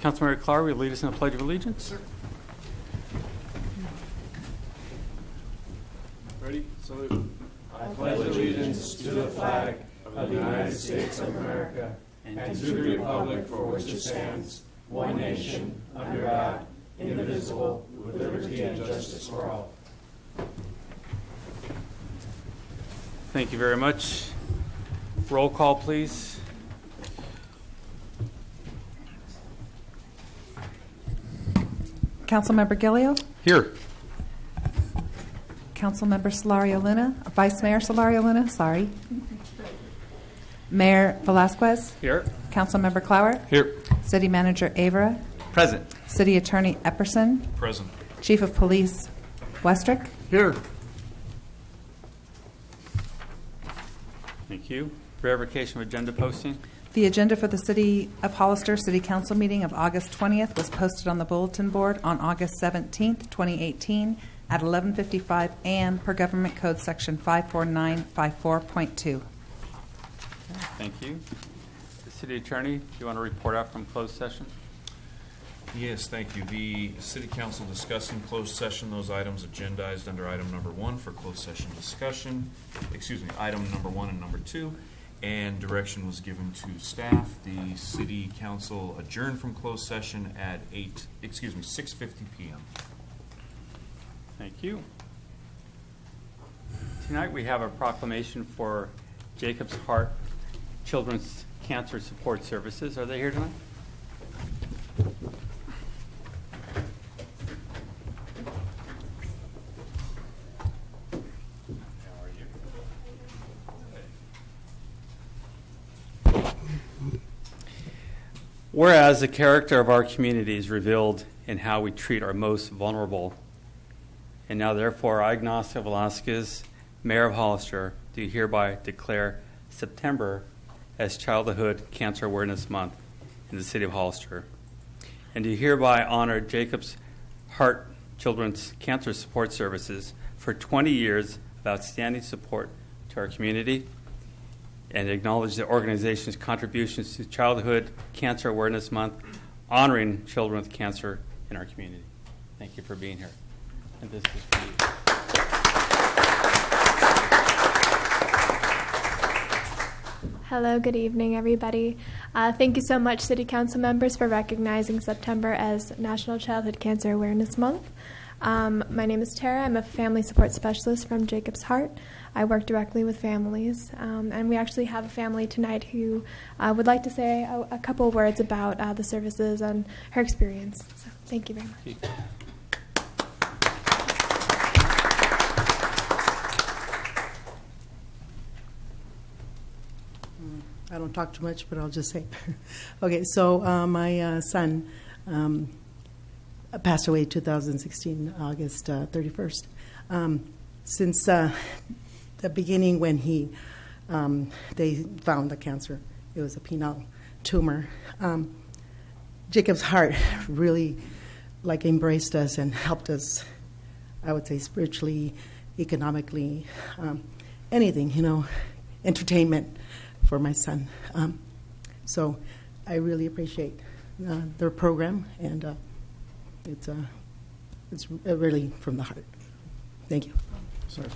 Councilmember Clark, will you lead us in the Pledge of Allegiance? Sir. Ready? Salute. I pledge allegiance to the flag of the United States of America and to the republic for which it stands, one nation, under God, indivisible, with liberty and justice for all. Thank you very much. Roll call, please. Councilmember Gillio? Here. Councilmember Solario Luna? Vice Mayor Solario Luna? Sorry. Mayor Velasquez? Here. Councilmember Clower? Here. City Manager Avera? Present. City Attorney Epperson? Present. Chief of Police Westrick? Here. Thank you. Verification of agenda posting. The agenda for the City of Hollister City Council meeting of August 20th was posted on the bulletin board on August 17th, 2018 at 11:55 a.m. per Government Code Section 54954.2. Thank you. The City Attorney, do you want to report out from closed session? Yes, thank you. The City Council discussed in closed session those items agendized under item number 1 for closed session discussion. Item number 1 and number 2. And direction was given to staff. The City Council adjourned from closed session at 6:50 p.m. Thank you. Tonight we have a proclamation for Jacob's Heart Children's Cancer Support Services. Are they here tonight? Whereas the character of our community is revealed in how we treat our most vulnerable, and now therefore I, Ignacio Velasquez, Mayor of Hollister, do hereby declare September as Childhood Cancer Awareness Month in the City of Hollister, and do hereby honor Jacob's Heart Children's Cancer Support Services for 20 years of outstanding support to our community, and acknowledge the organization's contributions to Childhood Cancer Awareness Month, honoring children with cancer in our community. Thank you for being here. And this is for you. Hello, good evening, everybody. Thank you so much, City Council members, for recognizing September as National Childhood Cancer Awareness Month. My name is Tara. I'm a family support specialist from Jacob's Heart. I work directly with families, and we actually have a family tonight who would like to say a couple words about the services and her experience. So thank you very much. I don't talk too much, but I'll just say. Okay, so my son passed away 2016, August 31st. Since the beginning when they found the cancer, it was a penile tumor. Jacob's Heart really embraced us and helped us, I would say, spiritually, economically, anything, entertainment for my son. So I really appreciate their program, and it's really from the heart. Thank you. And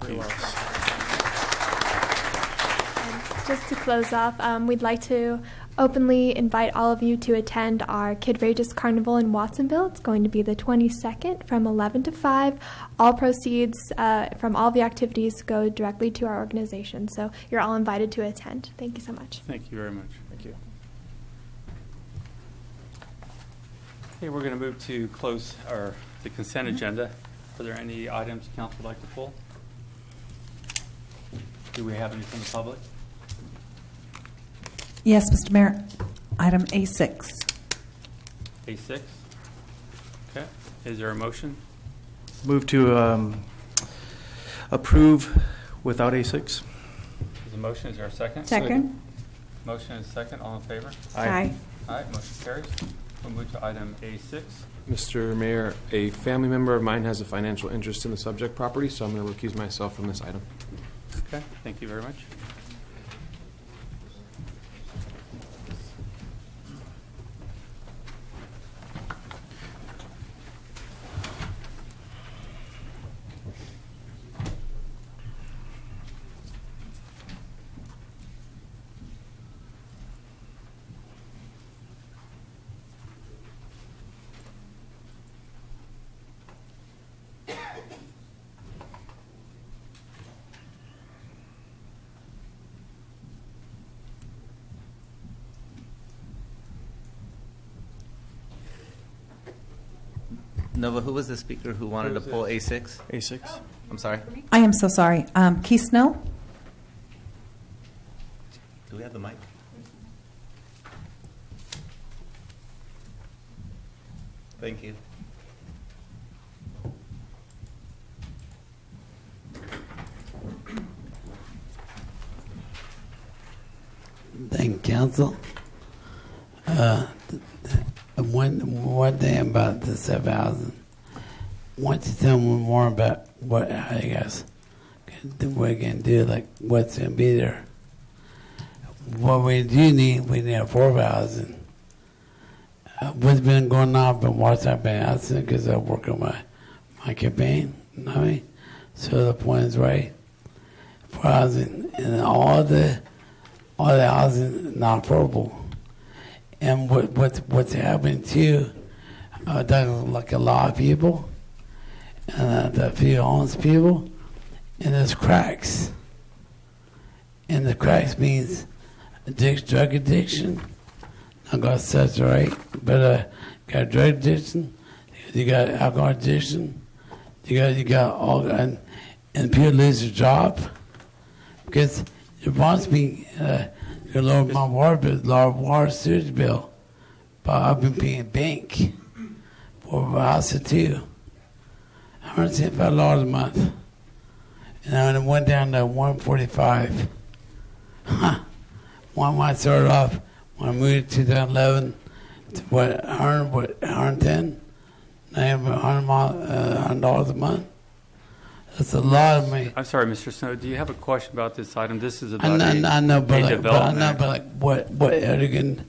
just to close off, we'd like to openly invite all of you to attend our Kidrageous Carnival in Watsonville. It's going to be the 22nd from 11 to 5. All proceeds from all the activities go directly to our organization. So you're all invited to attend. Thank you so much. Thank you very much. Thank you. Okay, we're going to move to close the consent agenda. Are there any items council would like to pull? Do we have any from the public? Yes, Mr. Mayor. Item A6. A6? Okay. Is there a motion? Move to approve without A6. There's a motion. Is there a second? Second. Motion and second. All in favor? Aye. Aye. Motion carries. We'll move to item A6. Mr. Mayor, a family member of mine has a financial interest in the subject property, so I'm going to recuse myself from this item. Okay. Thank you very much. Nova, who was the speaker who wanted to pull A6? A6. I'm sorry. I am so sorry. Keith Snow? Do we have the mic? Thank you. Thank you, Council. One thing about the 7,000. Want to tell me more about how you guys can do, like what's going to be there. What we need 4,000. What's been going on? I've been watching, I've been asking because I work on my campaign. You know what I mean? So the point is right. 4,000 and all the housing is not affordable. And what's happening too? Like a lot of people, and the few homeless people, and there's cracks. And the cracks means drug addiction. I got such right, but got drug addiction, you got alcohol addiction, you got all, and people lose their job because it wants me to lower my water bill, lower water sewage bill, but I've been paying bank for a house or two, $175 a month, and it went down to $145. One might start off. When I moved to 2011, to what, 110? Now $100 a month. That's a lot of money. I'm sorry, Mr. Snow. Do you have a question about this item? This is about I know, but development. what are you going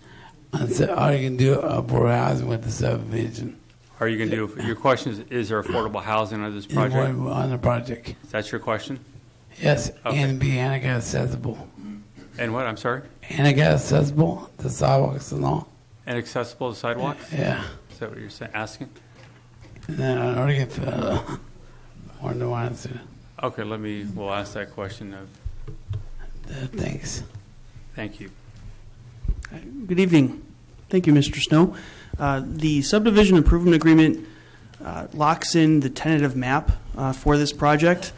to do for housing with the subdivision? Are you going to do? Your question is there affordable housing on this project? On the project. Is that your question? Yes, Okay. and be handicap accessible. And what? I'm sorry. Handicap accessible, the sidewalks and all. And accessible to sidewalks? Yeah. Is that what you're saying? Asking? And then I already get more than one answer. Okay, we'll ask that question. Thanks. Thank you. Good evening. Thank you, Mr. Snow. The subdivision improvement agreement locks in the tentative map for this project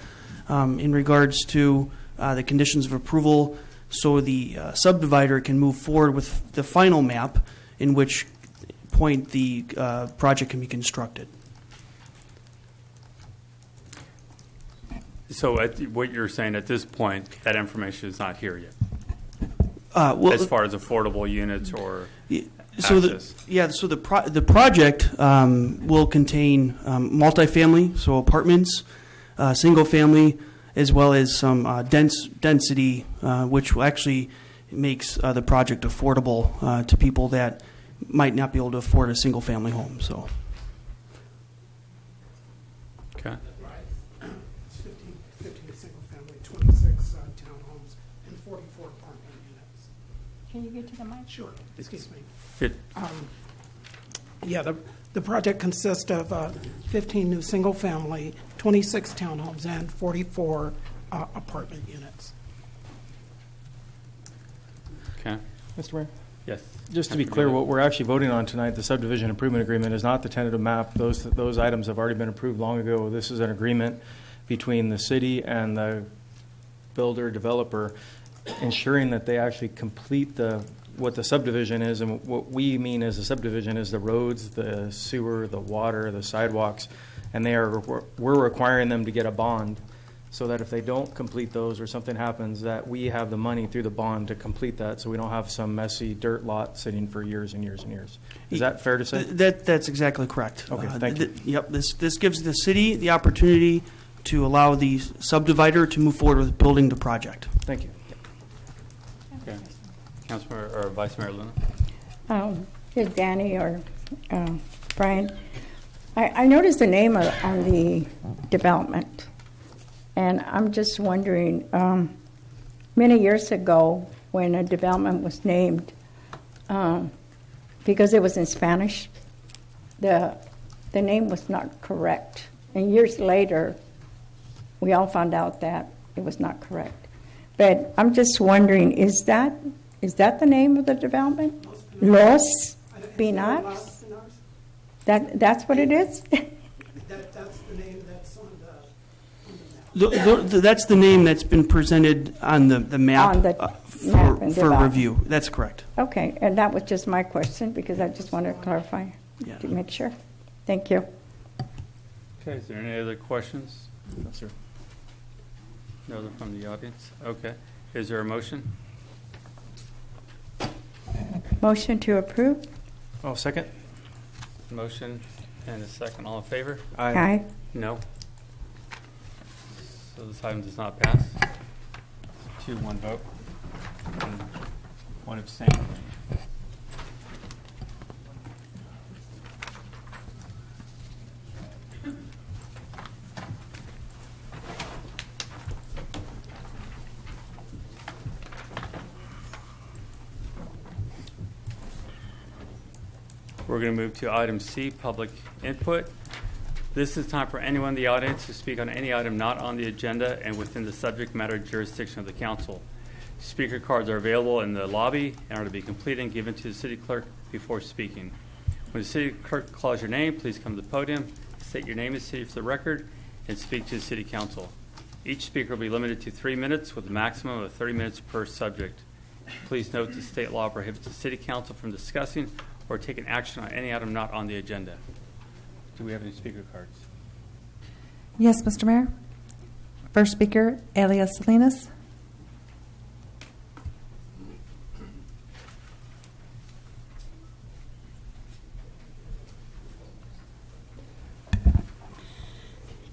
in regards to the conditions of approval, so the subdivider can move forward with the final map, in which point the project can be constructed. So what you're saying at this point, that information is not here yet? As far as affordable units or so access? The project will contain multifamily, so apartments, single family, as well as some density, which will actually makes the project affordable to people that might not be able to afford a single family home. So. Okay. It's 15 single family, 26 townhomes, and 44 apartment units. Can you get to the mic? Sure. Excuse me. Yeah, The project consists of 15 new single family, 26 townhomes, and 44 apartment units. Okay. Mr. Mayor? Yes. Just to be clear, what we're actually voting on tonight, the subdivision improvement agreement, is not the tentative map. Those items have already been approved long ago. This is an agreement between the city and the builder developer, ensuring that they actually complete what the subdivision is, and what we mean as a subdivision is the roads, the sewer, the water, the sidewalks, and we're requiring them to get a bond, so that if they don't complete those or something happens, that we have the money through the bond to complete that, so we don't have some messy dirt lot sitting for years and years and years. Is that fair to say? That's exactly correct. Okay, thank you. Yep, this gives the city the opportunity to allow the subdivider to move forward with building the project. Thank you. Okay. Councilor or Vice Mayor Luna. Here's Danny or Brian. I noticed the name on the development, and I'm just wondering, many years ago when a development was named, because it was in Spanish, the name was not correct. And years later, we all found out that it was not correct. But I'm just wondering, is that the name of the development? Los Pinars? That's what it is? That's the name that's been presented on the map, On the map and for development. review. That's correct. Okay, and that was just my question because I just wanted to clarify Yeah. to make sure. Thank you. Okay, is there any other questions? No, sir. No other from the audience? Okay. Is there a motion? Motion to approve? Oh, second? Motion and a second. All in favor? Aye. No. So this item does not pass. 2-1 vote. And 1 abstain. We're going to move to item C, public input. This is time for anyone in the audience to speak on any item not on the agenda and within the subject matter jurisdiction of the council. Speaker cards are available in the lobby and are to be completed and given to the city clerk before speaking. When the city clerk calls your name, please come to the podium, state your name and city for the record, and speak to the city council. Each speaker will be limited to 3 minutes with a maximum of 30 minutes per subject. Please note the state law prohibits the city council from discussing or taking action on any item not on the agenda. Do we have any speaker cards? Yes, Mr. Mayor. First speaker, Elias Salinas.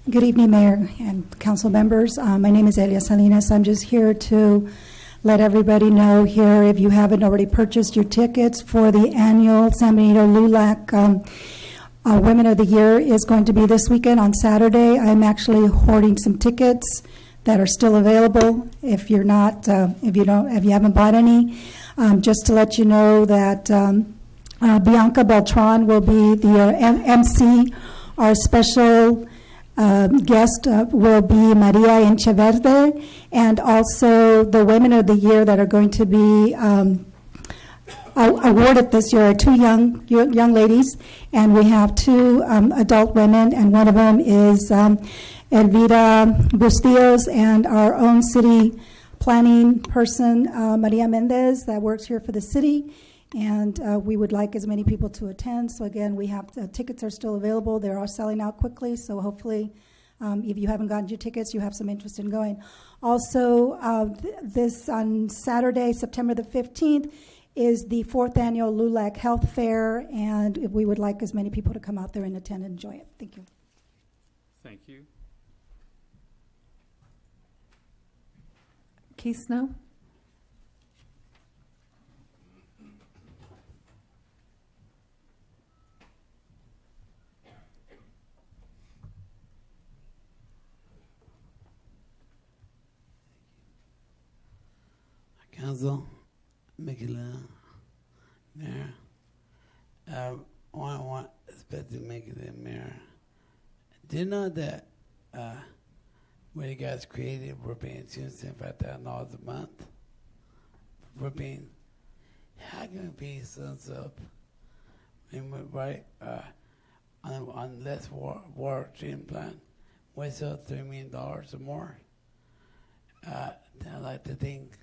Good evening, Mayor and council members. My name is Elias Salinas. I'm just here to let everybody know here, if you haven't already purchased your tickets for the annual San Benito LULAC Women of the Year is going to be this weekend on Saturday. I'm actually hoarding some tickets that are still available. If you're not, if you haven't bought any, just to let you know that Bianca Beltran will be the MC. Our special guest will be Maria Encheverde, and also the Women of the Year that are going to be awarded this year are 2 young ladies, and we have 2 adult women, and one of them is Elvira Bustillos, and our own city planning person, Maria Mendez, that works here for the city. And we would like as many people to attend. So again, we have tickets are still available. They're all selling out quickly. So hopefully, if you haven't gotten your tickets, you have some interest in going. Also, this on Saturday, September the 15th, is the 4th annual LULAC Health Fair, and we would like as many people to come out there and attend and enjoy it. Thank you. Thank you. Keith Snow. Council, Michaela, Mayor, I want especially make the Mayor. Do you know that when you guys created, we're paying $275,000 a month? We're paying, how can we pay sons up? And we're right on less water treatment plant, we sell $3 million or more. I like to think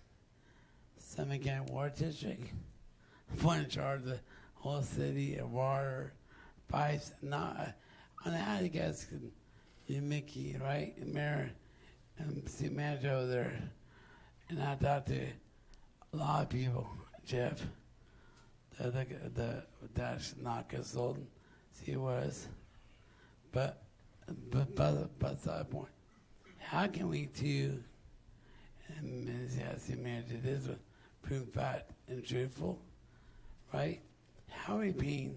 Summit County Water District want to charge the whole city of water, pipes. Not, I don't know how you guys can, you Mickey, right, and Mayor, and city manager over there, and I talked to a lot of people, Jeff, that's not consultant, he was, but side point, how can we do, and city manager, this one, prove fact and truthful, right? How are we paying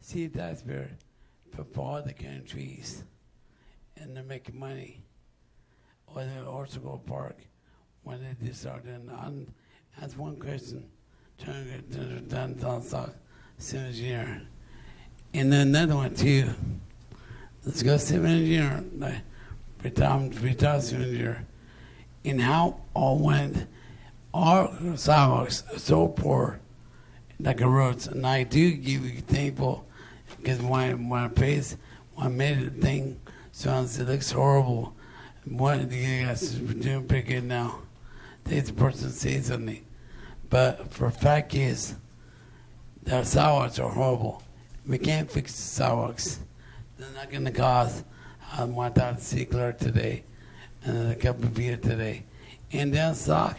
city taxpayer for all the countries and they're making money? Or the Orchard Park when they just started. That's one question. Trying to get done as soon as year. And then another one too. Let's go civil engineer. Retired civil engineer. And how all went. Our sidewalks are so poor, like the roads, and I do give you thankful because when I made the thing, so it looks horrible. one of the guys is doing pretty good now. The person says something. But for fact is, the sidewalks are horrible. We can't fix the sidewalks. They're not going to cost. I went out to see Clark today, and a couple of beer today. And then sock,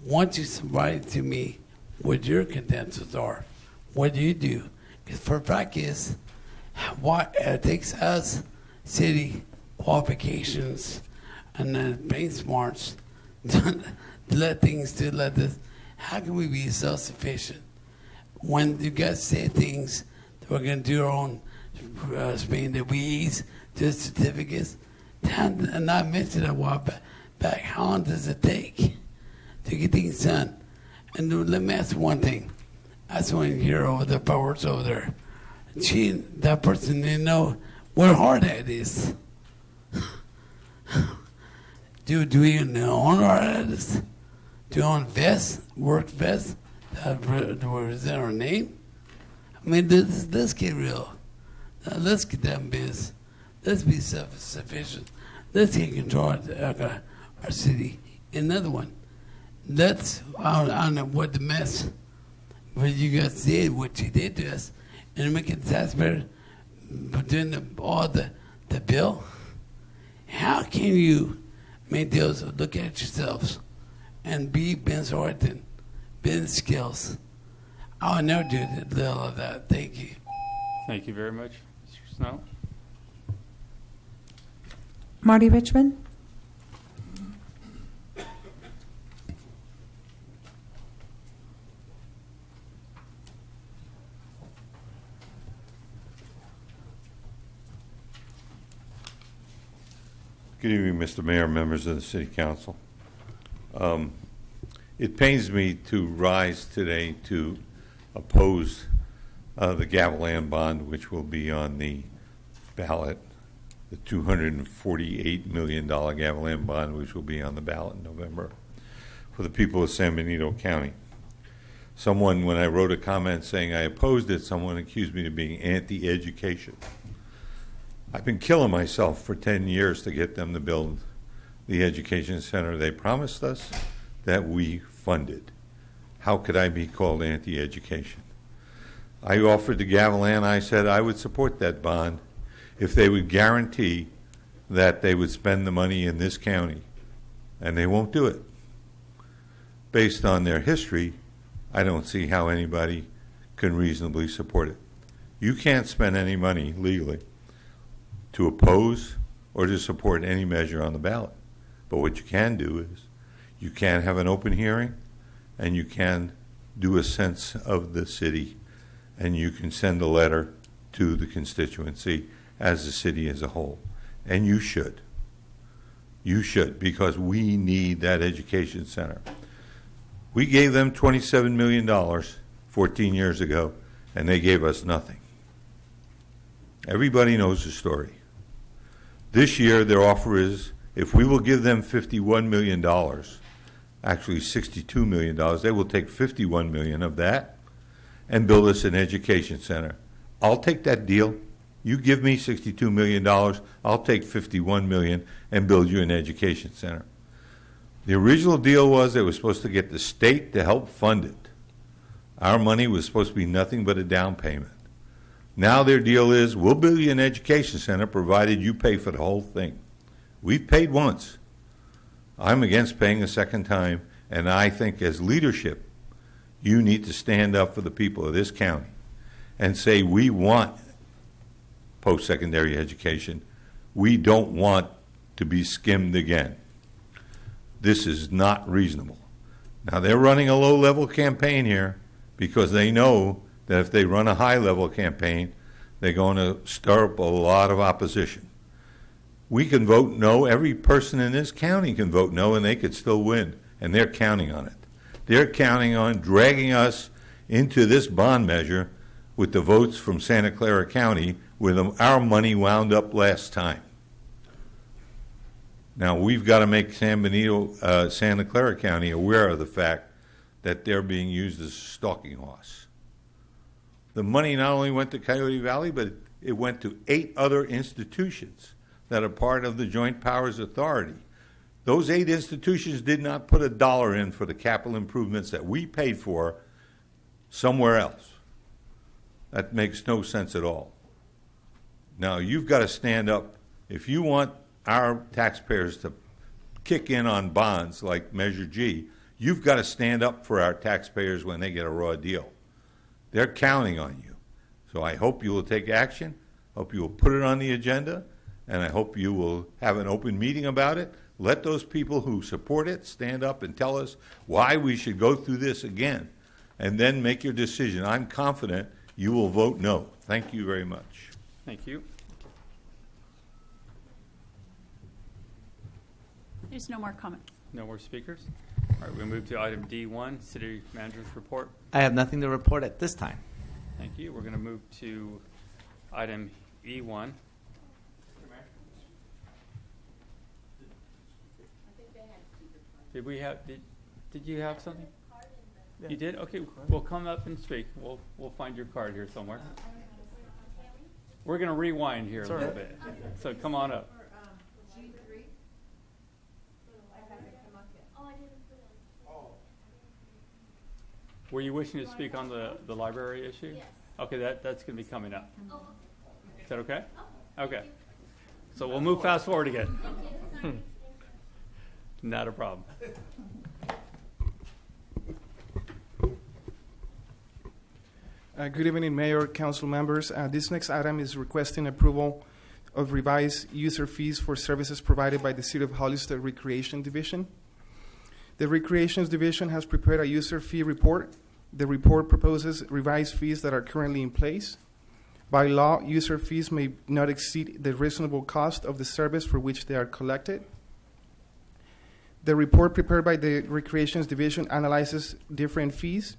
once you write it to me what your contentions are, what do you do? Because for fact is, what it takes us, city qualifications, and then benchmarks to let things do like this. How can we be self-sufficient when you guys say things that we're going to do our own Spain that we ease to certificates? And I mentioned a while back, how long does it take to get things done? And let me ask one thing. I saw one here over the powers over there. That person didn't know where hard that is. Do we even own our artists? Do we own vests, work vests that represent our name? I mean, let's get real. Let's get that biz. Let's be self-sufficient. Let's take control of our city. Another one. I don't know what the mess, what you guys did, what you did to us, and make it taxpayer, but doing all the bill. How can you make deals? Look at yourselves and be Ben Horton, business skills. I'll never do the little of that. Thank you. Thank you very much, Mr. Snow. Marty Richmond. Good evening, Mr. Mayor, members of the City Council. It pains me to rise today to oppose the Gavilan bond, which will be on the ballot, the $248 million Gavilan bond, which will be on the ballot in November for the people of San Benito County. Someone, when I wrote a comment saying I opposed it, someone accused me of being anti-education. I've been killing myself for 10 years to get them to build the education center they promised us that we funded. How could I be called anti-education? I offered to Gavilan, I said I would support that bond if they would guarantee that they would spend the money in this county, and they won't do it. Based on their history, I don't see how anybody can reasonably support it. You can't spend any money legally to oppose or to support any measure on the ballot. But what you can do is you can have an open hearing, and you can do a sense of the city, and you can send a letter to the constituency as the city as a whole. And you should. You should, because we need that education center. We gave them $27 million 14 years ago, and they gave us nothing. Everybody knows the story. This year, their offer is, if we will give them $51 million, actually $62 million, they will take $51 million of that and build us an education center. I'll take that deal. You give me $62 million, I'll take $51 million and build you an education center. The original deal was they were supposed to get the state to help fund it. Our money was supposed to be nothing but a down payment. Now their deal is, we'll build you an education center provided you pay for the whole thing. We've paid once. I'm against paying a second time, and I think as leadership, you need to stand up for the people of this county and say, we want post-secondary education. We don't want to be skimmed again. This is not reasonable. Now, they're running a low-level campaign here because they know that if they run a high-level campaign, they're going to stir up a lot of opposition. We can vote no. Every person in this county can vote no, and they could still win, and they're counting on it. They're counting on dragging us into this bond measure with the votes from Santa Clara County where our money wound up last time. Now, we've got to make Santa Clara County aware of the fact that they're being used as a stalking horse. The money not only went to Coyote Valley, but it went to 8 other institutions that are part of the Joint Powers Authority. Those 8 institutions did not put $1 in for the capital improvements that we paid for somewhere else. That makes no sense at all. Now, you've got to stand up. If you want our taxpayers to kick in on bonds like Measure G, you've got to stand up for our taxpayers when they get a raw deal. They're counting on you. So I hope you will take action, hope you will put it on the agenda, and I hope you will have an open meeting about it. Let those people who support it stand up and tell us why we should go through this again, and then make your decision. I'm confident you will vote no. Thank you very much. Thank you. There's no more comments. No more speakers? All right, we'll move to item D1, City Manager's Report. I have nothing to report at this time. Thank you. We're going to move to item E1. Did we have, did you have something? You did? Okay, we'll come up and speak. We'll find your card here somewhere. We're going to rewind here a little bit. So come on up. Were you wishing to speak on the library issue? Yes. Okay, that's going to be coming up. Is that okay? Okay. So we'll move fast forward again. Not a problem. Good evening, Mayor, Council members. This next item is requesting approval of revised user fees for services provided by the City of Hollister Recreation Division. The Recreations Division has prepared a user fee report. The report proposes revised fees that are currently in place. By law, user fees may not exceed the reasonable cost of the service for which they are collected. The report prepared by the Recreations Division analyzes different fees.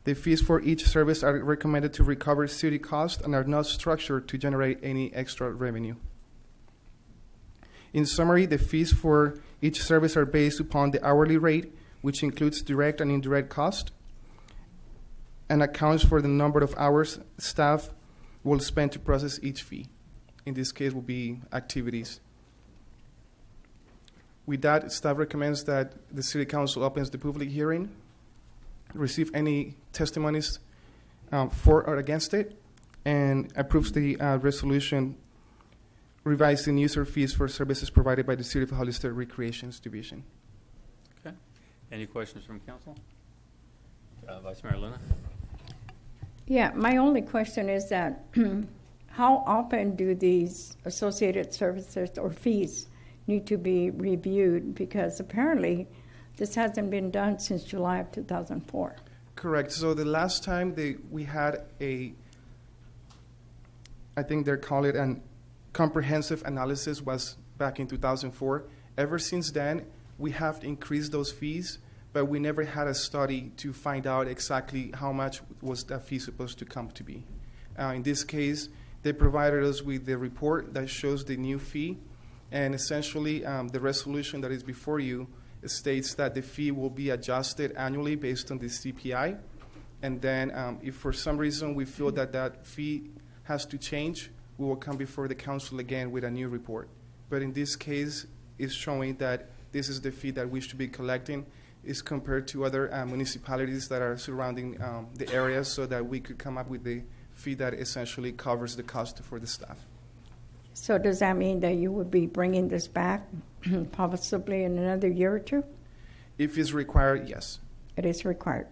The fees for each service are recommended to recover city costs and are not structured to generate any extra revenue. In summary, the fees for each service are based upon the hourly rate, which includes direct and indirect cost, and accounts for the number of hours staff will spend to process each fee. In this case, will be activities. With that, staff recommends that the City Council opens the public hearing, receive any testimonies for or against it, and approves the resolution revising user fees for services provided by the City of Hollister Recreations Division. Okay. Any questions from council? Vice Mayor Luna? Yeah, my only question is that how often do these associated services or fees need to be reviewed? Because apparently this hasn't been done since July of 2004. Correct. So the last time we had I think they call it an comprehensive analysis was back in 2004. Ever since then, we have increased those fees, but we never had a study to find out exactly how much was that fee supposed to come to be. In this case, they provided us with the report that shows the new fee, and essentially the resolution that is before you states that the fee will be adjusted annually based on the CPI, and then if for some reason we feel that that fee has to change, we will come before the council again with a new report. But in this case, it's showing that this is the fee that we should be collecting is compared to other municipalities that are surrounding the area, so that we could come up with the fee that essentially covers the cost for the staff. So does that mean that you would be bringing this back possibly in another year or two? If it's required, yes. It is required.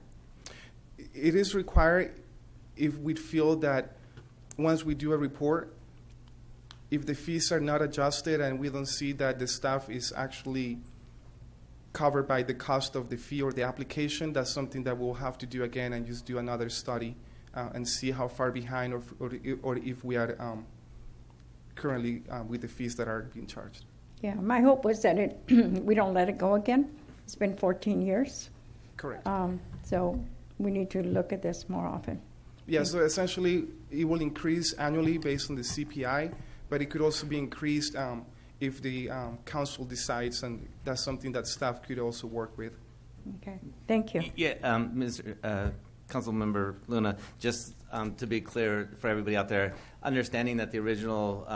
It is required if we feel that once we do a report, if the fees are not adjusted and we don't see that the staff is actually covered by the cost of the fee or the application, that's something that we'll have to do again and just do another study and see how far behind or if we are currently with the fees that are being charged. Yeah, my hope was that we don't let it go again. It's been 14 years. Correct. So we need to look at this more often. Yeah, so essentially it will increase annually based on the CPI, but it could also be increased if the council decides, and that's something that staff could also work with. Okay, thank you. Yeah, Ms. Councilmember Luna, just to be clear for everybody out there, understanding that the original,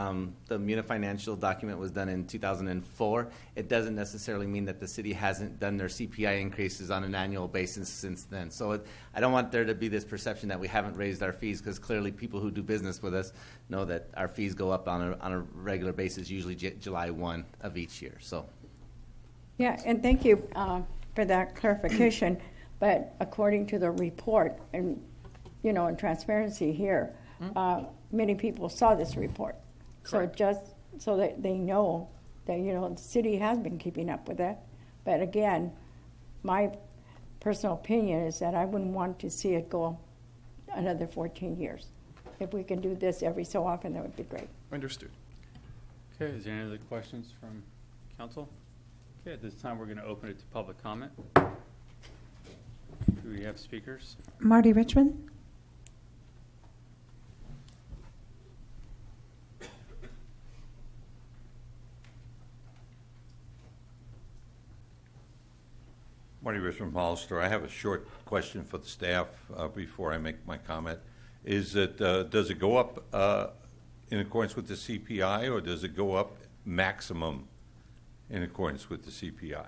the Muna financial document was done in 2004, it doesn't necessarily mean that the city hasn't done their CPI increases on an annual basis since then. So I don't want there to be this perception that we haven't raised our fees, because clearly people who do business with us know that our fees go up on a regular basis, usually July 1 of each year. So. Yeah, and thank you for that clarification. But according to the report, and and transparency here, many people saw this report. Correct. So just so that they know that the city has been keeping up with it. But again, my personal opinion is that I wouldn't want to see it go another 14 years. If we can do this every so often, that would be great. Understood. Okay, is there any other questions from council? Okay, at this time we're going to open it to public comment. Do we have speakers? Marty Richmond. Marty Richmond, Hollister. I have a short question for the staff before I make my comment. Is that does it go up in accordance with the CPI, or does it go up maximum in accordance with the CPI?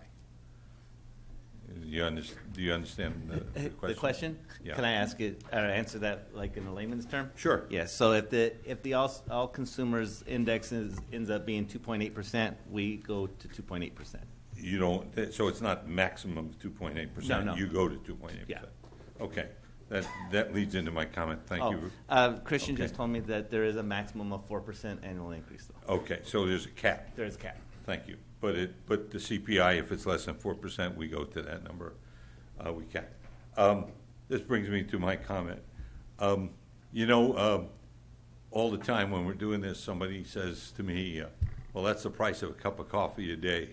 Do you understand the question? The question? Yeah. Can I ask it or answer that like in a layman's term? Sure. Yes. So if the all consumers index ends up being 2.8%, we go to 2.8%. You don't. So it's not maximum 2.8%. No. You go to 2.8%. Yeah. Okay. That leads into my comment. Thank you. Christian just told me that there is a maximum of 4% annual increase, though. Okay. So there's a cap. There's a cap. Thank you. But the CPI, if it's less than 4%, we go to that number. We cap. This brings me to my comment. All the time when we're doing this, somebody says to me, well, that's the price of a cup of coffee a day.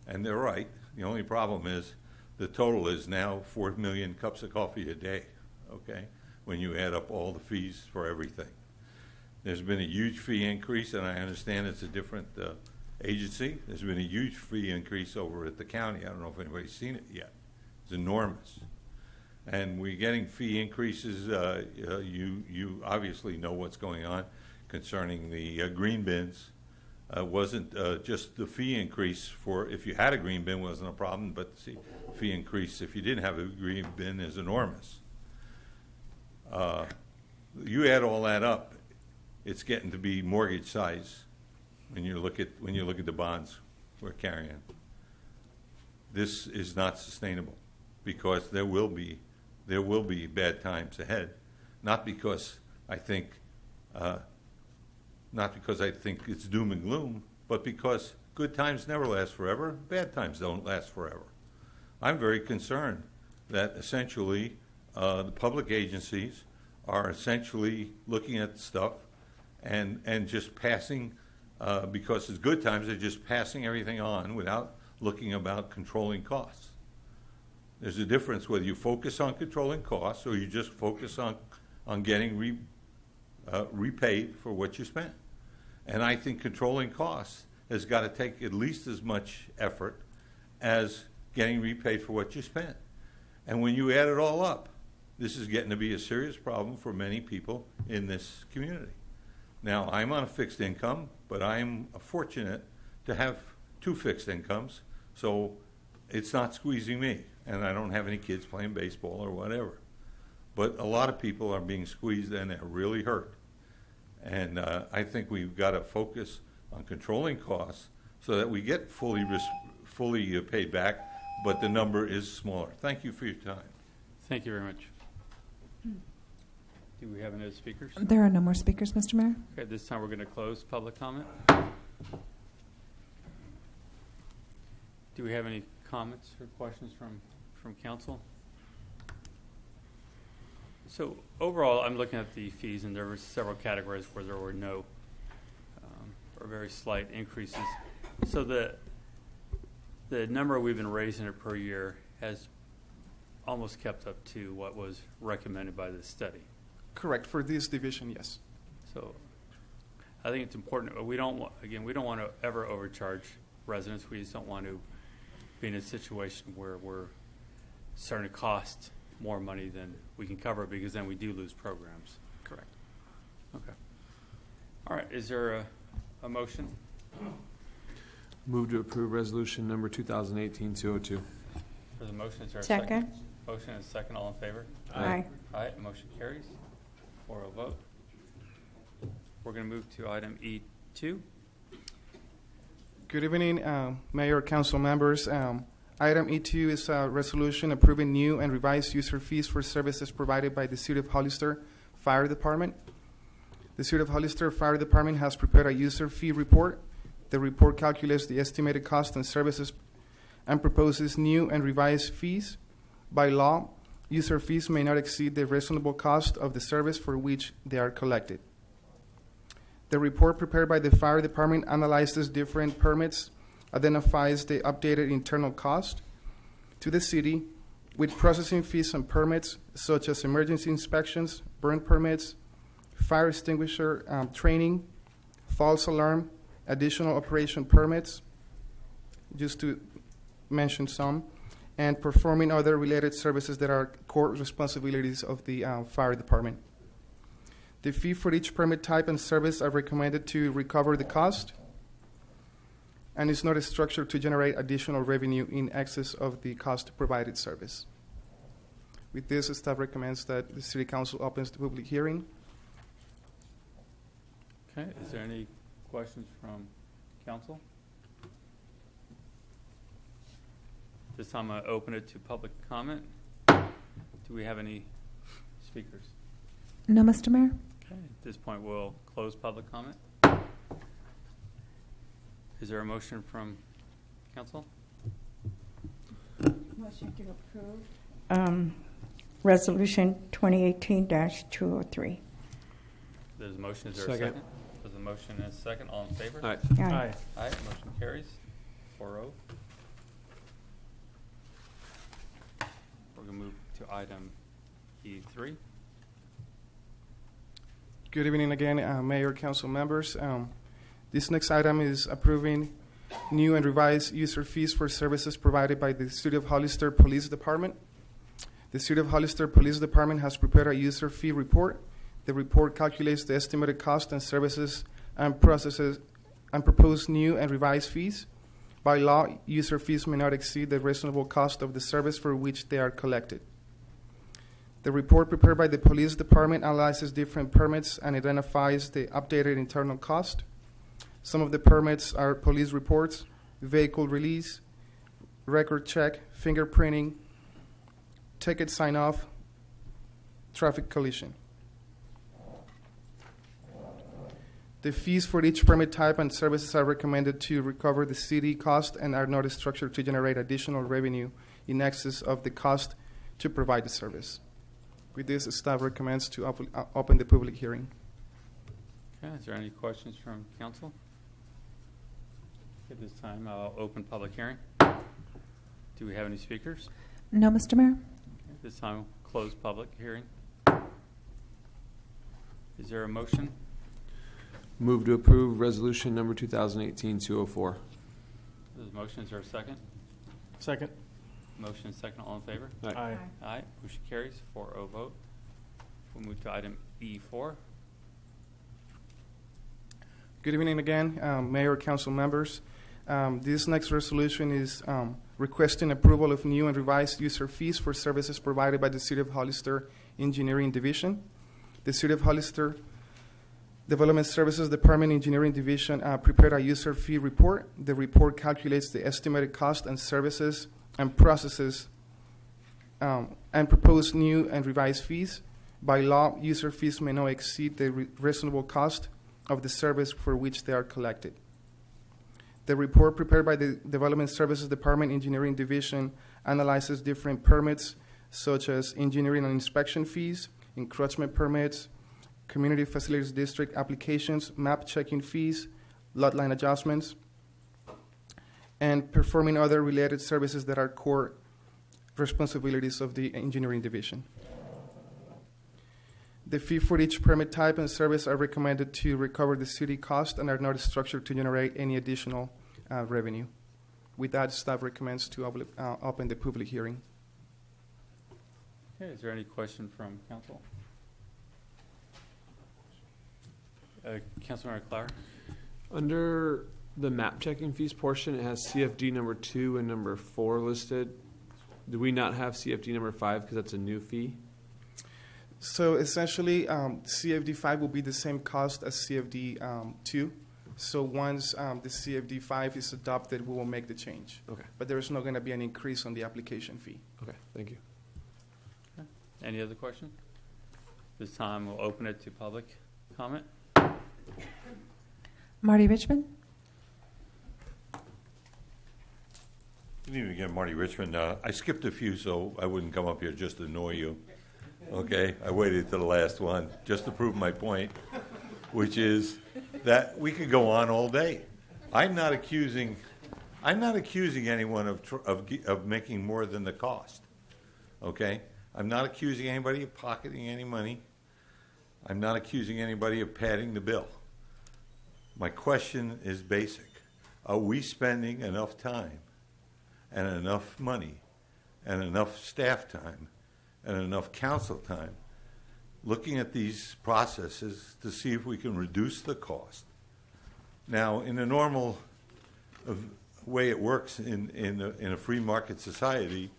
And they're right. The only problem is the total is now 4 million cups of coffee a day, okay, when you add up all the fees for everything. There's been a huge fee increase, and I understand it's a different agency. There's been a huge fee increase over at the county. I don't know if anybody's seen it yet. It's enormous. And we're getting fee increases. You obviously know what's going on concerning the green bins. Wasn't just the fee increase for if you had a green bin wasn't a problem, but the fee increase if you didn't have a green bin is enormous. You add all that up, it's getting to be mortgage size when you look at the bonds we're carrying. This is not sustainable because there will be bad times ahead. Not because I think it's doom and gloom, but because good times never last forever, bad times don't last forever. I'm very concerned that essentially the public agencies are essentially looking at stuff and just passing, because it's good times, they're just passing everything on without looking about controlling costs. There's a difference whether you focus on controlling costs or you just focus on getting repaid for what you spent. And I think controlling costs has got to take at least as much effort as getting repaid for what you spent. And when you add it all up, this is getting to be a serious problem for many people in this community. Now, I'm on a fixed income, but I'm fortunate to have 2 fixed incomes, so it's not squeezing me. And I don't have any kids playing baseball or whatever. But a lot of people are being squeezed and they're really hurt. And I think we've got to focus on controlling costs so that we get fully paid back, but the number is smaller. Thank you for your time. Thank you very much. Do we have any other speakers? There are no more speakers, Mr. Mayor. Okay, at this time we're going to close public comment. Do we have any comments or questions from council? So overall, I'm looking at the fees, and there were several categories where there were no or very slight increases. So the number we've been raising it per year has almost kept up to what was recommended by this study. Correct. For this division, yes. So I think it's important. We don't want to ever overcharge residents. We just don't want to be in a situation where we're starting to cost more money than we can cover, because then we do lose programs. Correct. Okay. All right, is there a motion? Move to approve resolution number 2018-202. There's a motion, is there a Second. Motion and a second, all in favor? Aye. Aye, motion carries. 4-0 vote. We're going to move to item E2. Good evening, Mayor, Council members. Item E2 is a resolution approving new and revised user fees for services provided by the City of Hollister Fire Department. The City of Hollister Fire Department has prepared a user fee report. The report calculates the estimated cost and services and proposes new and revised fees. By law, user fees may not exceed the reasonable cost of the service for which they are collected. The report prepared by the Fire Department analyzes different permits, identifies the updated internal cost to the city with processing fees and permits such as emergency inspections, burn permits, fire extinguisher training, false alarm, additional operation permits, just to mention some, and performing other related services that are core responsibilities of the fire department. The fee for each permit type and service are recommended to recover the cost, and is not structured to generate additional revenue in excess of the cost of provided service. With this, staff recommends that the City Council opens the public hearing. Okay, is there any questions from council? This time I open it to public comment. Do we have any speakers? No, Mr. Mayor. Okay, at this point we'll close public comment. Is there a motion from council? Motion to approve. Resolution 2018-203. There's a motion. Is there a second? There's a motion and a second. All in favor? Aye. Aye. Aye. Motion carries. 4-0. We're going to move to item E3. Good evening again, Mayor, Council members. This next item is approving new and revised user fees for services provided by the City of Hollister Police Department. The City of Hollister Police Department has prepared a user fee report. The report calculates the estimated cost and services and processes and proposed new and revised fees. By law, user fees may not exceed the reasonable cost of the service for which they are collected. The report prepared by the Police Department analyzes different permits and identifies the updated internal cost. Some of the permits are police reports, vehicle release, record check, fingerprinting, ticket sign-off, traffic collision. The fees for each permit type and services are recommended to recover the city cost and are not structured to generate additional revenue in excess of the cost to provide the service. With this, staff recommends to open the public hearing. Okay, is there any questions from council? At this time, I'll open public hearing. Do we have any speakers? No, Mr. Mayor. At this time, we'll close public hearing. Is there a motion? Move to approve resolution number 2018-204. There's a motion. Is there a second? Second. Motion and second. All in favor? Aye. Aye. Motion carries. 4-0 vote. We'll move to item E4. Good evening again, Mayor, Council members. This next resolution is requesting approval of new and revised user fees for services provided by the City of Hollister Engineering Division. The City of Hollister Development Services Department Engineering Division prepared a user fee report. The report calculates the estimated cost and services and processes and proposed new and revised fees. By law, user fees may not exceed the reasonable cost of the service for which they are collected. The report prepared by the Development Services Department Engineering Division analyzes different permits such as engineering and inspection fees, encroachment permits, Community Facilities District applications, map checking fees, lot line adjustments, and performing other related services that are core responsibilities of the Engineering Division. The fee for each permit type and service are recommended to recover the city cost and are not structured to generate any additional revenue. With that, staff recommends to open the public hearing. Okay, is there any question from council? Councilmember Clower? Under the map checking fees portion, it has CFD number 2 and number 4 listed. Do we not have CFD number 5 because that's a new fee? So essentially, CFD 5 will be the same cost as CFD 2. So once the CFD 5 is adopted, we will make the change. Okay. But there is not going to be an increase on the application fee. Okay, thank you. Okay. Any other questions? This time we'll open it to public comment. Marty Richmond? Good evening again, Marty Richmond. I skipped a few so I wouldn't come up here just to annoy you. Okay, I waited to the last one just to prove my point, which is that we could go on all day. I'm not accusing anyone of making more than the cost. Okay, I'm not accusing anybody of pocketing any money. I'm not accusing anybody of padding the bill. My question is basic: are we spending enough time and enough money and enough staff time and enough council time looking at these processes to see if we can reduce the cost? Now, in the normal way it works in a free market society,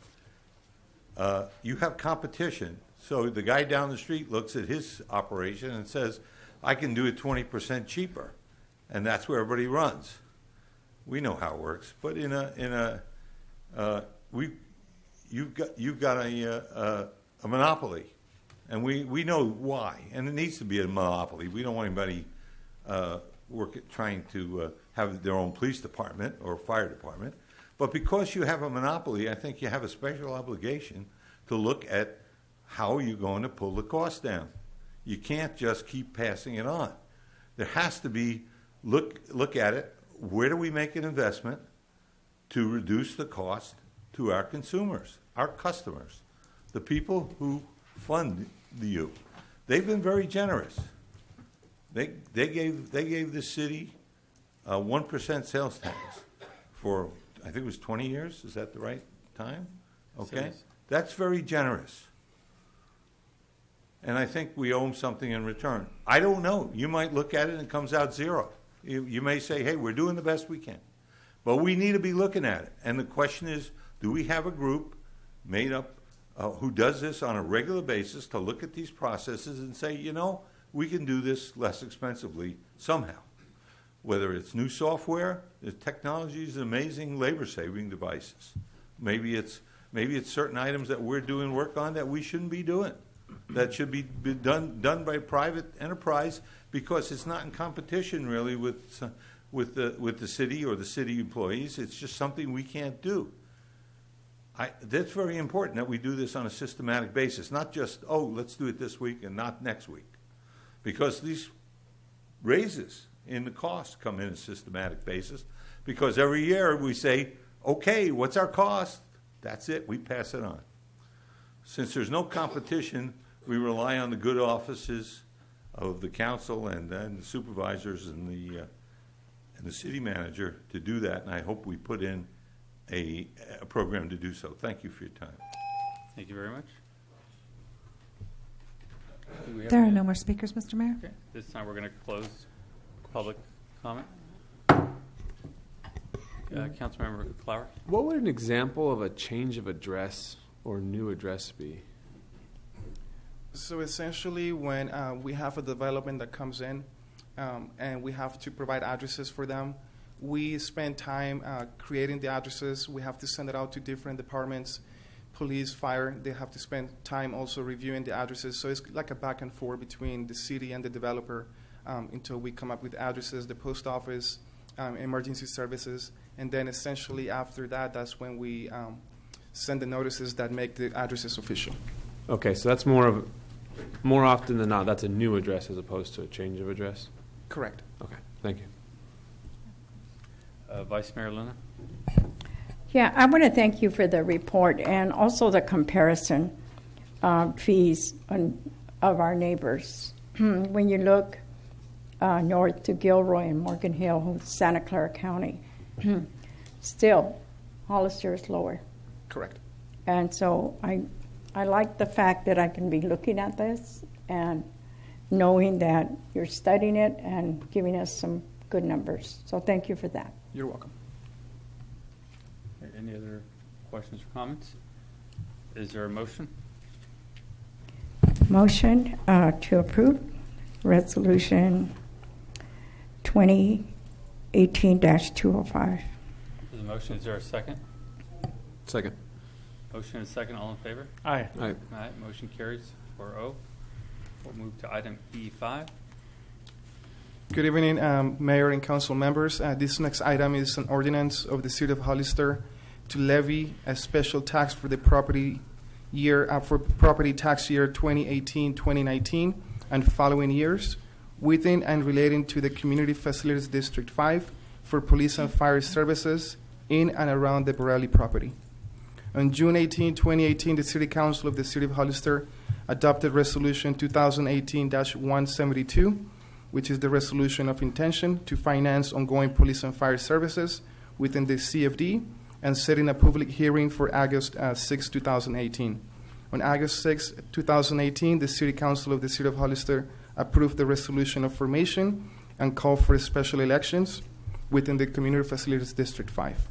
you have competition. So the guy down the street looks at his operation and says, I can do it 20% cheaper. And that's where everybody runs. We know how it works. But you've got a monopoly, and we know why, and it needs to be a monopoly. We don't want anybody trying to have their own police department or fire department. But because you have a monopoly, I think you have a special obligation to look at how you're going to pull the cost down. You can't just keep passing it on. There has to be look at it. Where do we make an investment to reduce the cost to our consumers, our customers, the people who fund you? They've been very generous. They gave the city 1% sales tax for, I think it was 20 years. Is that the right time? Okay, that's very generous. And I think we owe them something in return. I don't know. You might look at it and it comes out zero. You may say, hey, we're doing the best we can. But we need to be looking at it. And the question is, do we have a group made up who does this on a regular basis to look at these processes and say, you know, we can do this less expensively somehow? Whether it's new software, the technology is amazing labor-saving devices. Maybe it's certain items that we're doing work on that we shouldn't be doing, that should be done by private enterprise, because it's not in competition really with the city or the city employees. It's just something we can't do. That's very important that we do this on a systematic basis, not just, oh, let's do it this week and not next week. Because these raises in the cost come in a systematic basis, because every year we say, okay, what's our cost? That's it, we pass it on. Since there's no competition, we rely on the good offices of the council and the supervisors and the city manager to do that, and I hope we put in a program to do so. Thank you for your time. Thank you very much. There are no more speakers, Mr. Mayor. Okay. This time we're going to close public comment. Councilmember Clower. What would an example of a change of address or new address be? So essentially, when we have a development that comes in and we have to provide addresses for them, we spend time creating the addresses. We have to send it out to different departments, police, fire. They have to spend time also reviewing the addresses. So it's like a back and forth between the city and the developer until we come up with addresses, the post office, emergency services. And then essentially after that, that's when we send the notices that make the addresses official. Okay, so that's more often than not, that's a new address as opposed to a change of address? Correct. Okay, thank you. Vice Mayor Luna. Yeah, I want to thank you for the report and also the comparison fees of our neighbors. When you look north to Gilroy and Morgan Hill, Santa Clara County, still Hollister is lower. Correct. And so I like the fact that I can be looking at this and knowing that you're studying it and giving us some good numbers. So thank you for that. You're welcome. Okay, any other questions or comments? Is there a motion? Motion to approve Resolution 2018-205. There's a motion. Is there a second? Second. Motion and second. All in favor? Aye. Aye. Aye. Motion carries 4-0. We'll move to item E5. Good evening, Mayor and Council members. This next item is an ordinance of the City of Hollister to levy a special tax for the property tax year 2018-2019 and following years within and relating to the Community Facilities District 5 for police and fire services in and around the Borelli property. On June 18, 2018, the City Council of the City of Hollister adopted Resolution 2018-172, which is the resolution of intention to finance ongoing police and fire services within the CFD and setting a public hearing for August 6, 2018. On August 6, 2018, the City Council of the City of Hollister approved the resolution of formation and called for special elections within the Community Facilities District 5.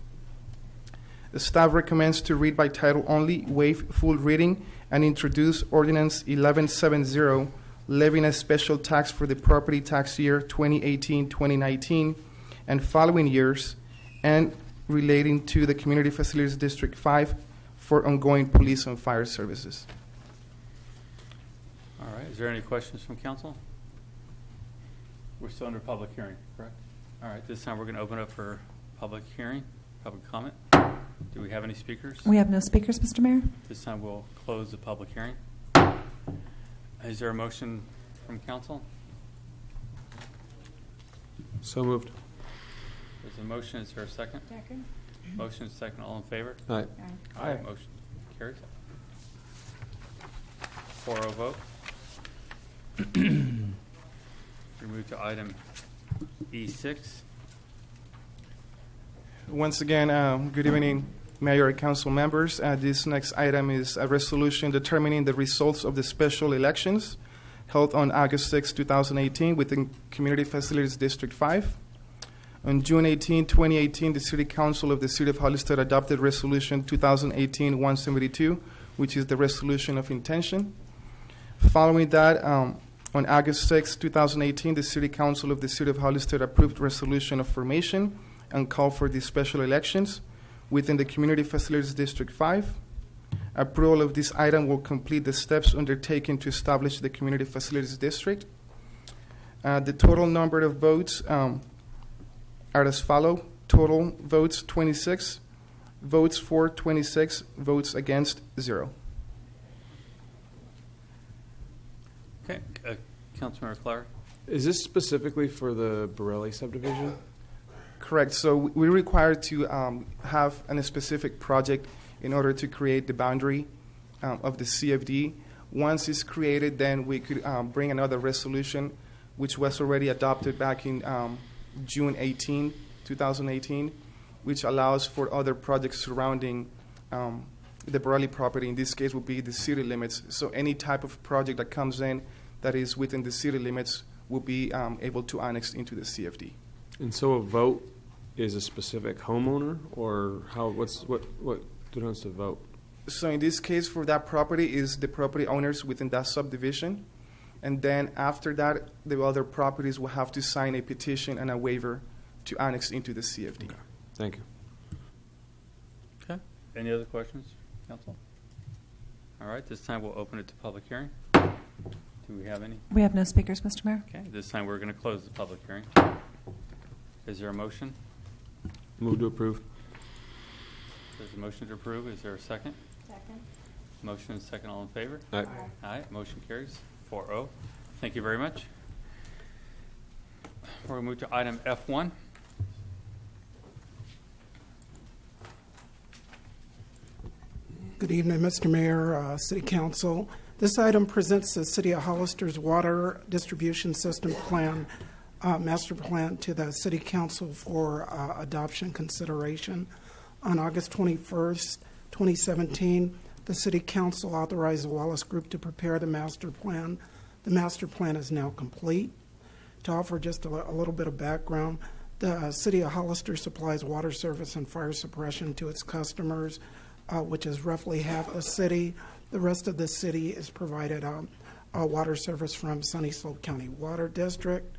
The staff recommends to read by title only, waive full reading, and introduce Ordinance 1170, levying a special tax for the property tax year 2018-2019 and following years, and relating to the Community Facilities District 5 for ongoing police and fire services. All right. Is there any questions from council? We're still under public hearing, correct? All right. This time we're going to open up for public hearing, public comment. Do we have any speakers? We have no speakers, Mr. Mayor. This time we'll close the public hearing. Is there a motion from council? So moved. There's a motion. Is there a second? Second. Motion is second. All in favor? Aye. Aye. Motion carries. 4-0 vote. We move to item E6. Once again, good evening, Mayor and Council members. This next item is a resolution determining the results of the special elections held on August 6, 2018 within Community Facilities District 5. On June 18, 2018, the City Council of the City of Hollister adopted Resolution 2018-172, which is the resolution of intention. Following that, on August 6, 2018, the City Council of the City of Hollister approved resolution of formation and called for the special elections within the Community Facilities District 5. Approval of this item will complete the steps undertaken to establish the Community Facilities District. The total number of votes are as follows. Total votes 26, votes for 26, votes against 0. Okay. Councilmember Clark. Is this specifically for the Borelli subdivision? Correct. So we're required to have a specific project in order to create the boundary of the CFD. Once it's created, then we could bring another resolution, which was already adopted back in June 18, 2018, which allows for other projects surrounding the Borelli property. In this case, would be the city limits. So any type of project that comes in that is within the city limits will be able to annex into the CFD. And so a vote is a specific homeowner, or how? What denotes the vote? So in this case, for that property is the property owners within that subdivision, and then after that, the other properties will have to sign a petition and a waiver to annex into the CFD. Okay. Thank you. Okay. Any other questions, council? All right. This time we'll open it to public hearing. Do we have any? We have no speakers, Mr. Mayor. Okay. This time we're going to close the public hearing. Is there a motion? Move to approve. There's a motion to approve. Is there a second? Second. Motion and second. All in favor? Aye. Aye. Motion carries 4-0. Thank you very much. We'll move to item F1. Good evening, Mr. Mayor, City Council. This item presents the City of Hollister's water distribution system plan, master plan, to the City Council for adoption consideration. On August 21st, 2017, the City Council authorized the Wallace Group to prepare the master plan. The master plan is now complete. To offer just a little bit of background, the City of Hollister supplies water service and fire suppression to its customers, which is roughly half the city. The rest of the city is provided water service from Sunny Slope County Water District.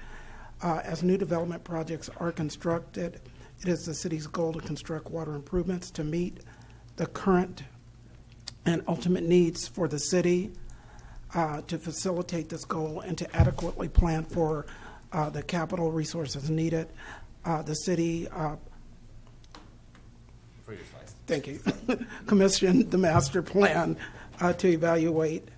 As new development projects are constructed, it is the city's goal to construct water improvements to meet the current and ultimate needs for the city. To facilitate this goal and to adequately plan for the capital resources needed, the city thank you, commissioned the master plan to evaluate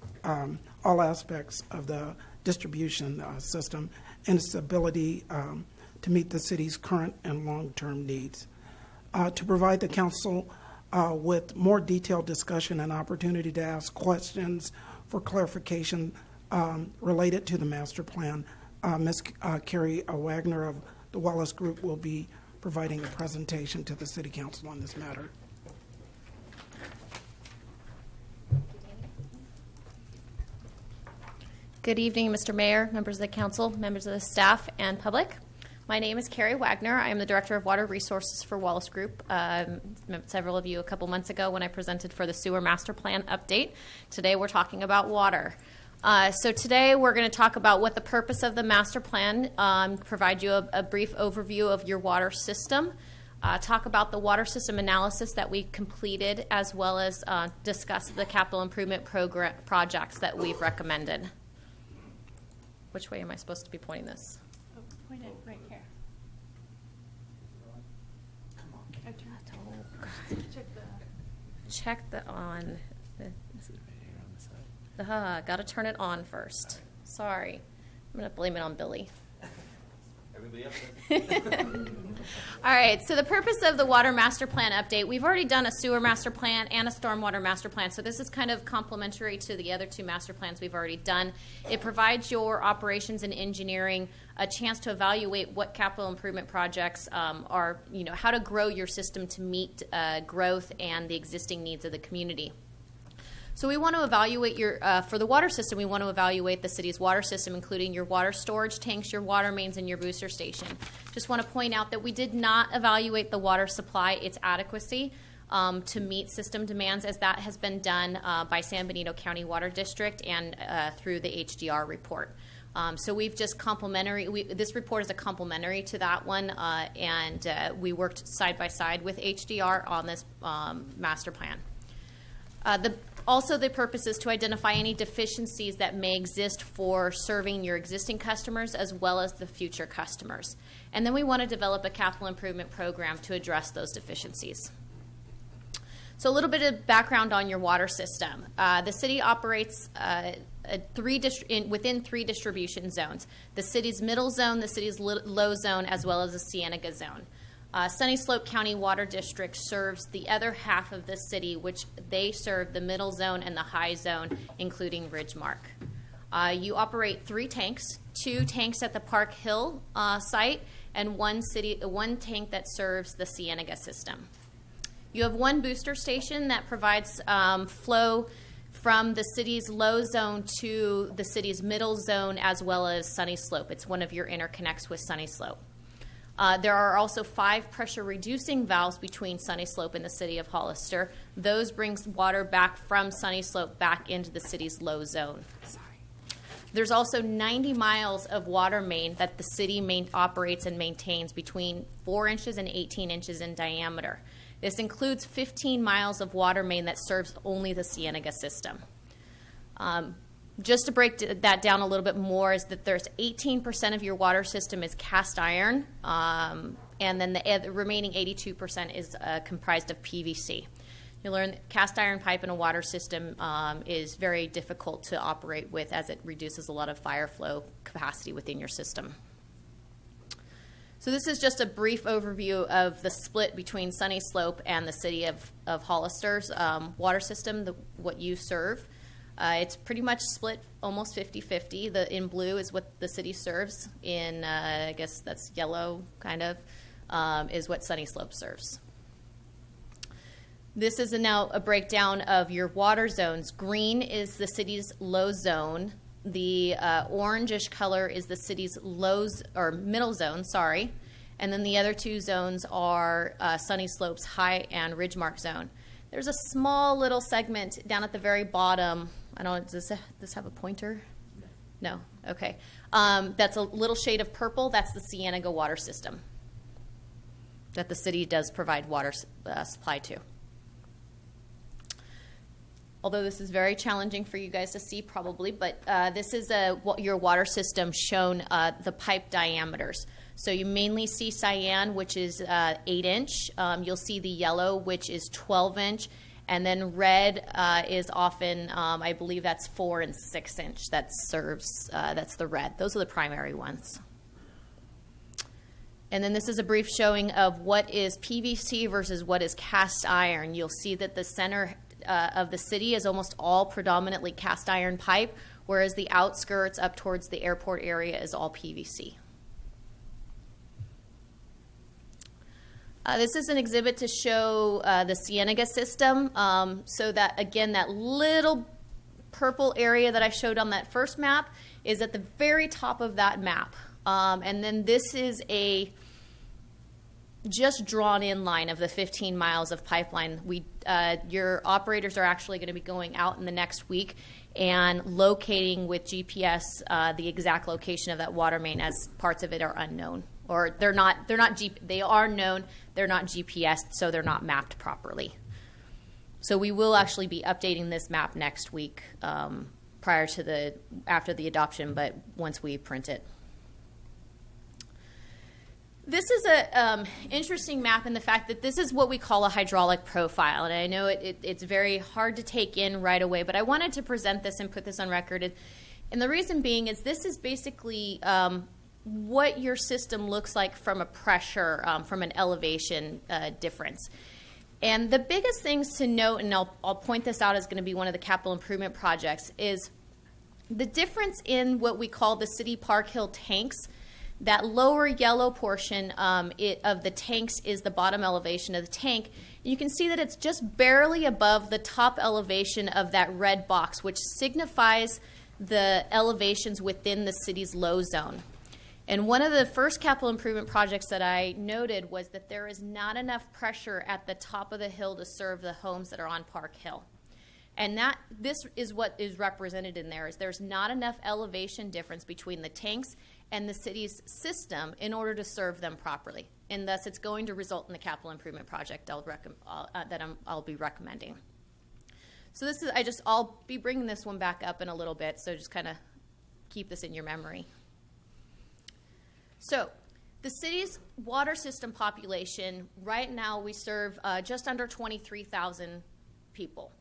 all aspects of the distribution system and its ability to meet the city's current and long-term needs. To provide the council with more detailed discussion and opportunity to ask questions for clarification related to the master plan, Ms. Carrie Wagner of the Wallace Group will be providing a presentation to the City Council on this matter. Good evening, Mr. Mayor, members of the council, members of the staff, and public. My name is Carrie Wagner. I am the Director of Water Resources for Wallace Group. Met several of you a couple months ago when I presented for the Sewer Master Plan update. Today we're talking about water. So today we're going to talk about what the purpose of the master plan, provide you a brief overview of your water system, talk about the water system analysis that we completed, as well as discuss the capital improvement projects that we've recommended. Which way am I supposed to be pointing this? Oh, point it right here. Come on. Check the on. Got to turn it on first. Sorry. I'm going to blame it on Billy. Everybody else? All right, so the purpose of the Water Master Plan update, we've already done a Sewer Master Plan and a Stormwater Master Plan, so this is kind of complementary to the other two master plans we've already done. It provides your operations and engineering a chance to evaluate what capital improvement projects are, how to grow your system to meet growth and the existing needs of the community. So we want to evaluate for the water system, we want to evaluate the city's water system, including your water storage tanks, your water mains, and your booster station. Just want to point out that we did not evaluate the water supply, its adequacy to meet system demands, as that has been done by San Benito County Water District and through the HDR report. So we've just this report is a complementary to that one, and we worked side by side with HDR on this master plan. Also, the purpose is to identify any deficiencies that may exist for serving your existing customers as well as the future customers. And then we want to develop a capital improvement program to address those deficiencies. So a little bit of background on your water system. The city operates within 3 distribution zones: the city's middle zone, the city's low zone, as well as the Cienega zone. Sunny Slope County Water District serves the other half of the city, which they serve the middle zone and the high zone, including Ridgemark. You operate 3 tanks, 2 tanks at the Park Hill site, and one tank that serves the Cienega system. You have 1 booster station that provides flow from the city's low zone to the city's middle zone, as well as Sunny Slope. It's one of your interconnects with Sunny Slope. There are also 5 pressure-reducing valves between Sunny Slope and the city of Hollister. Those brings water back from Sunny Slope back into the city's low zone. There's also 90 miles of water main that the city operates and maintains between 4 inches and 18 inches in diameter. This includes 15 miles of water main that serves only the Cienega system. Just to break that down a little bit more, is that there's 18% of your water system is cast iron, and then the remaining 82% is comprised of PVC. You learn that cast iron pipe in a water system is very difficult to operate with, as it reduces a lot of fire flow capacity within your system. So this is just a brief overview of the split between Sunny Slope and the city of Hollister's water system, what you serve. It's pretty much split almost 50-50. In blue is what the city serves. In, I guess that's yellow, kind of, is what Sunny Slope serves. This is now a breakdown of your water zones. Green is the city's low zone. The orangish color is the city's middle zone, sorry. And then the other two zones are Sunny Slopes High and Ridgemark zone. There's a small little segment down at the very bottom. I don't know, does this have a pointer? No, okay. That's a little shade of purple. That's the Cienega water system that the city does provide water supply to. Although this is very challenging for you guys to see probably, but this is your water system shown the pipe diameters. So you mainly see cyan, which is 8-inch. You'll see the yellow, which is 12-inch. And then red is often, I believe that's 4 and 6-inch that serves, that's the red. Those are the primary ones. And then this is a brief showing of what is PVC versus what is cast iron. You'll see that the center of the city is almost all predominantly cast iron pipe, whereas the outskirts up towards the airport area is all PVC. This is an exhibit to show the Cienega system. So that, again, that little purple area that I showed on that first map is at the very top of that map. And then this is a just drawn in line of the 15 miles of pipeline. Your operators are actually going to be going out in the next week and locating with GPS the exact location of that water main, as parts of it are unknown. Or they are known, they're not GPS, so they're not mapped properly. So we will actually be updating this map next week after the adoption, but once we print it. This is an interesting map in the fact that this is what we call a hydraulic profile. And I know it's very hard to take in right away, but I wanted to present this and put this on record. And the reason being is this is basically what your system looks like from a pressure, from an elevation difference. And the biggest things to note, and I'll point this out as going to be one of the capital improvement projects, is the difference in what we call the City Park Hill tanks. That lower yellow portion of the tanks is the bottom elevation of the tank. You can see that it's just barely above the top elevation of that red box, which signifies the elevations within the city's low zone. And one of the first capital improvement projects that I noted was that there is not enough pressure at the top of the hill to serve the homes that are on Park Hill. And this is what is represented in there, is there's not enough elevation difference between the tanks and the city's system in order to serve them properly. And thus it's going to result in the capital improvement project I'll be recommending. So this is, I'll be bringing this one back up in a little bit, so just kind of keep this in your memory. So the city's water system population, right now we serve just under 23,000 people.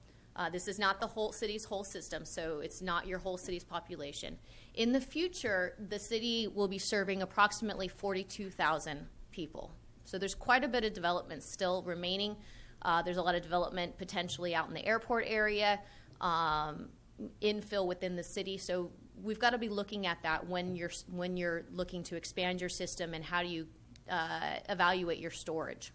This is not the whole city's whole system, so it's not your whole city's population. In the future, the city will be serving approximately 42,000 people. So there's quite a bit of development still remaining. There's a lot of development potentially out in the airport area, infill within the city. So we've got to be looking at that when you're looking to expand your system, and how do you evaluate your storage.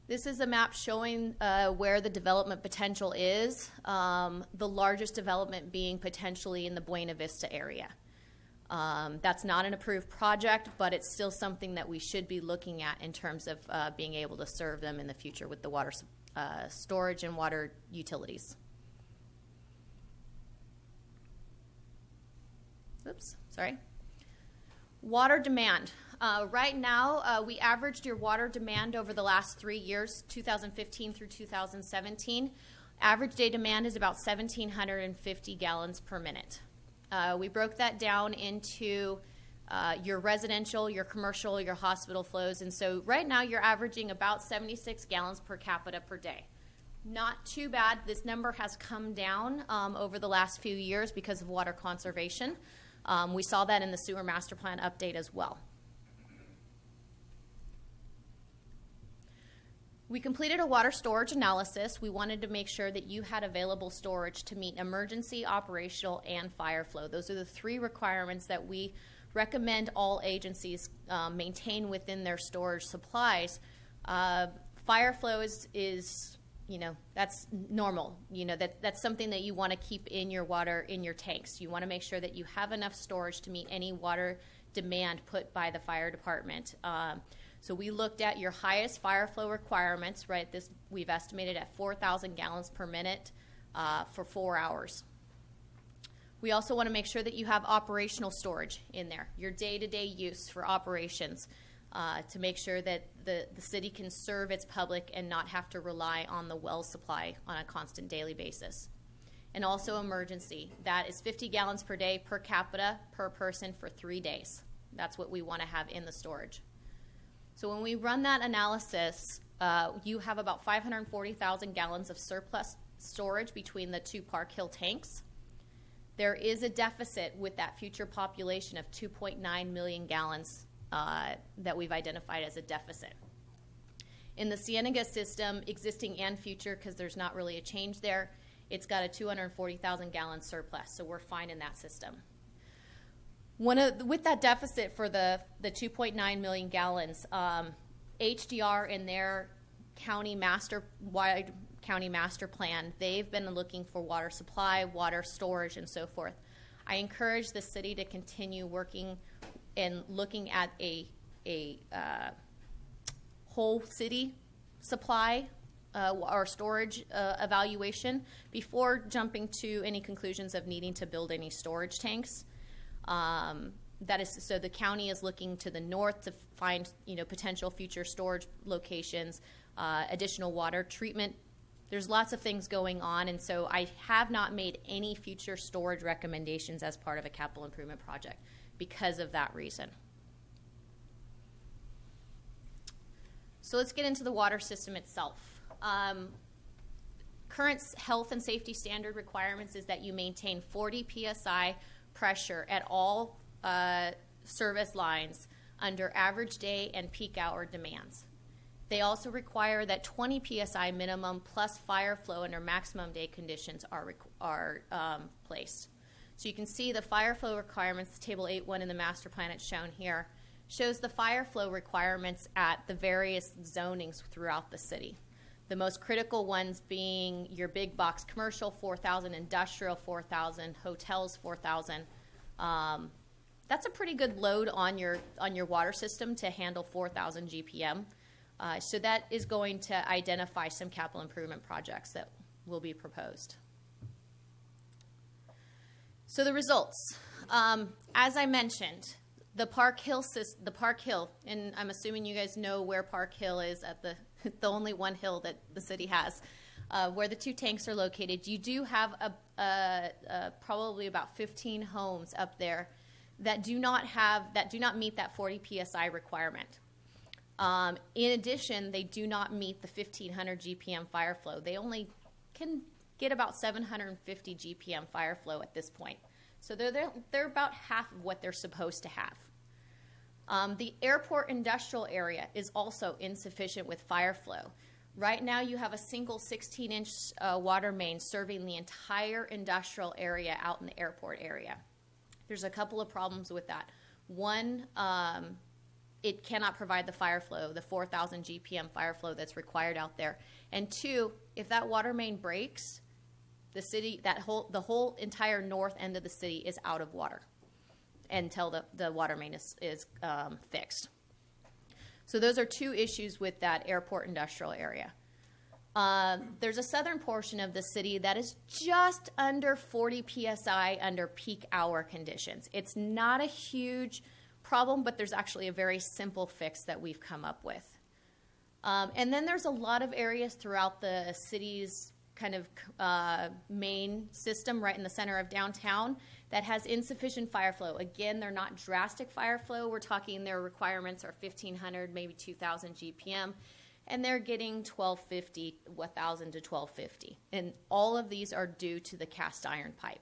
This is a map showing where the development potential is, the largest development being potentially in the Buena Vista area. That's not an approved project, but it's still something that we should be looking at in terms of being able to serve them in the future with the water storage and water utilities. Oops, sorry. Water demand. Right now, we averaged your water demand over the last 3 years, 2015 through 2017. Average day demand is about 1,750 gallons per minute. We broke that down into your residential, your commercial, your hospital flows. And so right now, you're averaging about 76 gallons per capita per day. Not too bad. This number has come down over the last few years because of water conservation. We saw that in the sewer master plan update as well. We completed a water storage analysis. We wanted to make sure that you had available storage to meet emergency, operational, and fire flow. Those are the 3 requirements that we recommend all agencies maintain within their storage supplies. Fire flow is that's normal. That's something that you want to keep in your water, in your tanks. You want to make sure that you have enough storage to meet any water demand put by the fire department. So we looked at your highest fire flow requirements, right? We've estimated at 4,000 gallons per minute for 4 hours. We also want to make sure that you have operational storage in there, your day-to-day use for operations, to make sure that the city can serve its public and not have to rely on the well supply on a constant daily basis. And also emergency. That is 50 gallons per day per capita per person for 3 days. That's what we want to have in the storage. So when we run that analysis, you have about 540,000 gallons of surplus storage between the two Park Hill tanks. There is a deficit with that future population of 2.9 million gallons that we've identified as a deficit. In the Cienega system, existing and future, because there's not really a change there, it's got a 240,000 gallon surplus, so we're fine in that system. With that deficit for the 2.9 million gallons, HDR in their wide county master plan, they've been looking for water supply, water storage, and so forth. I encourage the city to continue working and looking at a whole city supply or storage evaluation before jumping to any conclusions of needing to build any storage tanks. That is, so the county is looking to the north to find potential future storage locations, additional water treatment. There's lots of things going on, and so I have not made any future storage recommendations as part of a capital improvement project because of that reason. So let's get into the water system itself. Current health and safety standard requirements is that you maintain 40 psi pressure at all service lines under average day and peak hour demands. They also require that 20 psi minimum plus fire flow under maximum day conditions are placed. So you can see the fire flow requirements, table 8.1 in the master plan it's shown here, shows the fire flow requirements at the various zonings throughout the city. The most critical ones being your big box commercial, 4,000, industrial, 4,000, hotels, 4,000. That's a pretty good load on your water system to handle 4,000 GPM. So that is going to identify some capital improvement projects that will be proposed. So the results, as I mentioned, the Park Hill, and I'm assuming you guys know where Park Hill is at the only one hill that the city has, where the two tanks are located. You do have probably about 15 homes up there that do not meet that 40 psi requirement. In addition, they do not meet the 1,500 GPM fire flow. They only can get about 750 GPM fire flow at this point. So they're about half of what they're supposed to have. The airport industrial area is also insufficient with fire flow. Right now you have a single 16-inch water main serving the entire industrial area out in the airport area. There's a couple of problems with that. One, it cannot provide the fire flow, the 4,000 GPM fire flow that's required out there. And two, if that water main breaks, the city, the whole entire north end of the city is out of water until the water main is fixed. So those are two issues with that airport industrial area. There's a southern portion of the city that is just under 40 psi under peak hour conditions. It's not a huge problem, but there's actually a very simple fix that we've come up with. And then there's a lot of areas throughout the city's kind of main system right in the center of downtown that has insufficient fire flow. Again, they're not drastic fire flow. We're talking their requirements are 1,500, maybe 2,000 GPM, and they're getting 1,250, 1,000 to 1,250. And all of these are due to the cast iron pipe.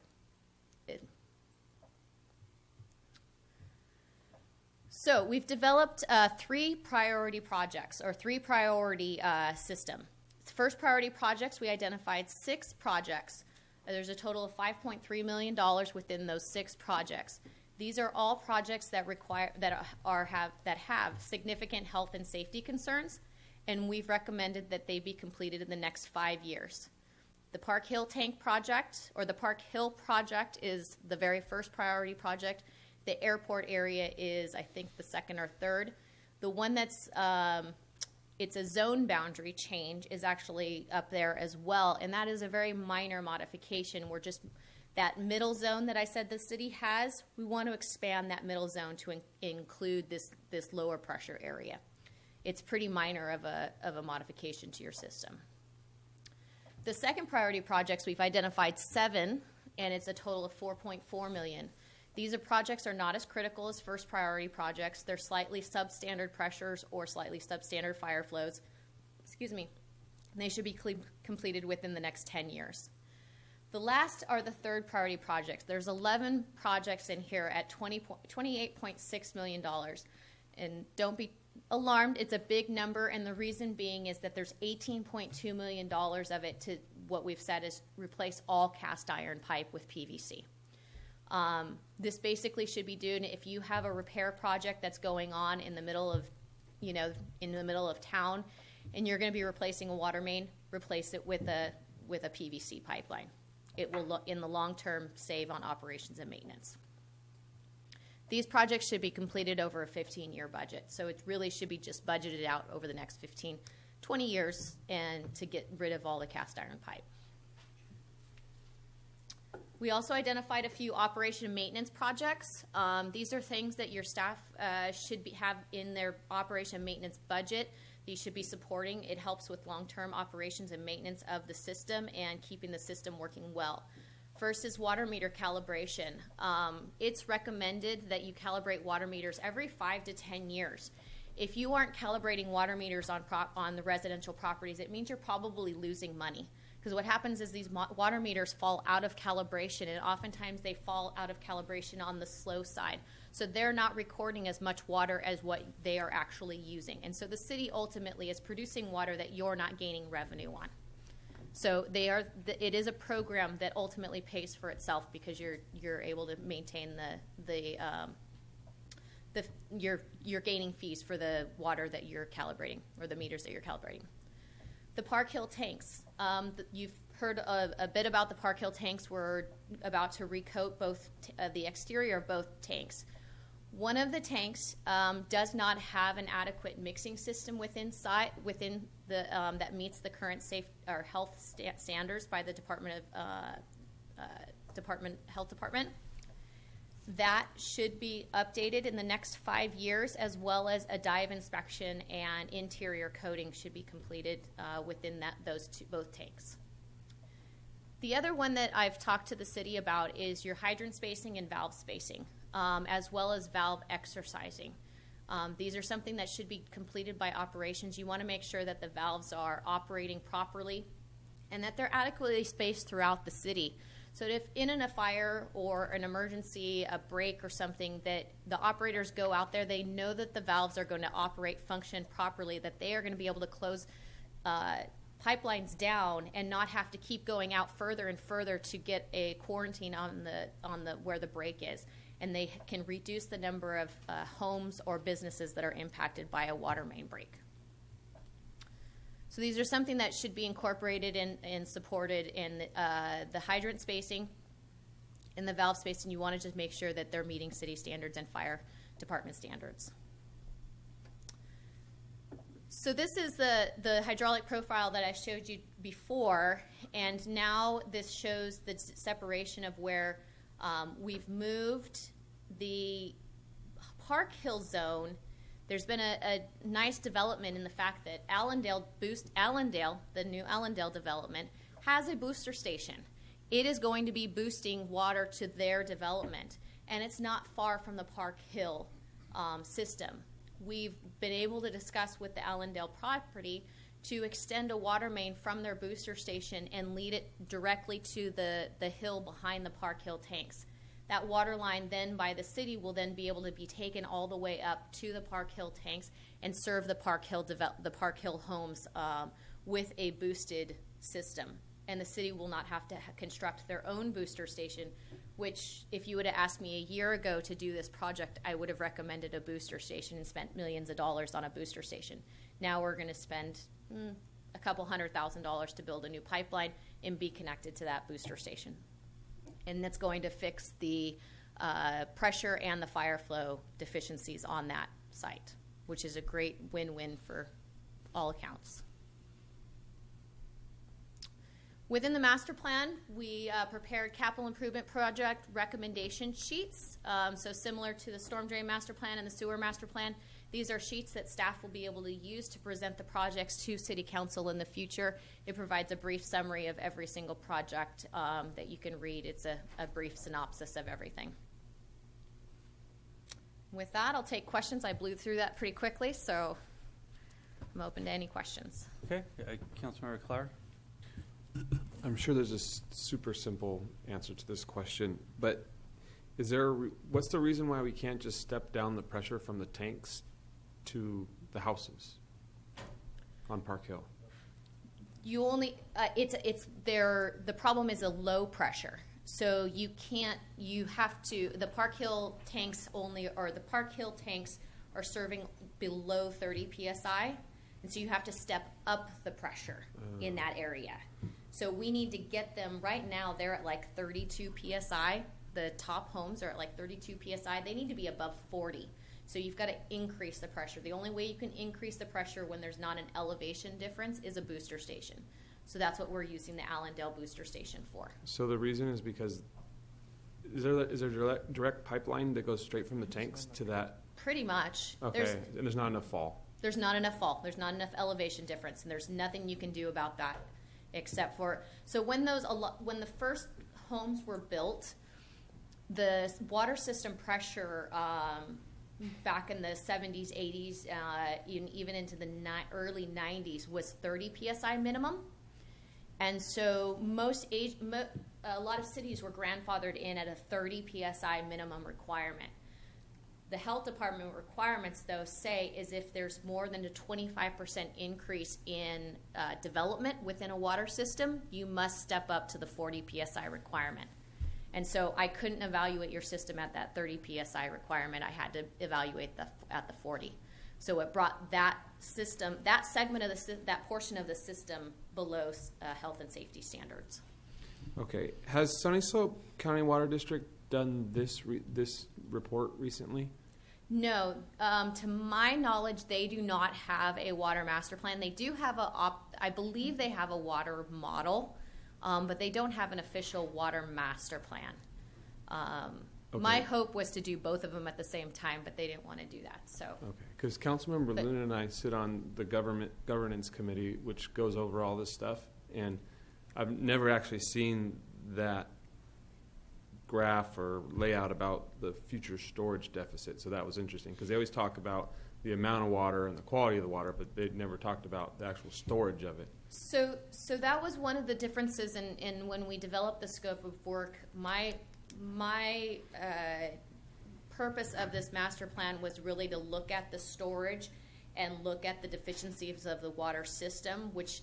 So we've developed 3 priority projects, or 3 priority system. First priority projects, we identified 6 projects. There's a total of $5.3 million within those 6 projects. These are all projects that have significant health and safety concerns, and we've recommended that they be completed in the next 5 years. The Park Hill Tank Project, or the Park Hill Project, is the very first priority project. The airport area is, I think, the second or third. The one that's, it's a zone boundary change, is actually up there as well, and that is a very minor modification. We're just, that middle zone that I said the city has, we want to expand that middle zone to include this lower pressure area. It's pretty minor of a modification to your system. The second priority projects, we've identified 7, and it's a total of $4.4 million. These projects are not as critical as first priority projects. They're slightly substandard pressures or slightly substandard fire flows. Excuse me. And they should be completed within the next 10 years. The last are the third priority projects. There's 11 projects in here at $28.6 million. And don't be alarmed, it's a big number, and the reason being is that there's $18.2 million of it to what we've said is replace all cast iron pipe with PVC. This basically should be done if you have a repair project that's going on in the middle of, in the middle of town, and you're going to be replacing a water main, replace it with a PVC pipeline. It will, in the long term, save on operations and maintenance. These projects should be completed over a 15-year budget, so it really should be just budgeted out over the next 15, 20 years and to get rid of all the cast iron pipe. We also identified a few operation and maintenance projects. These are things that your staff should have in their operation and maintenance budget. These should be supporting. It helps with long-term operations and maintenance of the system and keeping the system working well. First is water meter calibration. It's recommended that you calibrate water meters every 5 to 10 years. If you aren't calibrating water meters on the residential properties, it means you're probably losing money. Because what happens is these water meters fall out of calibration, and oftentimes they fall out of calibration on the slow side. So they're not recording as much water as what they are actually using. And so the city ultimately is producing water that you're not gaining revenue on. So it is a program that ultimately pays for itself because you're able to maintain you're gaining fees for the water that you're calibrating or the meters that you're calibrating. The Park Hill tanks. You've heard a bit about the Park Hill tanks. We're about to recoat both the exterior of both tanks. One of the tanks does not have an adequate mixing system within the that meets the current safe or health standards by the Health Department. That should be updated in the next 5 years, as well as a dive inspection and interior coating should be completed within both tanks. The other one that I've talked to the city about is your hydrant spacing and valve spacing, as well as valve exercising. These are something that should be completed by operations. You want to make sure that the valves are operating properly and that they're adequately spaced throughout the city. So if in a fire or an emergency, a break or something, that the operators go out there, they know that the valves are going to function properly, that they are going to be able to close pipelines down and not have to keep going out further and further to get a quarantine on the where the break is. And they can reduce the number of homes or businesses that are impacted by a water main break. So these are something that should be incorporated and supported in the hydrant spacing and the valve spacing. You want to just make sure that they're meeting city standards and fire department standards. So this is the hydraulic profile that I showed you before, and now this shows the separation of where we've moved the Park Hill zone. There's been a nice development in the fact that Allendale, the new Allendale development, has a booster station. It is going to be boosting water to their development, and it's not far from the Park Hill system. We've been able to discuss with the Allendale property to extend a water main from their booster station and lead it directly to the hill behind the Park Hill tanks. That water line then by the city will then be able to be taken all the way up to the Park Hill tanks and serve the Park Hill homes with a boosted system. And the city will not have to construct their own booster station. which if you would have asked me a year ago to do this project, I would have recommended a booster station and spent millions of dollars on a booster station. Now we're going to spend a couple $100,000 to build a new pipeline and be connected to that booster station. And that's going to fix the pressure and the fire flow deficiencies on that site, which is a great win-win for all accounts. Within the master plan, we prepared capital improvement project recommendation sheets. So similar to the storm drain master plan and the sewer master plan, these are sheets that staff will be able to use to present the projects to City Council in the future. It provides a brief summary of every single project that you can read. It's a brief synopsis of everything. With that, I'll take questions. I blew through that pretty quickly, so I'm open to any questions. Okay, Councilmember Clark. I'm sure there's a super simple answer to this question, but is there what's the reason why we can't just step down the pressure from the tanks to the houses on Park Hill? You only it's there. The problem is a low pressure, so you can't. You have to. The Park Hill tanks are serving below 30 psi, and so you have to step up the pressure in that area. So we need to get them, right now they're at like 32 psi. The top homes are at like 32 psi. They need to be above 40. So you've got to increase the pressure. The only way you can increase the pressure when there's not an elevation difference is a booster station. So that's what we're using the Allendale booster station for. So the reason is because is there a direct pipeline that goes straight from the tanks to that? Pretty much. Okay, and there's not enough fall. There's not enough fall. There's not enough elevation difference, and there's nothing you can do about that. Except for, so when the first homes were built, the water system pressure back in the 70s, 80s, even into the early 90s was 30 psi minimum. And so a lot of cities were grandfathered in at a 30 psi minimum requirement. The health department requirements, though, say is if there's more than a 25% increase in development within a water system, you must step up to the 40 psi requirement. And so I couldn't evaluate your system at that 30 psi requirement. I had to evaluate at the 40. So it brought that system, that segment of that portion of the system below health and safety standards. Okay. Has Sunny Slope County Water District done this report recently? No. To my knowledge, they do not have a water master plan. They do have I believe they have a water model, but they don't have an official water master plan. Okay. My hope was to do both of them at the same time, but they didn't want to do that. So okay, because Councilmember Luna and I sit on the governance committee, which goes over all this stuff, and I've never actually seen that graph or layout about the future storage deficit. So that was interesting because they always talk about the amount of water and the quality of the water, but they never talked about the actual storage of it. So that was one of the differences in when we developed the scope of work. My purpose of this master plan was really to look at the storage and look at the deficiencies of the water system, which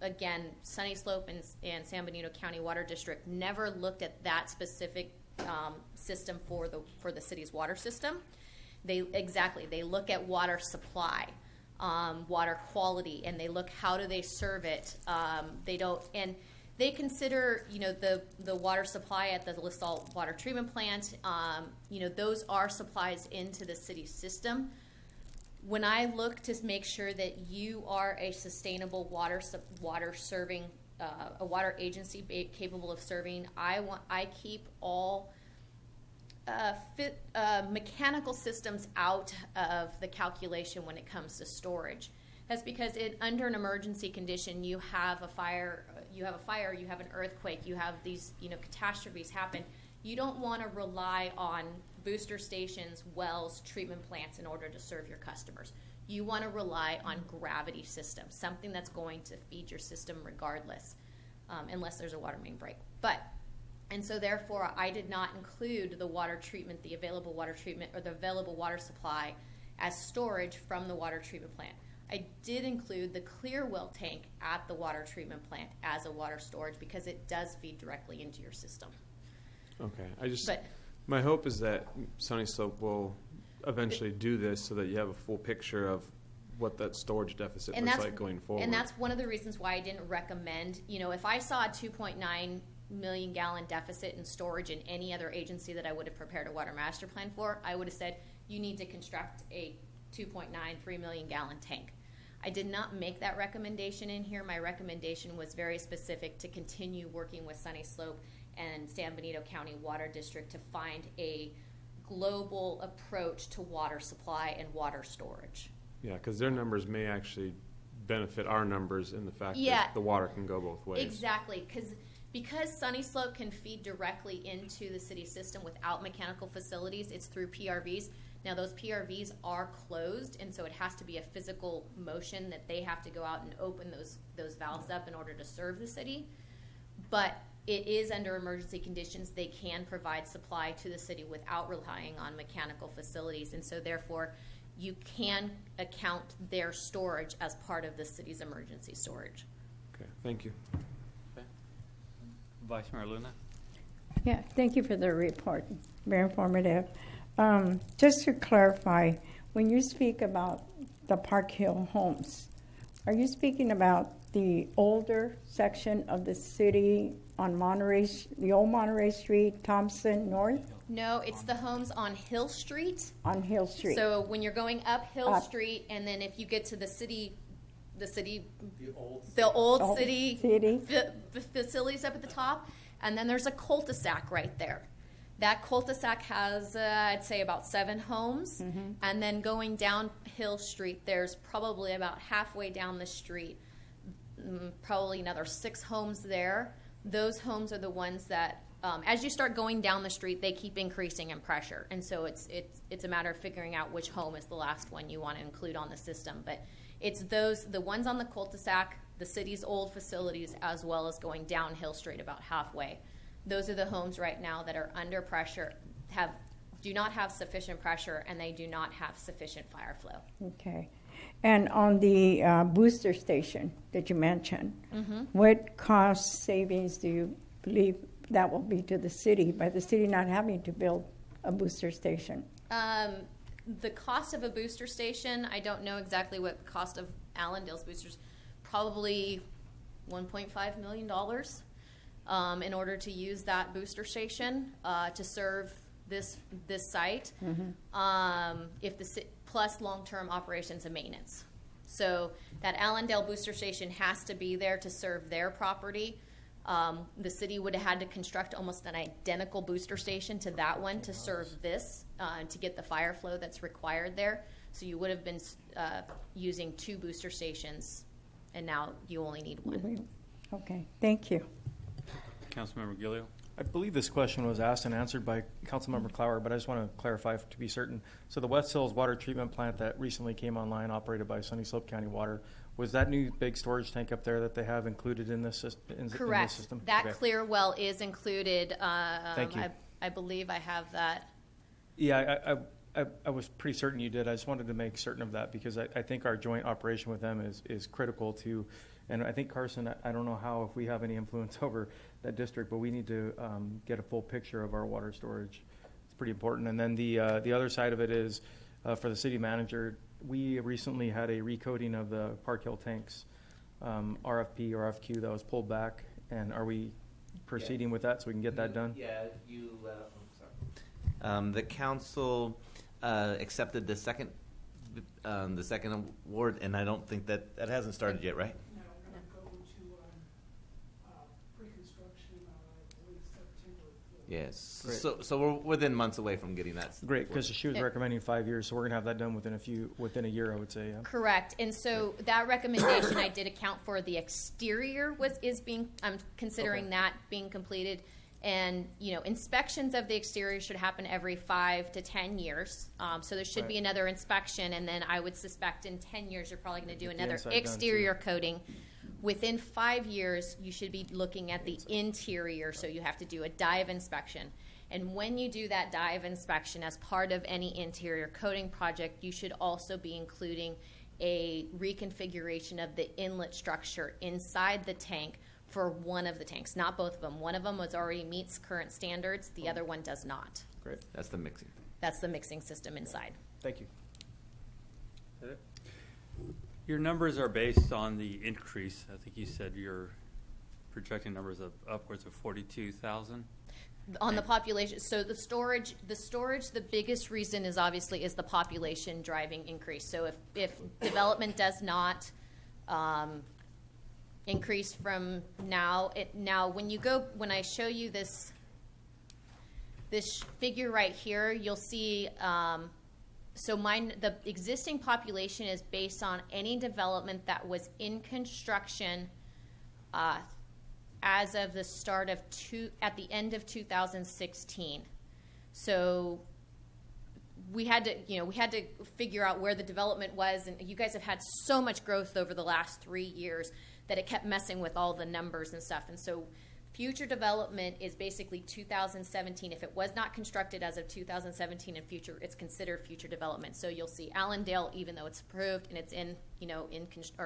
again, Sunny Slope and San Benito County Water District never looked at that specific system for the city's water system. They look at water supply, water quality, and they look how do they serve it. They consider the water supply at the LaSalle water treatment plant. Those are supplies into the city's system. When I look to make sure that you are a sustainable water serving, a water agency capable of serving, I keep all mechanical systems out of the calculation when it comes to storage. That's because under an emergency condition, you have a fire, you have an earthquake, you have these catastrophes happen. You don't want to rely on booster stations, wells, treatment plants in order to serve your customers. You want to rely on gravity systems, something that's going to feed your system regardless, unless there's a water main break. And so therefore, I did not include the water treatment, the available water treatment, or the available water supply as storage from the water treatment plant. I did include the clear well tank at the water treatment plant as a water storage because it does feed directly into your system. Okay. But My hope is that Sunny Slope will eventually do this so that you have a full picture of what that storage deficit looks like going forward. And that's one of the reasons why I didn't recommend, if I saw a 2.9 million gallon deficit in storage in any other agency that I would have prepared a water master plan for, I would have said, you need to construct a 3 million gallon tank. I did not make that recommendation in here. My recommendation was very specific to continue working with Sunny Slope and San Benito County Water District to find a global approach to water supply and water storage. Yeah, because their numbers may actually benefit our numbers in the fact that the water can go both ways. Exactly, because Sunny Slope can feed directly into the city system without mechanical facilities, it's through PRVs. Now those PRVs are closed, and so it has to be a physical motion that they have to go out and open those valves up in order to serve the city. But it is under emergency conditions. They can provide supply to the city without relying on mechanical facilities, and so therefore you can account their storage as part of the city's emergency storage. Okay, thank you. Okay. Vice Mayor Luna? Yeah, thank you for the report. Very informative. Just to clarify, when you speak about the Park Hill homes, are you speaking about the older section of the city on Monterey, the old Monterey Street, Thompson North? No, it's the homes on Hill Street. On Hill Street. So when you're going up Hill Street, and then if you get to the old city facilities up at the top, and then there's a cul-de-sac right there. That cul-de-sac has, I'd say, about 7 homes. Mm-hmm. And then going down Hill Street, there's probably about halfway down the street, probably another 6 homes there. Those homes are the ones that, as you start going down the street, they keep increasing in pressure. And so it's a matter of figuring out which home is the last one you want to include on the system. But it's the ones on the cul-de-sac, the city's old facilities, as well as going down Hill Street about halfway. Those are the homes right now that are under pressure, do not have sufficient pressure, and they do not have sufficient fire flow. Okay. And on the booster station that you mentioned, Mm-hmm. what cost savings do you believe that will be to the city by the city not having to build a booster station? The cost of a booster station, I don't know exactly what the cost of Allendale's boosters, probably $1.5 million in order to use that booster station to serve this site. Mm-hmm. Plus long-term operations and maintenance. So that Allendale booster station has to be there to serve their property. The city would have had to construct almost an identical booster station to that one to serve this, to get the fire flow that's required there. So you would have been using 2 booster stations, and now you only need 1. Okay, thank you. Councilmember Gilio? I believe this question was asked and answered by Councilmember Clower, but I just want to clarify to be certain. So the West Hills water treatment plant that recently came online, operated by Sunny Slope County Water, was that new big storage tank up there that they have included in this, in Correct. This system? That Okay. clear well is included. Thank you. I believe I have that. Yeah, I was pretty certain you did. I just wanted to make certain of that because I think our joint operation with them is critical to, and I think Carson, I don't know how, if we have any influence over that district, but we need to get a full picture of our water storage. It's pretty important. And then the other side of it is for the city manager, we recently had a recoding of the Park Hill tanks, RFP, RFQ that was pulled back. And are we proceeding with that so we can get that done? Yeah, the council accepted the second award, and I don't think that hasn't started yet, right? No, we're going to go to pre-construction, I believe September 4th. Yes. Great. So we're within months away from getting that. Great, because she was recommending 5 years, so we're going to have that done within a year, I would say. Yeah. Correct. And so that recommendation, I did account for the exterior I'm considering that being completed. And, inspections of the exterior should happen every 5 to 10 years. So there should be another inspection. And then I would suspect in 10 years, you're probably going to do another exterior coating. Within 5 years, you should be looking at the interior. So you have to do a dive inspection. And when you do that dive inspection as part of any interior coating project, you should also be including a reconfiguration of the inlet structure inside the tank for one of the tanks, not both of them. One of them already meets current standards. The other one does not. Great. That's the mixing. That's the mixing system inside. Thank you. Your numbers are based on the increase. I think you said you're projecting numbers of upwards of 42,000. On the population, so the storage, the biggest reason is obviously is the population driving increase. So if development does not increase from now, when I show you this figure right here, you'll see. The existing population is based on any development that was in construction as of the start of at the end of 2016. So we had to figure out where the development was, and you guys have had so much growth over the last 3 years that it kept messing with all the numbers and stuff. And so future development is basically 2017. If it was not constructed as of 2017 and future, it's considered future development. So you'll see Allendale, even though it's approved and it's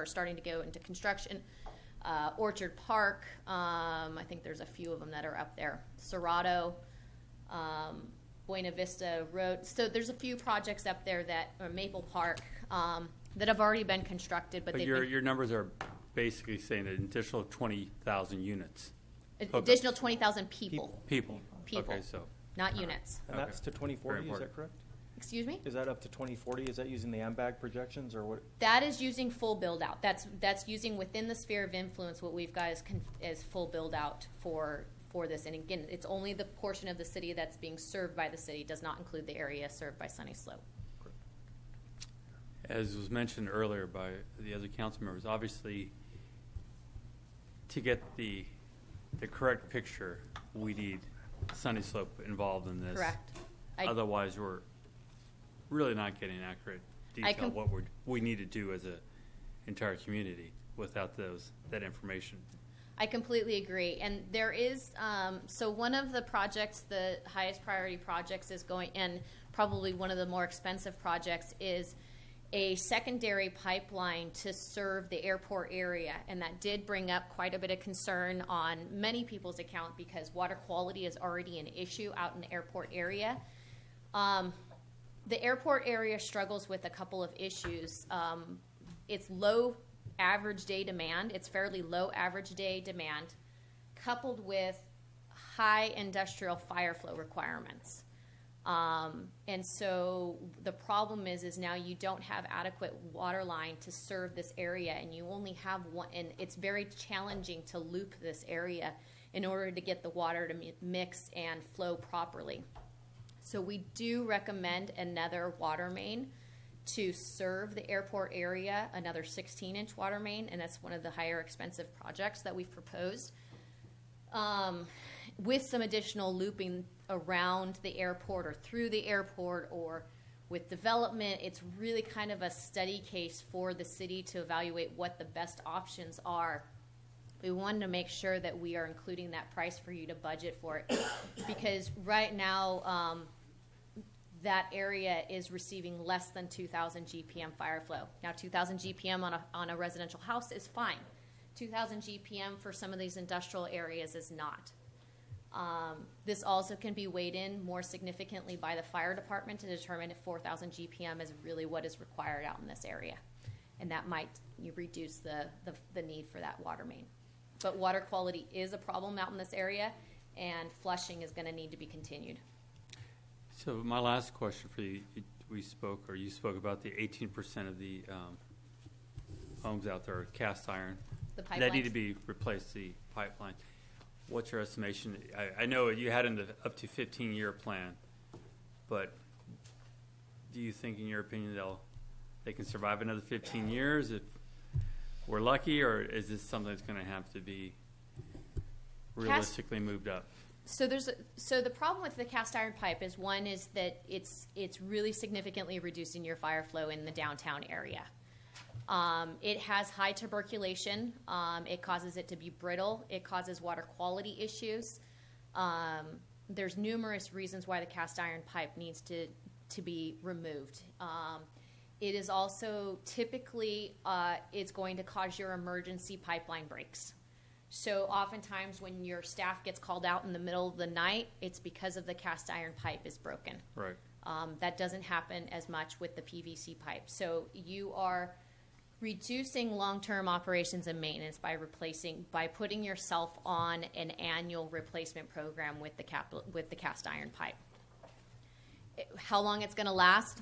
starting to go into construction. Orchard Park, I think there's a few of them that are up there. Cerrado, Buena Vista Road. So there's a few projects up there or Maple Park, that have already been constructed. But your numbers are basically saying an additional 20,000 units. Additional 20,000 people. People. People. Okay, so. Not units. And that's to 2040, is that correct? Excuse me? Is that up to 2040? Is that using the AMBAG projections or what? That is using full build out. That's using within the sphere of influence what we've got is full build out for this. And again, it's only the portion of the city that's being served by the city. It does not include the area served by Sunny Slope. As was mentioned earlier by the other council members, obviously to get the correct picture, we need Sunny Slope involved in this. Correct. Otherwise, we're really not getting accurate detail of what we need to do as an entire community without that information. I completely agree. And there is, so one of the projects, the highest priority projects is going, and probably one of the more expensive projects is a secondary pipeline to serve the airport area. And that did bring up quite a bit of concern on many people's account because water quality is already an issue out in the airport area. The airport area struggles with a couple of issues. It's low average day demand. It's fairly low average day demand coupled with high industrial fire flow requirements. And so the problem is now you don't have adequate water line to serve this area, and you only have one, and it's very challenging to loop this area in order to get the water to mix and flow properly. So we do recommend another water main to serve the airport area, another 16-inch water main, and that's one of the higher expensive projects that we've proposed. With some additional looping around the airport or through the airport or with development, it's really kind of a study case for the city to evaluate what the best options are. We wanted to make sure that we are including that price for you to budget for it because right now that area is receiving less than 2,000 GPM fire flow. Now 2,000 GPM on a residential house is fine. 2,000 GPM for some of these industrial areas is not. This also can be weighed in more significantly by the fire department to determine if 4,000 GPM is really what is required out in this area. And that might reduce the need for that water main. But water quality is a problem out in this area, and flushing is going to need to be continued. So my last question for you, you spoke about the 18% of the homes out there are cast iron. The pipelines. That need to be replaced, the pipeline. What's your estimation? I know you had an up to 15-year plan, but do you think, in your opinion, they can survive another 15 years if we're lucky, or is this something that's going to have to be realistically moved up? So the problem with the cast iron pipe is one is that it's really significantly reducing your fire flow in the downtown area. It has high tuberculation. It causes it to be brittle. It causes water quality issues. There's numerous reasons why the cast iron pipe needs to be removed. It is also typically it's going to cause your emergency pipeline breaks. So oftentimes when your staff gets called out in the middle of the night, it's because of the cast iron pipe is broken. Right. That doesn't happen as much with the PVC pipe. So you are reducing long-term operations and maintenance by putting yourself on an annual replacement program with the cast iron pipe. How long it's going to last?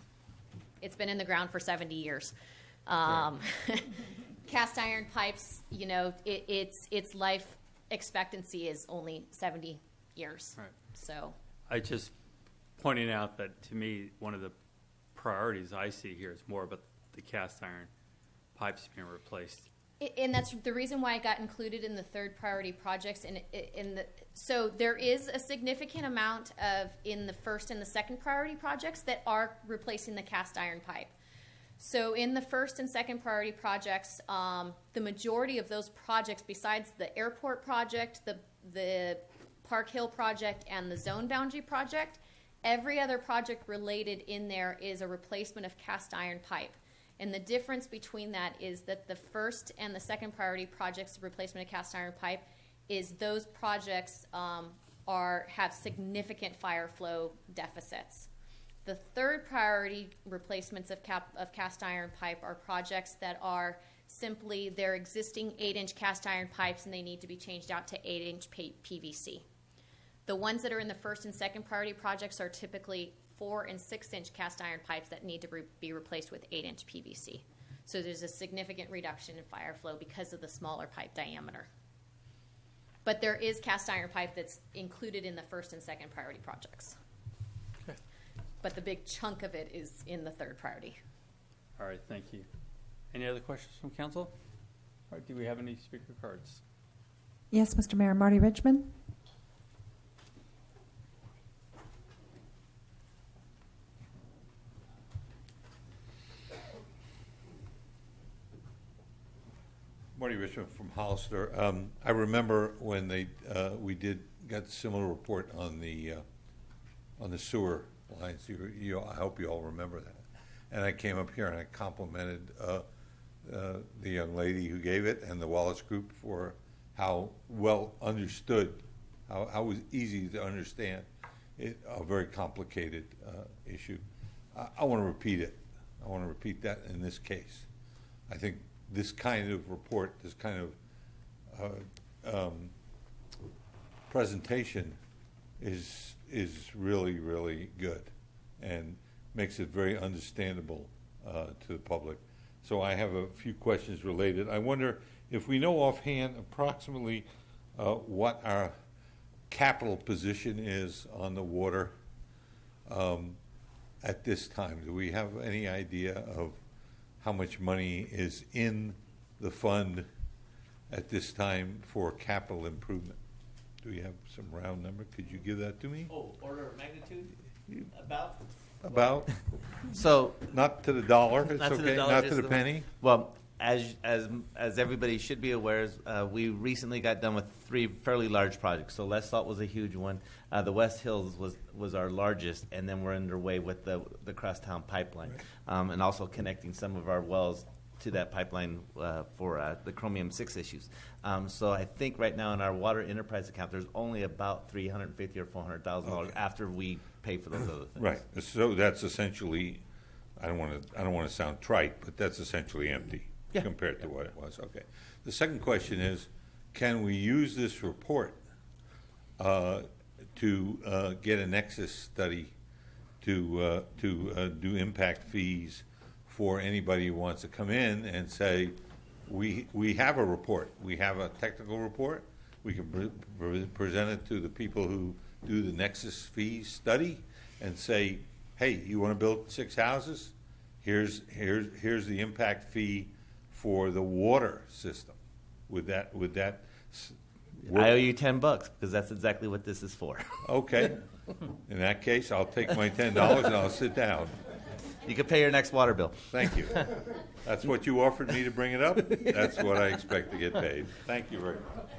It's been in the ground for 70 years. Cast iron pipes, you know, its life expectancy is only 70 years. Right. So I just pointing out that to me, one of the priorities I see here is more about the cast iron pipes being replaced. And that's the reason why it got included in the third priority projects. So there is a significant amount in the first and the second priority projects that are replacing the cast iron pipe. So in the first and second priority projects, the majority of those projects, besides the airport project, the Park Hill project, and the zone boundary project, every other project related in there is a replacement of cast iron pipe. And the difference between that is that the first and the second priority projects, replacement of cast iron pipe, is those projects have significant fire flow deficits. The third priority replacements of cast iron pipe are projects that are simply their existing 8-inch cast iron pipes and they need to be changed out to 8-inch PVC. The ones that are in the first and second priority projects are typically 4- and 6-inch cast iron pipes that need to be replaced with 8-inch PVC. So there's a significant reduction in fire flow because of the smaller pipe diameter. But there is cast iron pipe that's included in the first and second priority projects. Okay. But the big chunk of it is in the third priority. All right, thank you. Any other questions from council? All right, do we have any speaker cards? Yes, Mr. Mayor. Marty Richmond. Marty Richmond from Hollister. I remember when we got a similar report on the sewer lines. I hope you all remember that. And I came up here and I complimented the young lady who gave it and the Wallace Group for how well understood, how it was easy to understand a very complicated issue. I want to repeat it. I want to repeat that in this case. I think this kind of report, this kind of presentation is really, really good and makes it very understandable to the public. So I have a few questions related. I wonder if we know offhand approximately what our capital position is on the water at this time. Do we have any idea of how much money is in the fund at this time for capital improvement? Do you have some round number? Could you give that to me? Oh, order of magnitude? About? So not to the dollar. It's not okay. To the dollar, not to the penny. Well, as everybody should be aware, we recently got done with 3 fairly large projects. So Les Salt was a huge one. The West Hills was our largest, and then we're underway with the Crosstown pipeline, right. And also connecting some of our wells to that pipeline for the chromium 6 issues. So I think right now in our water enterprise account, there's only about $350,000 or $400,000 after we pay for those other things. Right. So that's essentially, I don't want to sound trite, but that's essentially empty compared to what it was. Okay. The second question is, can we use this report to get a nexus study to do impact fees for anybody who wants to come in and say, we have a report, we have a technical report, we can present it to the people who do the nexus fees study and say, hey, you want to build 6 houses? Here's the impact fee for the water system. Would that work? I owe you $10 because that's exactly what this is for. Okay. In that case, I'll take my $10 and I'll sit down. You can pay your next water bill. Thank you. That's what you offered me to bring it up. That's what I expect to get paid. Thank you very much.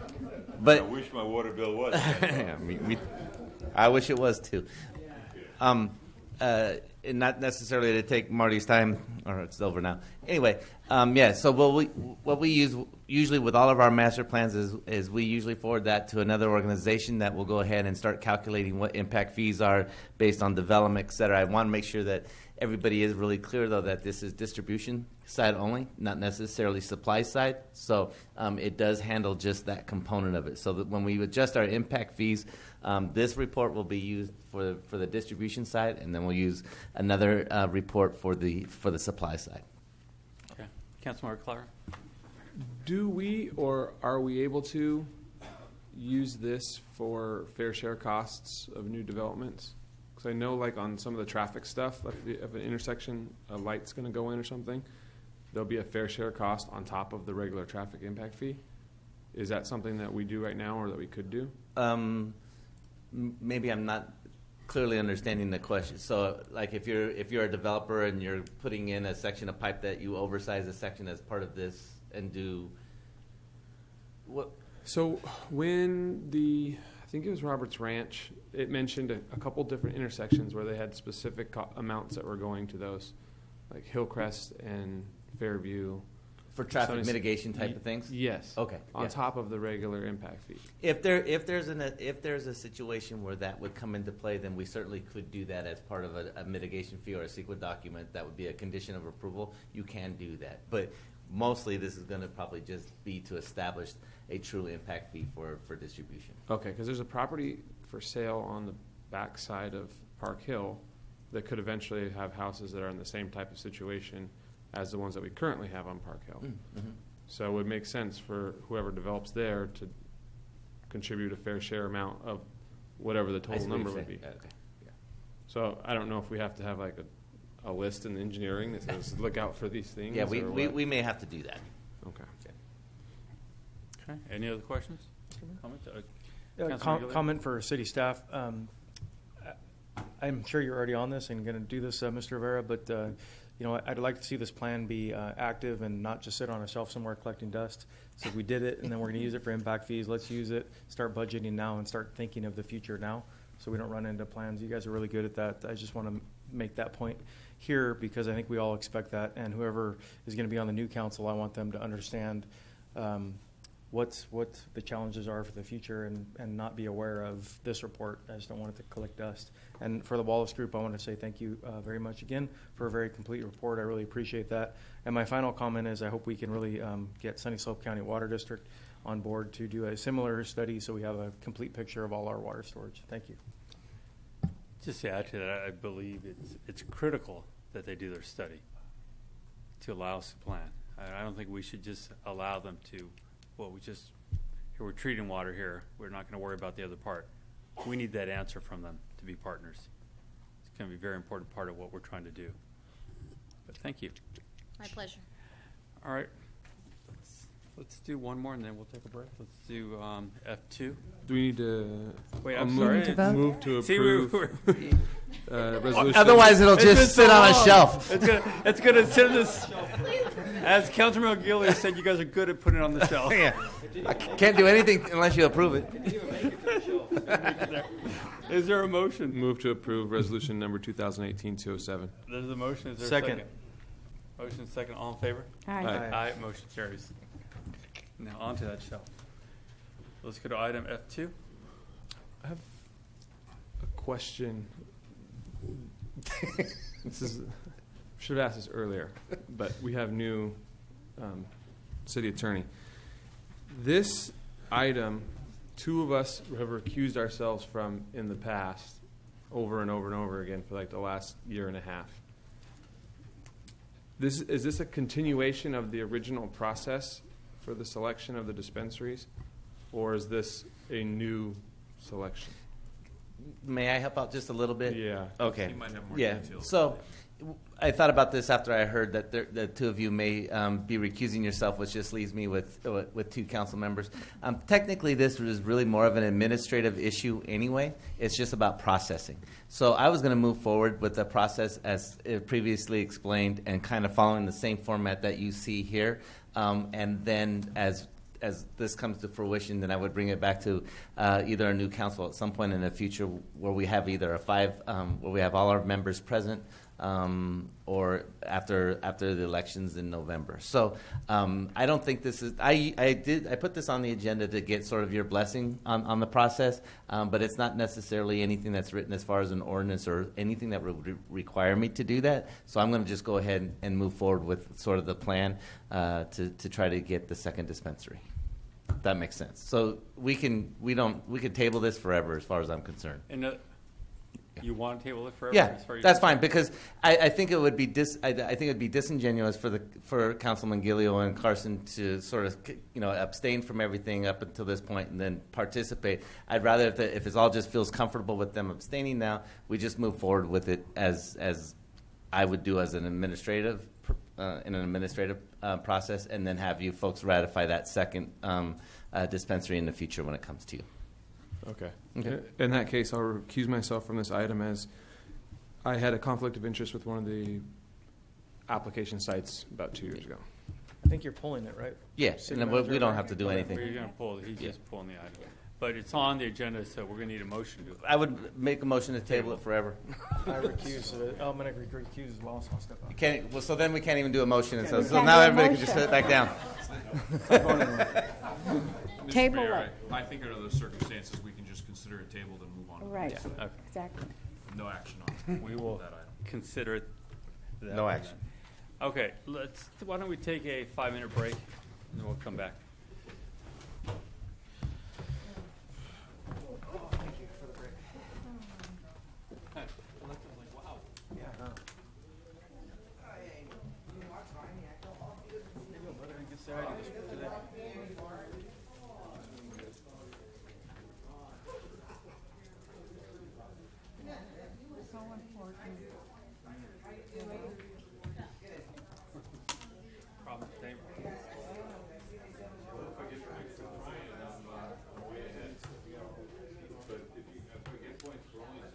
But I wish my water bill was. I wish it was too. And not necessarily to take Marty's time, or it's over now. Anyway, Yeah, so what we use usually with all of our master plans is we usually forward that to another organization that will go ahead and start calculating what impact fees are based on development, et cetera. I want to make sure that everybody is really clear, though, that this is distribution side only, not necessarily supply side. So it does handle just that component of it. So that when we adjust our impact fees, this report will be used for the distribution side, and then we'll use another report for the supply side. Councilmember Clara? Do we or are we able to use this for fair share costs of new developments? Because I know, like on some of the traffic stuff, like if an intersection, a light's going to go in or something, there'll be a fair share cost on top of the regular traffic impact fee. Is that something that we do right now or that we could do? Maybe I'm not clearly understanding the question. So, like, if you're a developer and you're putting in a section of pipe that you oversize a section as part of this and do what? So when I think it was Roberts Ranch, it mentioned a couple different intersections where they had specific amounts that were going to those, like Hillcrest and Fairview. For traffic mitigation type of things? Yes. Okay. On top of the regular impact fee. If there's a situation where that would come into play, then we certainly could do that as part of a mitigation fee or a CEQA document. That would be a condition of approval. You can do that. But mostly this is going to probably just be to establish a true impact fee for distribution. Okay, because there's a property for sale on the back side of Park Hill that could eventually have houses that are in the same type of situation as the ones that we currently have on Park Hill. Mm-hmm. So it would make sense for whoever develops there to contribute a fair share amount of whatever the total number would be. Okay. Yeah. So I don't know if we have to have like a list in engineering that says look out for these things. Yeah, we may have to do that. Okay. Okay. Any other questions? Comments? Comment for city staff. I'm sure you're already on this and going to do this, Mr. Rivera, but I'd like to see this plan be active and not just sit on a shelf somewhere collecting dust. So we did it, and then we're going to use it for impact fees. Let's use it, start budgeting now, and start thinking of the future now so we don't run into plans. You guys are really good at that. I just want to make that point here because I think we all expect that. And whoever is going to be on the new council, I want them to understand what the challenges are for the future and not be aware of this report. I just don't want it to collect dust. And for the Wallace Group, I want to say thank you very much again for a very complete report. I really appreciate that. And my final comment is I hope we can really get Sunny Slope County Water District on board to do a similar study so we have a complete picture of all our water storage. Thank you. Just to add to that, I believe it's critical that they do their study to allow us to plan. I don't think we should just allow them to, we're treating water here. We're not going to worry about the other part. We need that answer from them to be partners. It's going to be a very important part of what we're trying to do. But thank you. My pleasure. All right. Let's do one more and then we'll take a break. Let's do F2. Do we need to move to approve resolution? Otherwise, it'll just sit on a shelf. It's going to sit on this. As Councilman Gilliam said, you guys are good at putting it on the shelf. Yeah. I can't do anything unless you approve it. Is there a motion? Move to approve resolution number 2018-207. There's a motion. Is there second? A second? Motion second. All in favor? Aye. Aye. Motion carries. Now on to that shelf. Let's go to item F2. I have a question. Should have asked this earlier, but we have new city attorney. This item, two of us have recused ourselves from in the past over and over and over again for like the last year and a half. Is this a continuation of the original process for the selection of the dispensaries, or is this a new selection? May I help out just a little bit? Yeah. Okay. You might have more yeah. details. So I thought about this after I heard that the two of you may be recusing yourself, which just leaves me with two council members. Technically, this is really more of an administrative issue anyway. It's just about processing. So I was going to move forward with the process as previously explained and kind of following the same format that you see here. And then as this comes to fruition, then I would bring it back to either a new council at some point in the future where we have either where we have all our members present or after the elections in November. So I don't think this is. I put this on the agenda to get sort of your blessing on the process, but it's not necessarily anything that's written as far as an ordinance or anything that would require me to do that. So I'm going to just go ahead and move forward with sort of the plan to try to get the second dispensary. If that makes sense. So we can table this forever as far as I'm concerned. And you want to table it forever? Yeah, that's fine, because I think it would be disingenuous for Councilman Gilio and Carson to sort of abstain from everything up until this point and then participate. I'd rather if it all just feels comfortable with them abstaining now, we just move forward with it as I would do as an administrative process, and then have you folks ratify that second dispensary in the future when it comes to you. Okay. In that case, I'll recuse myself from this item, as I had a conflict of interest with one of the application sites about 2 years ago. I think you're pulling it, right? Yeah, and we don't have to do anything. We're going to pull it. He's just pulling the item. But it's on the agenda, so we're going to need a motion to. I would make a motion to table it forever. I recuse it. I'm going to recuse as well, so I'll step out. So then we can't even do a motion, and so now everybody can just sit back down. Table Mayor, it. I think under those circumstances, we can just consider it tabled and move on. Right, Okay. exactly. No action on it. We will that item. consider it. No action. Okay, why don't we take a 5-minute break, and then we'll come back.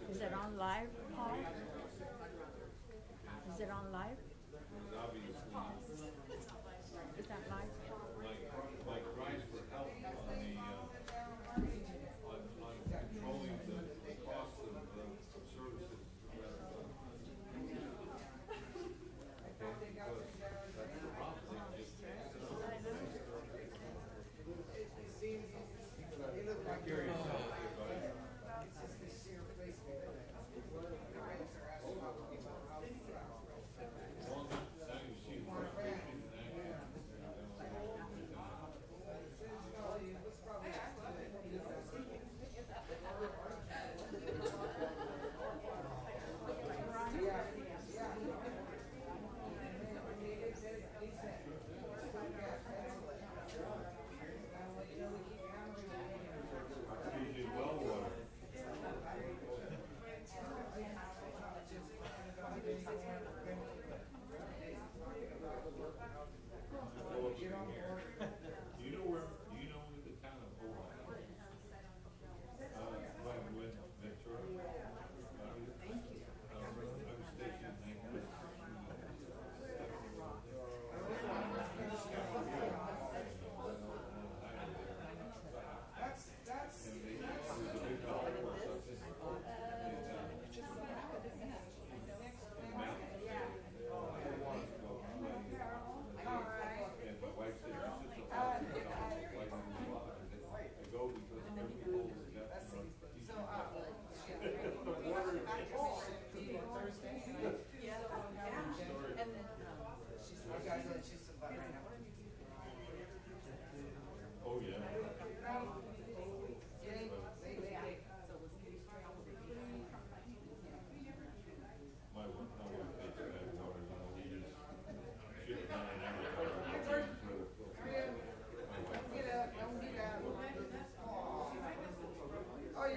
Is it on live, Paul? Is it on live? Is that live? I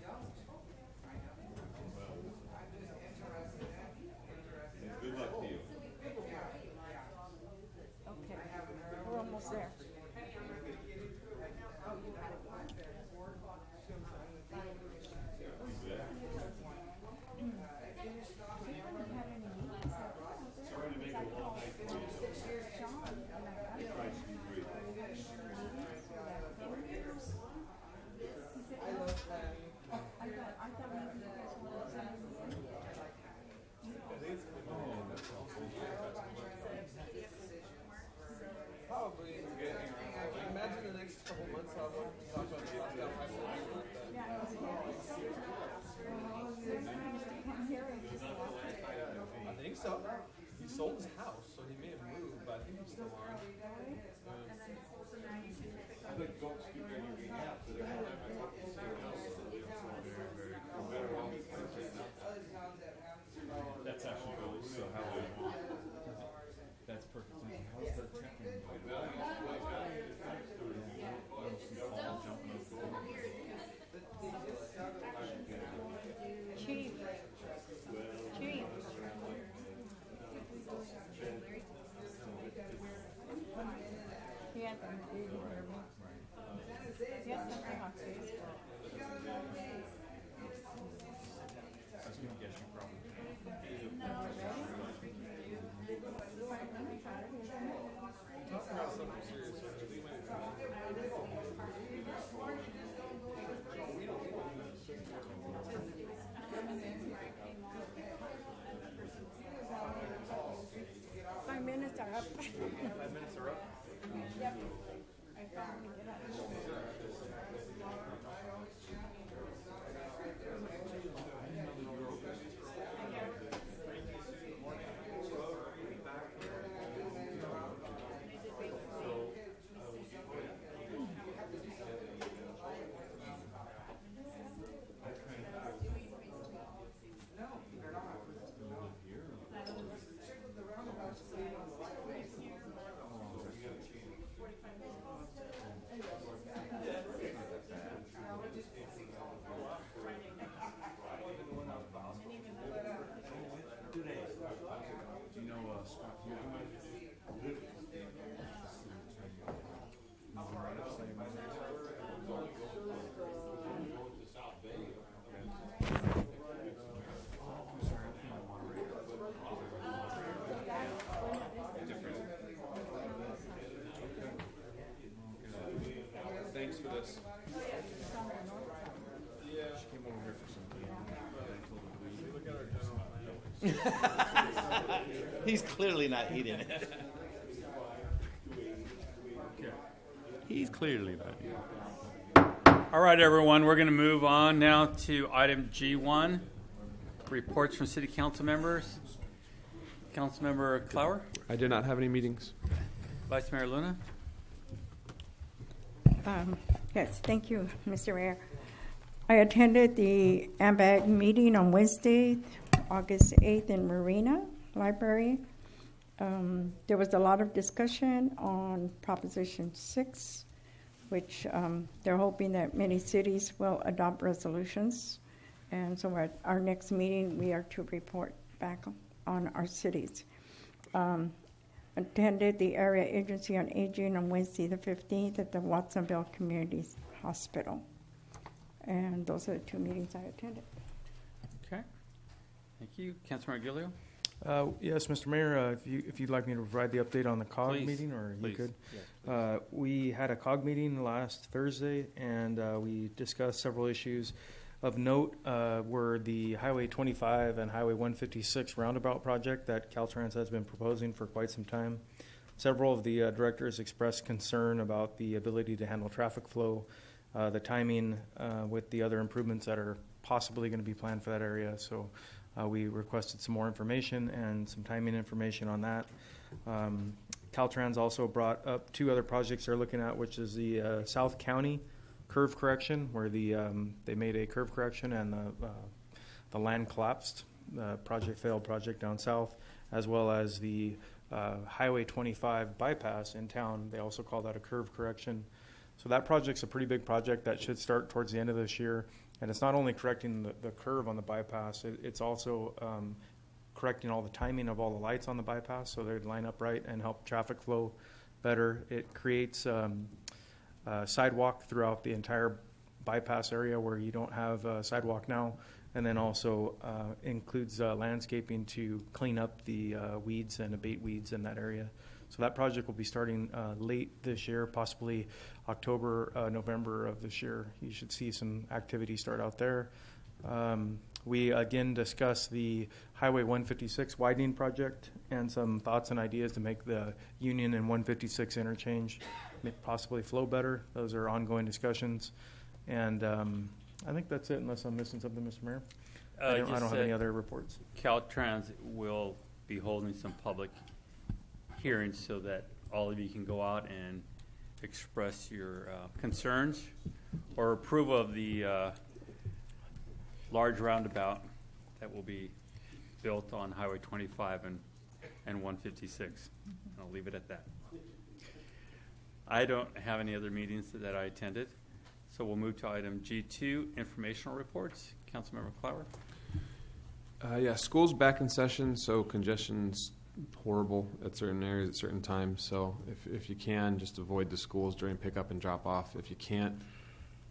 don't. I'm just interested He sold his house, so he may have moved, but I think he's still on. That's actually goes, so how that's perfect. How's the technical? Chief. Chief. Yes. Yes, Mr. Huxley. I was going to guess you probably. Talk about something serious. 5 minutes are up. 5 minutes are up. Yep. I finally get up. Thanks for this. Yeah. She came over here for something. Look at our general plan. He's clearly not eating it. He's clearly not. All right, everyone, we're going to move on now to item G1, reports from city council members. Councilmember Clower? I did not have any meetings. Vice Mayor Luna? Yes, thank you, Mr. Mayor. I attended the AMBAG meeting on Wednesday, August 8th in Marina Library. There was a lot of discussion on Proposition 6, which they're hoping that many cities will adopt resolutions. And so at our next meeting, we are to report back on our cities. Attended the Area Agency on Aging on Wednesday the 15th at the Watsonville Community Hospital. And those are the two meetings I attended. Okay. Thank you. Councilmember Gilio? Yes, Mr. Mayor, if you'd like me to provide the update on the COG Please. meeting, or Please. you could. Yes, We had a COG meeting last Thursday, and we discussed several issues. Of note were the Highway 25 and Highway 156 roundabout project that Caltrans has been proposing for quite some time. Several of the directors expressed concern about the ability to handle traffic flow, the timing with the other improvements that are possibly going to be planned for that area. So we requested some more information and some timing information on that. Caltrans also brought up two other projects they're looking at, which is the South County curve correction, where they made a curve correction and the land collapsed. The project failed project down south, as well as the Highway 25 bypass in town. They also call that a curve correction. So that project's a pretty big project that should start towards the end of this year. And it's not only correcting the curve on the bypass, it's also correcting all the timing of all the lights on the bypass so they'd line up right and help traffic flow better. It creates sidewalk throughout the entire bypass area where you don't have a sidewalk now, and then also includes landscaping to clean up the weeds and abate weeds in that area. So that project will be starting late this year, possibly October, November of this year. You should see some activity start out there. We again discussed the Highway 156 widening project and some thoughts and ideas to make the Union and 156 interchange possibly flow better. Those are ongoing discussions. And I think that's it, unless I'm missing something, Mr. Mayor. I don't have any other reports. Caltrans will be holding some public hearings so that all of you can go out and express your concerns or approval of the large roundabout that will be built on Highway 25 and 156. I'll leave it at that. I don't have any other meetings that I attended, so we'll move to item G2, informational reports. Councilmember Clower. Yeah, school's back in session, so congestion's horrible at certain areas at certain times. So if you can, just avoid the schools during pickup and drop off. If you can't,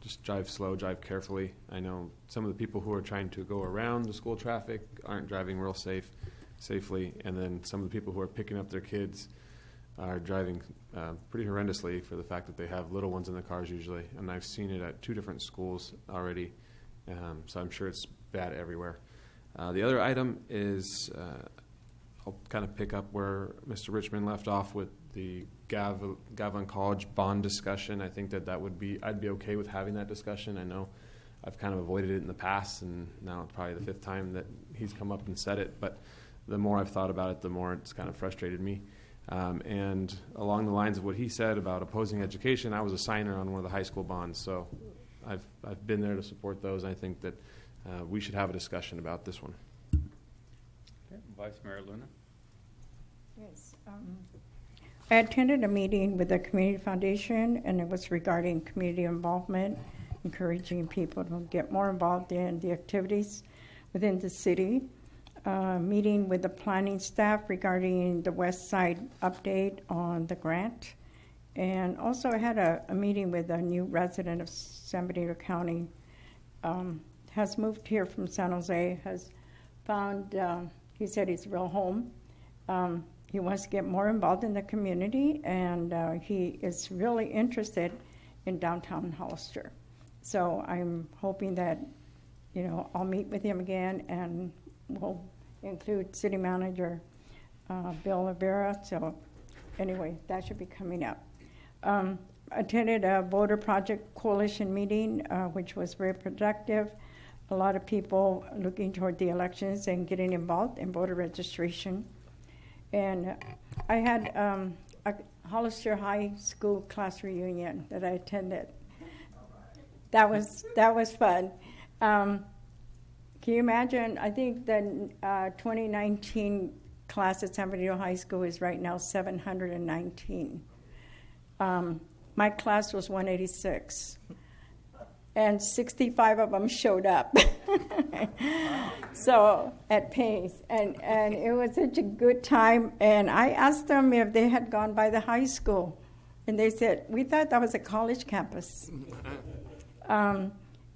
just drive slow, drive carefully. I know some of the people who are trying to go around the school traffic aren't driving real safely, and then some of the people who are picking up their kids are driving pretty horrendously for the fact that they have little ones in the cars usually. And I've seen it at 2 different schools already, so I'm sure it's bad everywhere. The other item is I'll kind of pick up where Mr. Richmond left off with the Gavilan College bond discussion. I think that would be, I'd be okay with having that discussion. I know I've kind of avoided it in the past, and now it's probably the 5th time that he's come up and said it, but the more I've thought about it, the more it's kind of frustrated me. And along the lines of what he said about opposing education, I was a signer on one of the high school bonds, so I've been there to support those. I think that we should have a discussion about this one. Okay. Vice Mayor Luna. Yes. I attended a meeting with the Community Foundation, and it was regarding community involvement, encouraging people to get more involved in the activities within the city. Meeting with the planning staff regarding the West Side update on the grant. And also I had a meeting with a new resident of San Bernardino County, has moved here from San Jose, has found, he said he's real home. He wants to get more involved in the community, and he is really interested in downtown Hollister. So I'm hoping that, I'll meet with him again, and we'll include City Manager Bill Rivera. So anyway, that should be coming up. Attended a Voter Project Coalition meeting, which was very productive. A lot of people looking toward the elections and getting involved in voter registration. And I had a Hollister High School class reunion that I attended. That was fun. Can you imagine? I think the 2019 class at San Bernardino High School is right now 719. My class was 186, and 65 of them showed up. So at Pace, and it was such a good time. And I asked them if they had gone by the high school, and they said, we thought that was a college campus.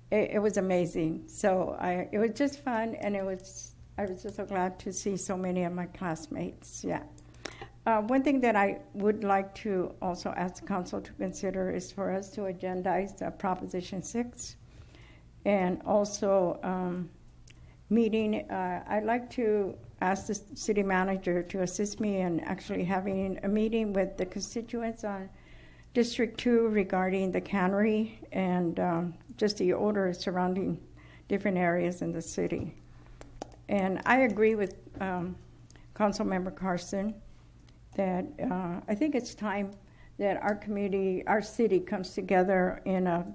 It was amazing. So it was just fun, and I was just so glad to see so many of my classmates. Yeah. One thing that I would like to also ask the council to consider is for us to agendize Proposition 6, and also meeting. I'd like to ask the city manager to assist me in actually having a meeting with the constituents on District 2 regarding the cannery and just the odor surrounding different areas in the city. And I agree with Councilmember Carson that I think it's time that our community, our city comes together in a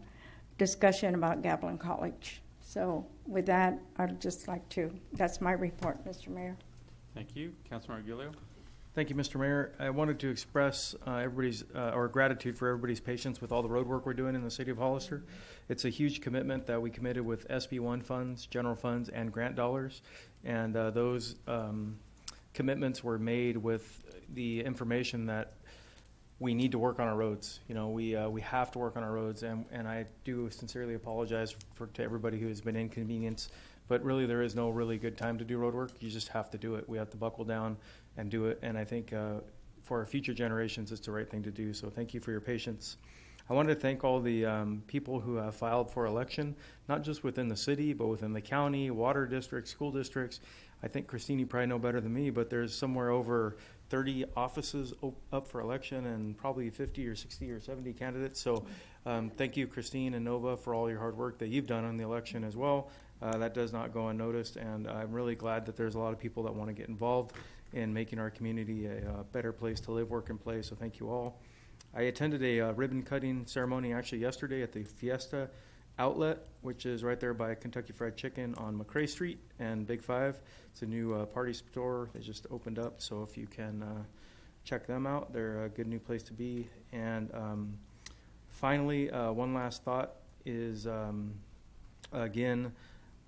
discussion about Gavilan College. So with that, I'd just like to, that's my report, Mr. Mayor. Thank you. Councilmember Gilio. Thank you, Mr. Mayor. I wanted to express everybody's our gratitude for everybody's patience with all the road work we're doing in the city of Hollister. It's a huge commitment that we committed with SB1 funds, general funds, and grant dollars, and those commitments were made with the information that we need to work on our roads. We have to work on our roads, and I do sincerely apologize to everybody who has been inconvenienced. But really, there is no really good time to do road work. You just have to do it. We have to buckle down and do it. And I think for our future generations, it's the right thing to do. So thank you for your patience. I wanted to thank all the people who have filed for election, not just within the city, but within the county, water districts, school districts. I think, Christine, you probably know better than me, but there's somewhere over 30 offices up for election and probably 50 or 60 or 70 candidates. So thank you, Christine and Nova, for all your hard work that you've done on the election as well. That does not go unnoticed, and I'm really glad that there's a lot of people that want to get involved in making our community a better place to live, work, and play. So thank you all. I attended a ribbon cutting ceremony actually yesterday at the Fiesta Outlet, which is right there by Kentucky Fried Chicken on McRae Street and Big Five. It's a new party store. They just opened up, so if you can check them out, they're a good new place to be. And finally, one last thought is, again,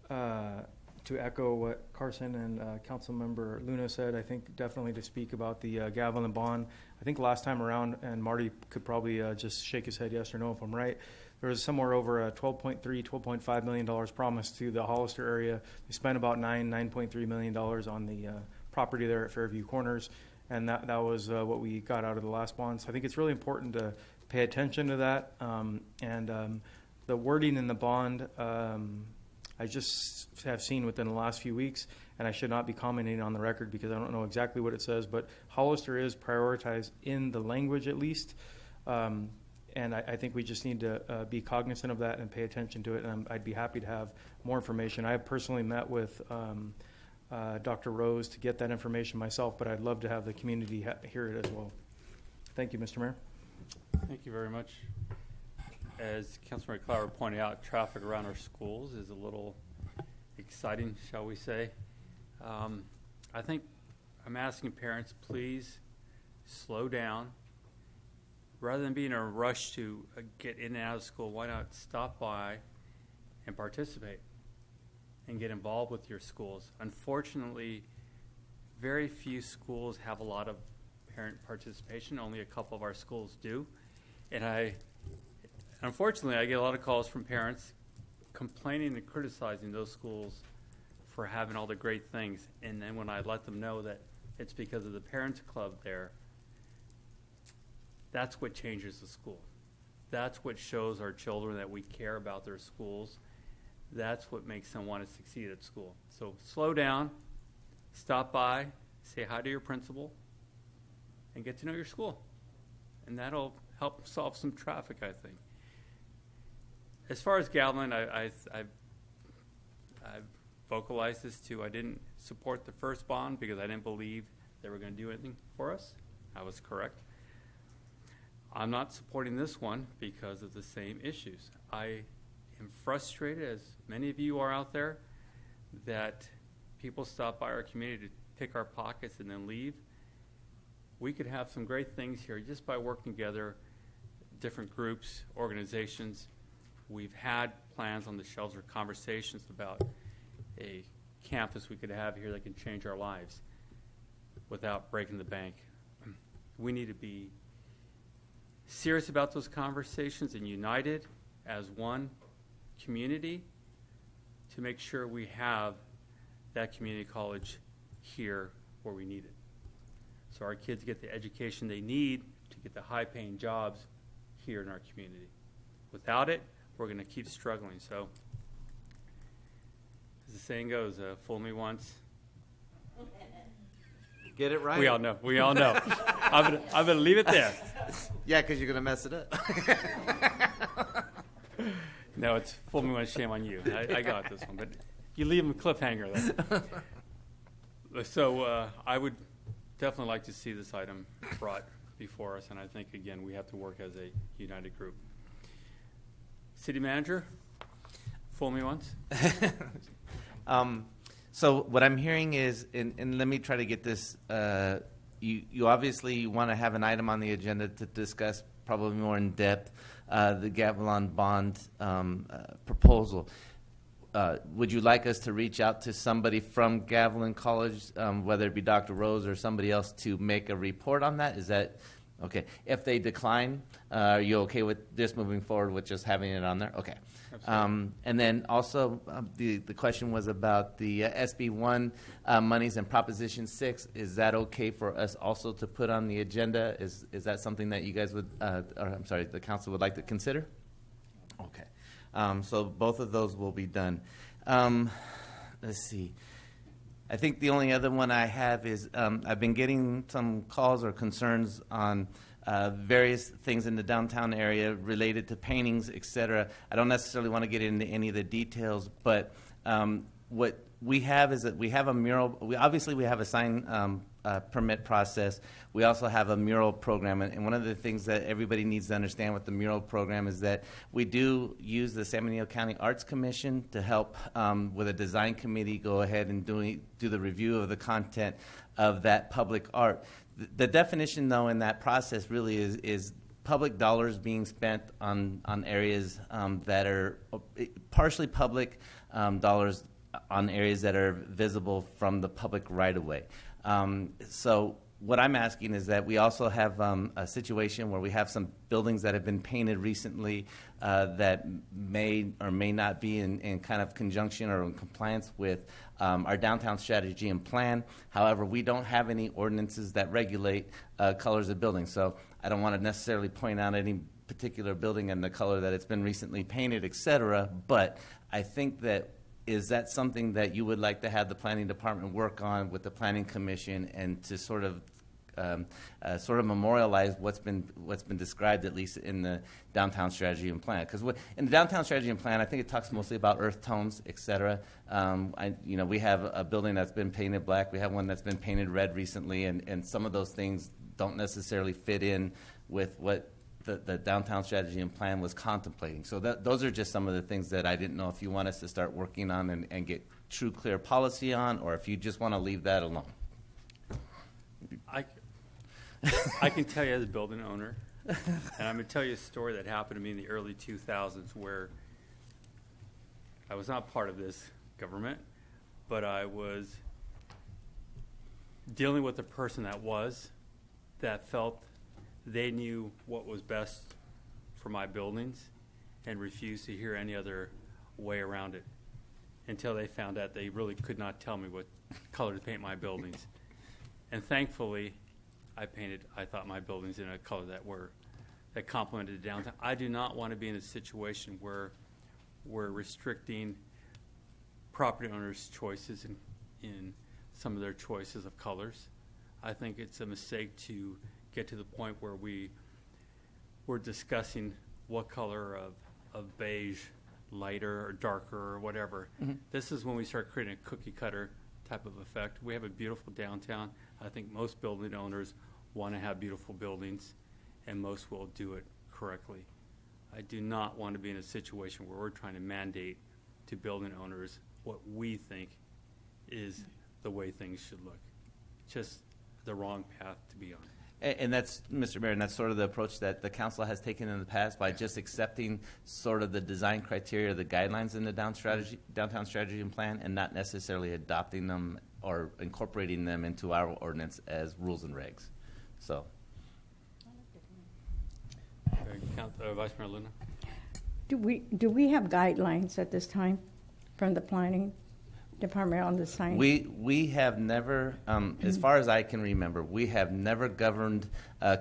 to echo what Carson and Councilmember Luna said, I think definitely to speak about the Gavilan bond. I think last time around, and Marty could probably just shake his head yes or no if I'm right, there was somewhere over $12.5 million promised to the Hollister area. They spent about $9.3 million on the property there at Fairview Corners, and that was what we got out of the last bond. So I think it's really important to pay attention to that. The wording in the bond, I just have seen within the last few weeks, and I should not be commenting on the record because I don't know exactly what it says, but Hollister is prioritized in the language at least. And I think we just need to be cognizant of that and pay attention to it, and I'd be happy to have more information. I have personally met with Dr. Rose to get that information myself, but I'd love to have the community hear it as well. Thank you, Mr. Mayor. Thank you very much. As Councilmember Clower pointed out, traffic around our schools is a little exciting, shall we say. I think I'm asking parents, please slow down. Rather than being in a rush to get in and out of school, why not stop by and participate and get involved with your schools? Unfortunately, very few schools have a lot of parent participation. Only a couple of our schools do. And unfortunately, I get a lot of calls from parents complaining and criticizing those schools for having all the great things. And then when I let them know that it's because of the parents club there, that's what changes the school. That's what shows our children that we care about their schools. That's what makes them want to succeed at school. So slow down, stop by, say hi to your principal, and get to know your school. And that'll help solve some traffic, I think. As far as Gavilan, I've vocalized this too. I didn't support the first bond because I didn't believe they were going to do anything for us. I was correct. I'm not supporting this one because of the same issues. I am frustrated, as many of you are out there, that people stop by our community to pick our pockets and then leave. We could have some great things here just by working together, different groups, organizations. We've had plans on the shelves or conversations about a campus we could have here that can change our lives without breaking the bank. We need to be serious about those conversations and united as one community to make sure we have that community college here where we need it. So our kids get the education they need to get the high-paying jobs here in our community. Without it, we're going to keep struggling. So as the saying goes, fool me once. Get it right. We all know. We all know. I'm going to leave it there. Yeah, because you're going to mess it up. No, it's fool me once, shame on you. I got this one. But you leave them a cliffhanger there. So I would definitely like to see this item brought before us. And I think, again, we have to work as a united group. City Manager, fool me once. So what I'm hearing is, and let me try to get this, you obviously want to have an item on the agenda to discuss probably more in depth the Gavilan bond proposal. Would you like us to reach out to somebody from Gavilan College, whether it be Dr. Rose or somebody else, to make a report on that? Is that okay? If they decline, are you okay with just moving forward with just having it on there? Okay. And then also the question was about the SB1 monies and Proposition 6. Is that okay for us also to put on the agenda? Is that something that you guys would, the council would like to consider? Okay. So both of those will be done. Let's see. I think the only other one I have is I've been getting some calls or concerns on various things in the downtown area related to paintings, et cetera. I don't necessarily want to get into any of the details, but what we have is that we have a mural. We have a sign permit process. We also have a mural program, and one of the things that everybody needs to understand with the mural program is that we do use the San Bernardino County Arts Commission to help with a design committee go ahead and do the review of the content of that public art. The definition, though, in that process really is public dollars being spent on areas that are partially public dollars on areas that are visible from the public right-of-way. So what I'm asking is that we also have a situation where we have some buildings that have been painted recently that may or may not be in kind of conjunction or in compliance with our downtown strategy and plan. However, we don't have any ordinances that regulate colors of buildings. So I don't want to necessarily point out any particular building and the color that it's been recently painted, et cetera, but I think that is that something that you would like to have the planning department work on with the planning commission and to sort of memorialize what's been described, at least in the downtown strategy and plan? Because in the downtown strategy and plan, I think it talks mostly about earth tones, et cetera. We have a building that's been painted black. We have one that's been painted red recently, and some of those things don't necessarily fit in with what the downtown strategy and plan was contemplating. So those are just some of the things that I didn't know if you want us to start working on and get true, clear policy on, or if you just want to leave that alone. I can tell you as a building owner, and I'm going to tell you a story that happened to me in the early 2000s where I was not part of this government, but I was dealing with a person that felt they knew what was best for my buildings and refused to hear any other way around it until they found out they really could not tell me what color to paint my buildings. And thankfully, I thought my buildings in a color that complemented the downtown. I do not want to be in a situation where we're restricting property owners' choices in some of their choices of colors. I think it's a mistake to get to the point where we're discussing what color of beige, lighter or darker or whatever. Mm-hmm. This is when we start creating a cookie cutter type of effect. We have a beautiful downtown. I think most building owners want to have beautiful buildings, and most will do it correctly. I do not want to be in a situation where we're trying to mandate to building owners what we think is the way things should look. Just the wrong path to be on. And that's, Mr. Mayor, and that's sort of the approach that the council has taken in the past by just accepting sort of the design criteria, the guidelines in the downtown strategy and plan, and not necessarily adopting them or incorporating them into our ordinance as rules and regs. So. Vice Mayor Luna? Do we have guidelines at this time from the planning department on the sign? We have never, as far as I can remember, we have never governed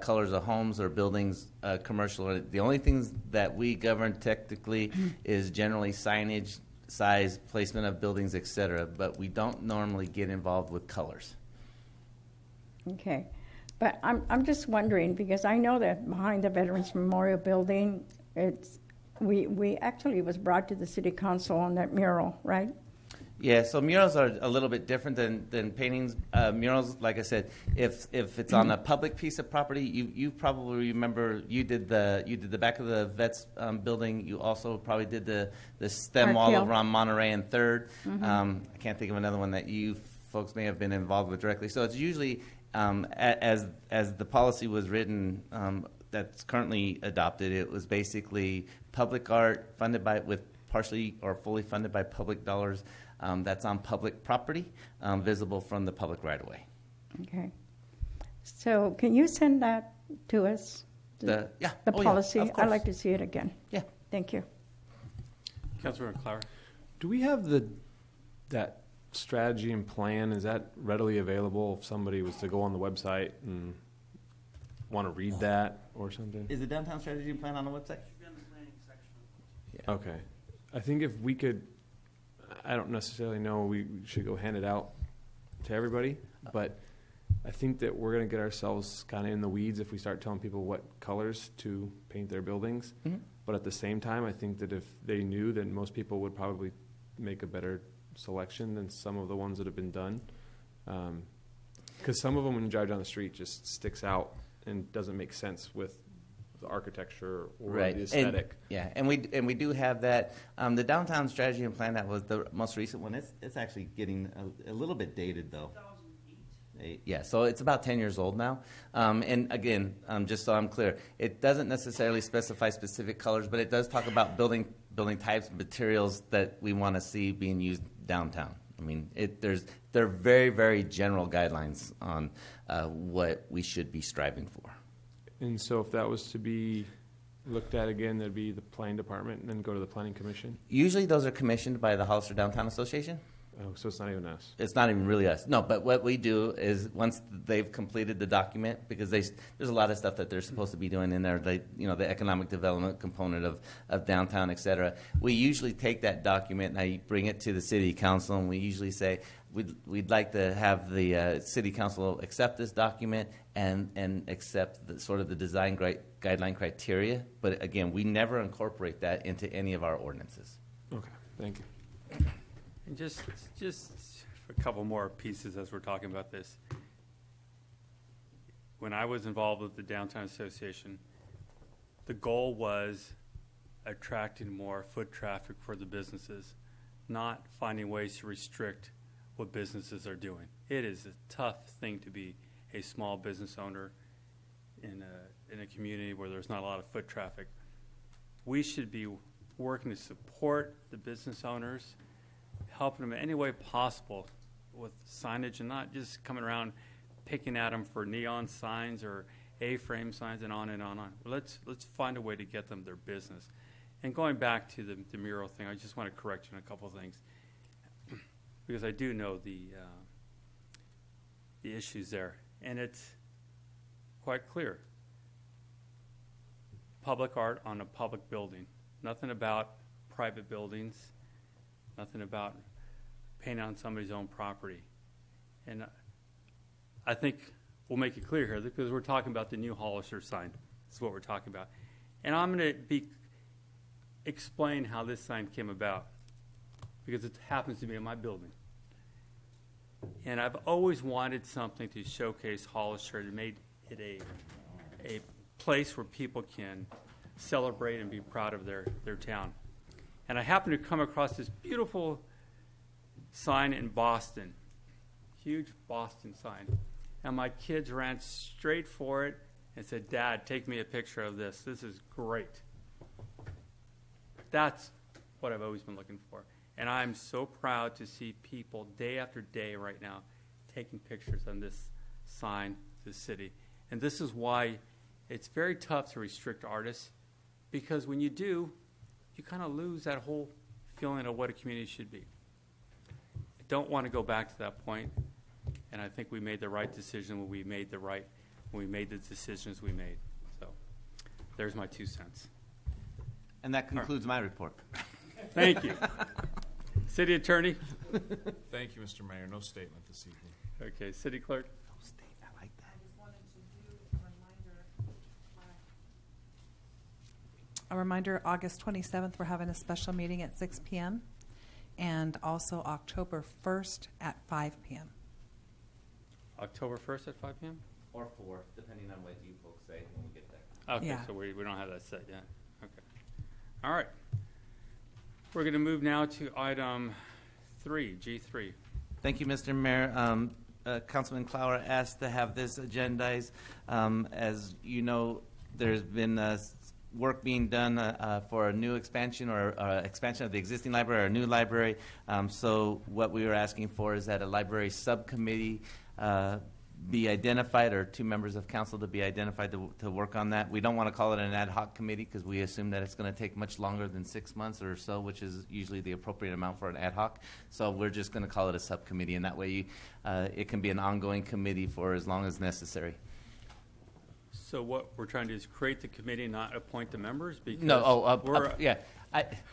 colors of homes or buildings, commercial. The only things that we govern technically is generally signage, size, placement of buildings, et cetera, but we don't normally get involved with colors. Okay. But I'm just wondering, because I know that behind the Veterans Memorial Building, we actually was brought to the city council on that mural, right? Yeah, so murals are a little bit different than paintings. Murals, like I said, if it's on a public piece of property, you probably remember you did the back of the Vets building. You also probably did the stem wall around Monterey and 3rd. Mm-hmm. I can't think of another one that you folks may have been involved with directly. So it's usually as the policy was written, that's currently adopted. It was basically public art funded with partially or fully funded by public dollars. That's on public property, visible from the public right-of-way. Okay. So can you send that to us? The policy? Yeah, I'd like to see it again. Yeah. Thank you. Councilor Clower. Do we have that strategy and plan? Is that readily available if somebody was to go on the website and want to read that or something? Is the downtown strategy and plan on the website? It should be on the planning section. Yeah. Okay. I think if we could, I don't necessarily know we should go hand it out to everybody, but I think that we're going to get ourselves kind of in the weeds if we start telling people what colors to paint their buildings. Mm-hmm. But at the same time, I think that if they knew, then most people would probably make a better selection than some of the ones that have been done. Because some of them, when you drive down the street, just sticks out and doesn't make sense with the architecture or the aesthetic. And we do have that. The downtown strategy and plan, that was the most recent one. It's actually getting a little bit dated, though. Yeah, so it's about 10 years old now. And again, just so I'm clear, it doesn't necessarily specify specific colors, but it does talk about building types, materials that we want to see being used downtown. I mean, there are very, very general guidelines on what we should be striving for. And so if that was to be looked at again, that'd be the planning department and then go to the planning commission? Usually those are commissioned by the Hollister Downtown Association. Oh, so it's not even us. It's not even really us. No, but what we do is once they've completed the document, because there's a lot of stuff that they're supposed to be doing in there, the economic development component of downtown, et cetera. We usually take that document and I bring it to the city council, and we usually say we'd like to have the city council accept this document and accept the design guideline criteria. But again, we never incorporate that into any of our ordinances. Okay, thank you. And just a couple more pieces as we're talking about this. When I was involved with the Downtown Association, the goal was attracting more foot traffic for the businesses, not finding ways to restrict what businesses are doing. It is a tough thing to be a small business owner in a community where there's not a lot of foot traffic. We should be working to support the business owners, helping them in any way possible with signage, and not just coming around picking at them for neon signs or A-frame signs and on and on and on. Let's find a way to get them their business. And going back to the mural thing, I just want to correct you on a couple of things, because I do know the issues there, and it's quite clear. Public art on a public building. Nothing about private buildings. Nothing about painting on somebody's own property. And I think we'll make it clear here, because we're talking about the new Hollister sign. That's what we're talking about. And I'm going to explain how this sign came about, because it happens to be in my building. And I've always wanted something to showcase Hollister and made it a place where people can celebrate and be proud of their town. And I happened to come across this beautiful sign in Boston, huge Boston sign. And my kids ran straight for it and said, "Dad, take me a picture of this. This is great." That's what I've always been looking for. And I'm so proud to see people day after day right now taking pictures on this sign to the city. And this is why it's very tough to restrict artists, because when you do, you kind of lose that whole feeling of what a community should be. I don't want to go back to that point, and I think we made the right decision when we made the decisions we made. So there's my 2 cents. And that concludes my report. Thank you. City Attorney? Thank you, Mr. Mayor. No statement this evening. Okay, City Clerk? No statement. I like that. A reminder, August 27th, we're having a special meeting at 6 p.m. and also October 1st at 5 p.m. October 1st at 5 p.m.? Or 4, depending on what you folks say when we get there. Okay, Yeah. so we don't have that set yet. Okay. All right. We're going to move now to item 3, G3. Thank you, Mr. Mayor. Councilman Clower asked to have this agendized. As you know, there's been work being done for a new expansion or expansion of the existing library or a new library. So what we were asking for is that a library subcommittee be identified, or 2 members of council to be identified to work on that. We don't want to call it an ad hoc committee because we assume that it's going to take much longer than 6 months or so, which is usually the appropriate amount for an ad hoc. So we're just going to call it a subcommittee, and that way it can be an ongoing committee for as long as necessary. So what we're trying to do is create the committee, not appoint the members? Because yeah.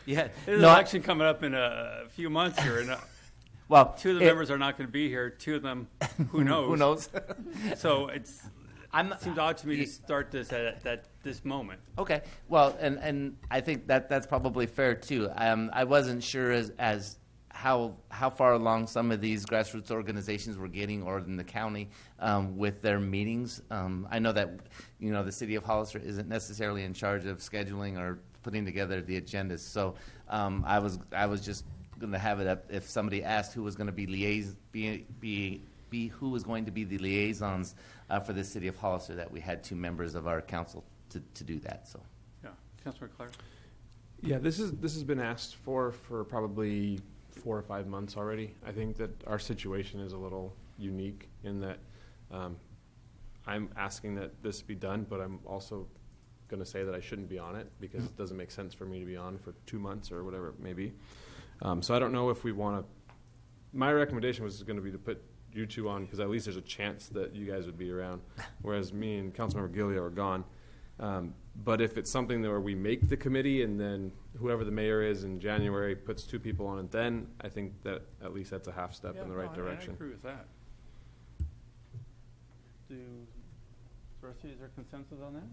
There's an election coming up in a few months here, and well, 2 of the members are not going to be here. 2 of them, who knows? Who knows? So it seems odd to me to start this at this moment. Okay. Well, and I think that's probably fair too. I wasn't sure as how far along some of these grassroots organizations were getting, or in the county, with their meetings. I know that the city of Hollister isn't necessarily in charge of scheduling or putting together the agendas. So I was just going to have it up if somebody asked who was going to be who was going to be the liaisons for the city of Hollister, that we had 2 members of our council to do that. So yeah, Councilor Clark. Yeah, this has been asked for probably 4 or 5 months already. I think that our situation is a little unique in that I'm asking that this be done, but I'm also going to say that I shouldn't be on it because it doesn't make sense for me to be on for 2 months or whatever it may be. So I don't know if we want to. My recommendation was going to be to put you 2 on, because at least there's a chance that you guys would be around, whereas me and Councilmember Gilio are gone. But if it's something where we make the committee and then whoever the mayor is in January puts 2 people on it, then I think that at least that's a half step in the right direction. I agree with that. Is there consensus on that?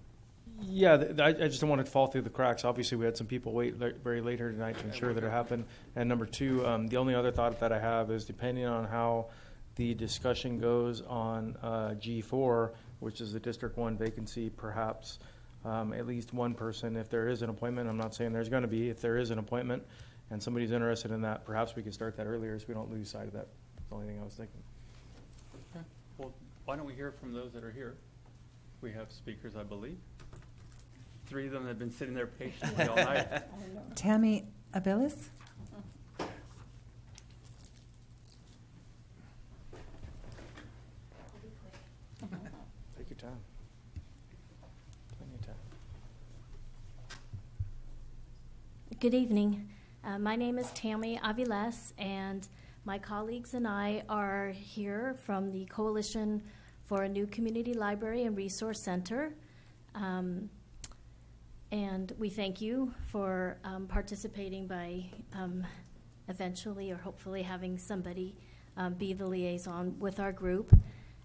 Yeah, I just don't want it to fall through the cracks. Obviously, we had some people wait very late here tonight to ensure that it happened. And number 2, the only other thought that I have is, depending on how the discussion goes on G4, which is the District 1 vacancy, perhaps at least one person, if there is an appointment, I'm not saying there's going to be, if there is an appointment and somebody's interested in that, perhaps we could start that earlier so we don't lose sight of that. That's the only thing I was thinking. Okay. Well, why don't we hear from those that are here? We have speakers, I believe. 3 of them have been sitting there patiently all night. Tammy Aviles. Take your time. Plenty of time. Good evening. My name is Tammy Aviles, and my colleagues and I are here from the Coalition for a New Community Library and Resource Center. And we thank you for participating by eventually or hopefully having somebody be the liaison with our group.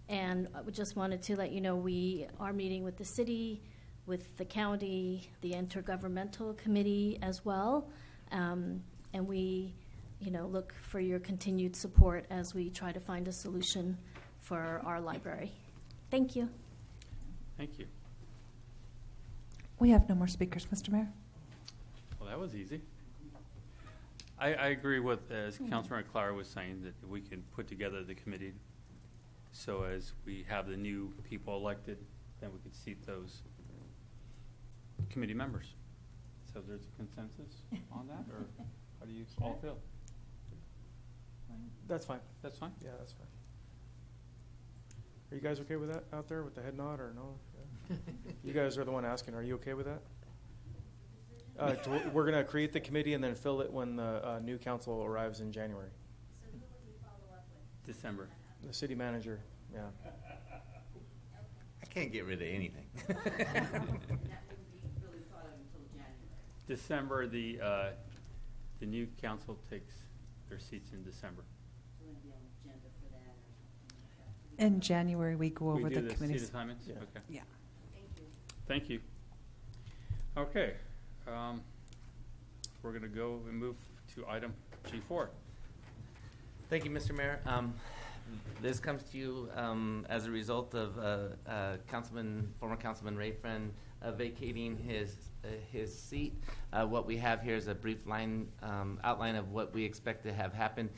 And I just wanted to let you know we are meeting with the city, with the county, the intergovernmental committee as well. And we, look for your continued support as we try to find a solution for our library. Thank you. Thank you. We have no more speakers, Mr. Mayor. Well, that was easy. I agree with, as Councilor Clara was saying, that we can put together the committee so as we have the new people elected, then we could seat those committee members. So there's a consensus on that, or how do you all feel? That's fine. That's fine? Yeah, that's fine. Are you guys okay with that out there with the head nod, or no? Yeah. You guys are the one asking. Are you okay with that? We're going to create the committee and then fill it when the new council arrives in January. So who will you follow up with? December. The city manager, yeah. I can't get rid of anything. December, the new council takes their seats in December. In January, we go over we do the committee's. Seat assignments? Yeah. Okay. Yeah. Thank you. Okay. We're going to go and move to item G4. Thank you, Mr. Mayor. This comes to you as a result of former Councilman Ray Friend vacating his seat. What we have here is a brief outline of what we expect to have happen.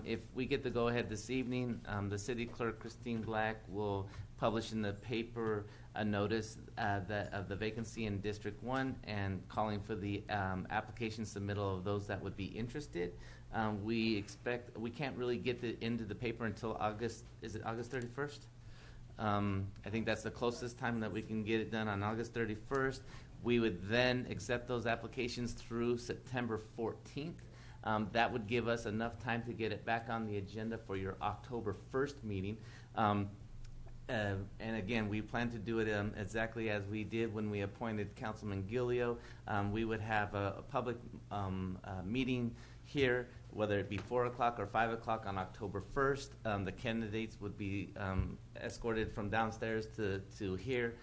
If we get the go-ahead this evening, the city clerk, Christine Black, will publish in the paper a notice of the vacancy in District 1 and calling for the application submittal of those that would be interested. We can't really get into the paper until August. Is it August 31st? I think that's the closest time that we can get it done, on August 31st. We would then accept those applications through September 14th. That would give us enough time to get it back on the agenda for your October 1st meeting. And again, we plan to do it exactly as we did when we appointed Councilman Gilio. We would have a public meeting here, whether it be 4 o'clock or 5 o'clock on October 1st. The candidates would be escorted from downstairs to here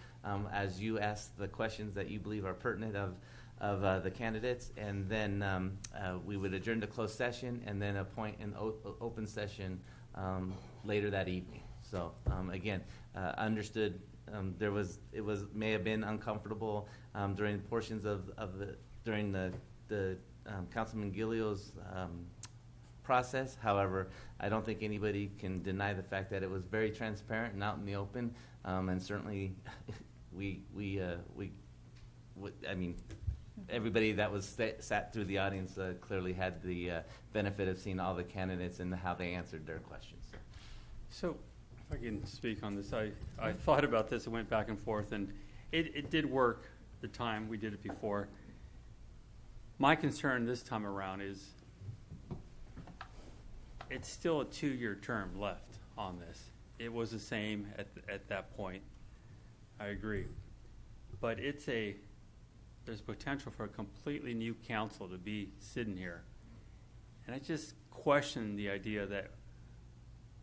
as you ask the questions that you believe are pertinent of of the candidates, and then we would adjourn to closed session and then appoint an open session later that evening. So again, understood. May have been uncomfortable during portions of the Councilman Gilio's process. However, I don't think anybody can deny the fact that it was very transparent and out in the open, and certainly I mean, everybody that was sat through the audience clearly had the benefit of seeing all the candidates and how they answered their questions. So, if I can speak on this, I thought about this and went back and forth, and it did work the time we did it before. My concern this time around is it's still a 2-year term left on this. It was the same at that point. I agree. But there's potential for a completely new council to be sitting here. And I just question the idea that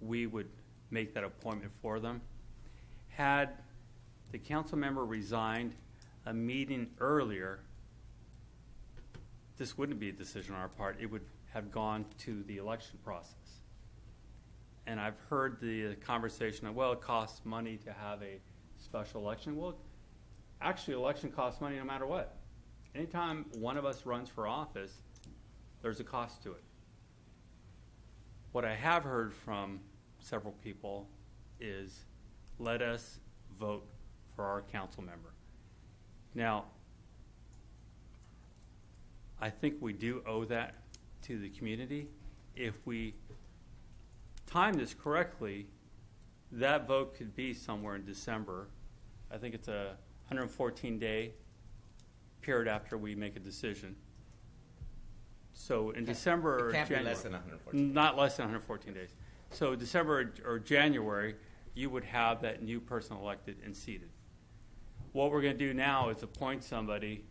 we would make that appointment for them. Had the council member resigned a meeting earlier, this wouldn't be a decision on our part. It would have gone to the election process. And I've heard the conversation of, well, it costs money to have a special election. Well, actually, election costs money no matter what. Anytime one of us runs for office, there's a cost to it. What I have heard from several people is, let us vote for our council member. Now, I think we do owe that to the community. If we time this correctly, that vote could be somewhere in December. I think it's a 114-day period after we make a decision. So in December or January. It can't be less than 114 days. Not less than 114 days. So December or January, you would have that new person elected and seated. What we're going to do now is appoint somebody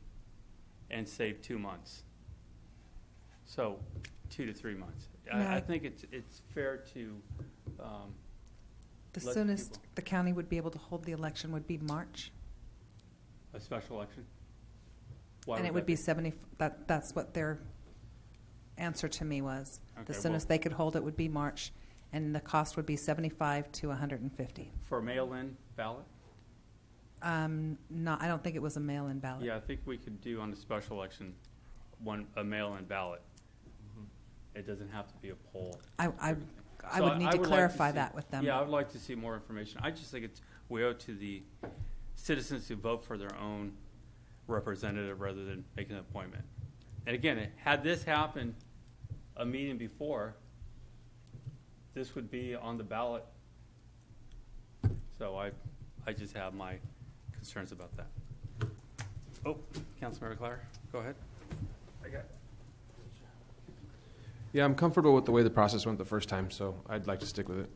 and save 2 months. So 2 to 3 months. I think it's fair to the soonest the county would be able to hold the election would be March. A special election? And it would be 70. That's what their answer to me was. Okay, the soonest they could hold it would be March, and the cost would be $75 to $150 for a mail-in ballot. No, I don't think it was a mail-in ballot. Yeah, I think we could do on a special election a mail-in ballot. Mm-hmm. It doesn't have to be a poll. I would need to clarify that with them. Yeah, I would like to see more information. I just think we owe it to the citizens to vote for their own representative rather than making an appointment. And again, had this happened a meeting before, this would be on the ballot. So I just have my concerns about that. Oh, Councilmember Clare, go ahead. Yeah, I'm comfortable with the way the process went the first time, so I'd like to stick with it.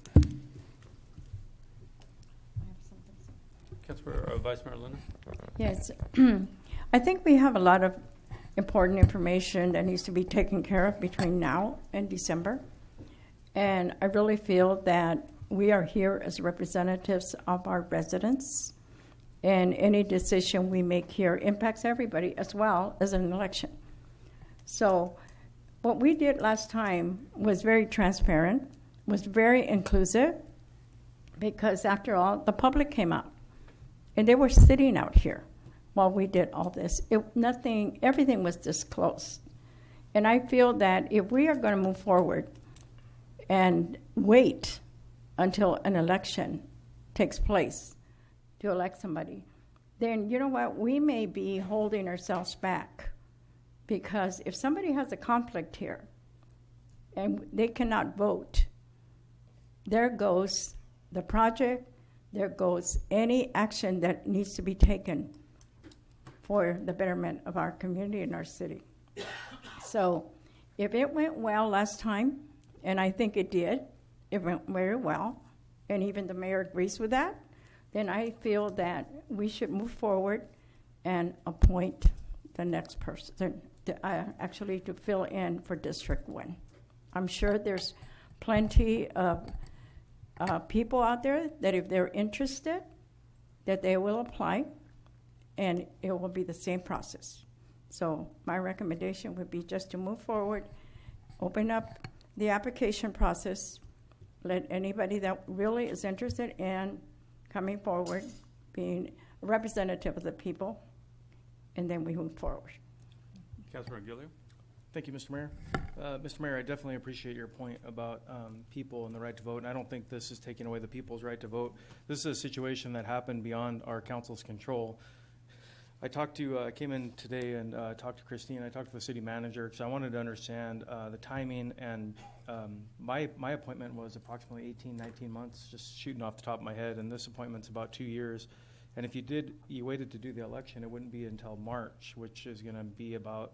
Councilmember Vice Mayor Luna? Yes. I think we have a lot of important information that needs to be taken care of between now and December. And I really feel that we are here as representatives of our residents, and any decision we make here impacts everybody as well as an election. So what we did last time was very transparent, was very inclusive, because after all, the public came out, and they were sitting out here while we did all this. Everything was disclosed. And I feel that if we are going to move forward and wait until an election takes place to elect somebody, then you know what? We may be holding ourselves back, because if somebody has a conflict here and they cannot vote, there goes the project, there goes any action that needs to be taken for the betterment of our community and our city. So if it went well last time, and I think it did, it went very well, and even the mayor agrees with that, then I feel that we should move forward and appoint the next person to fill in for District 1. I'm sure there's plenty of people out there that if they're interested, that they will apply, and it will be the same process. So my recommendation would be just to move forward, open up the application process, let anybody that really is interested in coming forward, being a representative of the people, and then we move forward. Councilor Gilliam? Thank you, Mr. Mayor. Mr. Mayor, I definitely appreciate your point about people and the right to vote, and I don't think this is taking away the people's right to vote. This is a situation that happened beyond our council's control. I came in today and talked to Christine. I talked to the city manager because I wanted to understand the timing, and my appointment was approximately 18, 19 months, just shooting off the top of my head, and this appointment's about 2 years. And if you waited to do the election, it wouldn't be until March, which is going to be about,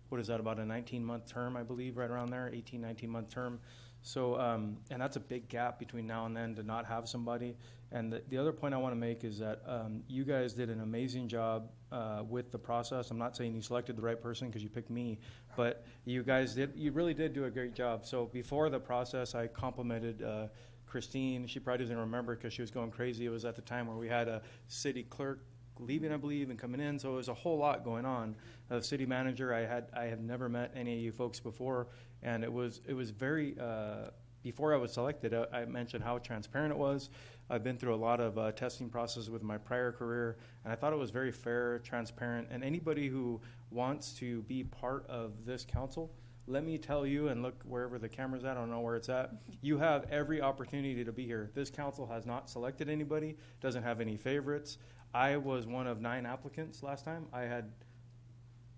what is that, about a 19-month term, I believe, right around there, 18, 19-month term. So, and that's a big gap between now and then to not have somebody. And the other point I want to make is that you guys did an amazing job with the process. I'm not saying you selected the right person because you picked me, but you really did do a great job. So before the process, I complimented Christine. She probably doesn't remember because she was going crazy. It was at the time where we had a city clerk leaving, I believe, and coming in, so it was a whole lot going on. The city manager, I have never met any of you folks before, and it was very. Before I was selected, I mentioned how transparent it was. I've been through a lot of testing processes with my prior career, and I thought it was very fair, transparent. And anybody who wants to be part of this council, let me tell you, and look wherever the camera's at, I don't know where it's at, you have every opportunity to be here. This council has not selected anybody, doesn't have any favorites. I was one of 9 applicants last time. I had,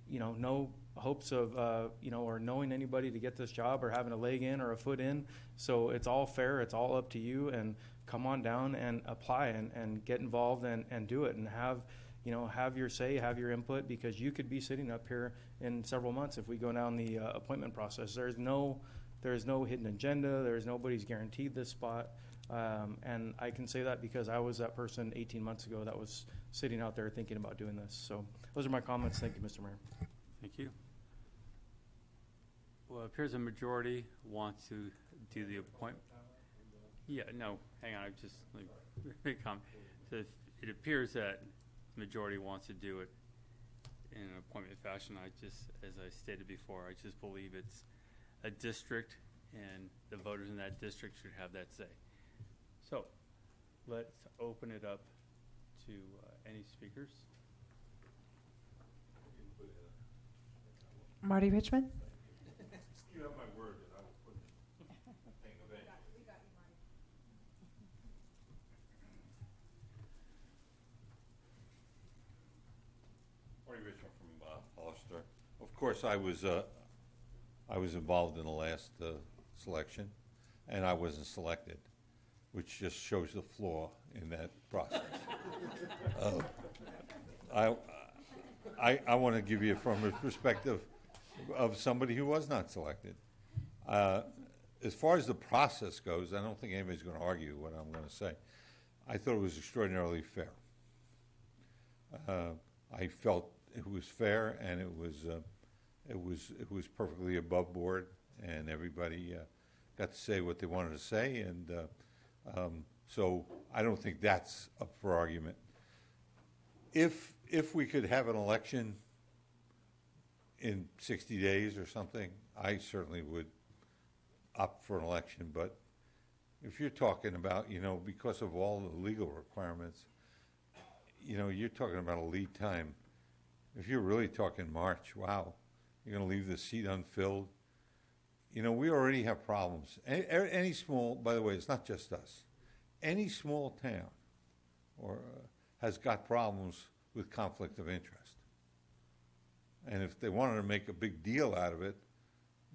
no hopes of, or knowing anybody to get this job or having a leg in or a foot in. So it's all fair. It's all up to you. And come on down and apply and get involved and do it and have your say, have your input, because you could be sitting up here in several months if we go down the appointment process. There's no hidden agenda. Nobody's guaranteed this spot. And I can say that because I was that person 18 months ago that was sitting out there thinking about doing this. So those are my comments. Thank you, Mr. Mayor. Thank you. Well, it appears a majority wants to do the appointment. Yeah, no, hang on. I just comment. So it appears that the majority wants to do it in an appointment fashion. As I stated before, I just believe it's a district, and the voters in that district should have that say. So let's open it up to any speakers. Marty Richmond. You have my word that I will put the thing of it. We got you, Marty. Marty Richmond from Hollister. Of course, I was involved in the last selection, and I wasn't selected, which just shows the flaw in that process. I want to give you from a perspective of somebody who was not selected. As far as the process goes, I don't think anybody's going to argue what I'm going to say. I thought it was extraordinarily fair. I felt it was fair, and it was perfectly above board, and everybody got to say what they wanted to say, and so I don't think that's up for argument. If we could have an election in 60 days or something, I certainly would opt for an election. But if you're talking about, because of all the legal requirements, you're talking about a lead time. If you're really talking March, wow, you're going to leave the seat unfilled. We already have problems. Any small, by the way, it's not just us. Any small town has got problems with conflict of interest. And if they wanted to make a big deal out of it,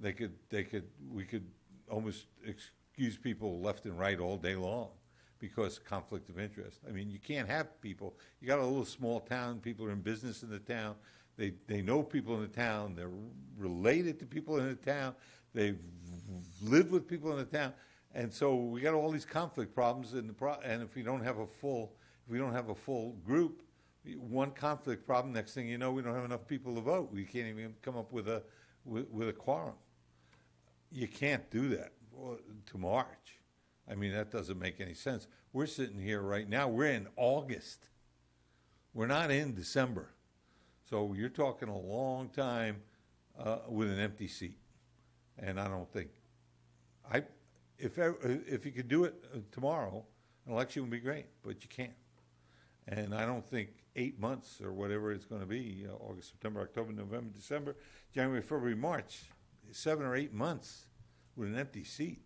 we could almost excuse people left and right all day long because conflict of interest. I mean, you can't have people. You got a little small town. People are in business in the town. They know people in the town. They're related to people in the town. They've lived with people in the town, and so we got all these conflict problems. And if we don't have a full group, one conflict problem. Next thing you know, we don't have enough people to vote. We can't even come up with a quorum. You can't do that to March. I mean, that doesn't make any sense. We're sitting here right now. We're in August. We're not in December. So you're talking a long time with an empty seat. And I don't think, if you could do it tomorrow, an election would be great, but you can't. And I don't think 8 months or whatever it's going to be, August, September, October, November, December, January, February, March, 7 or 8 months with an empty seat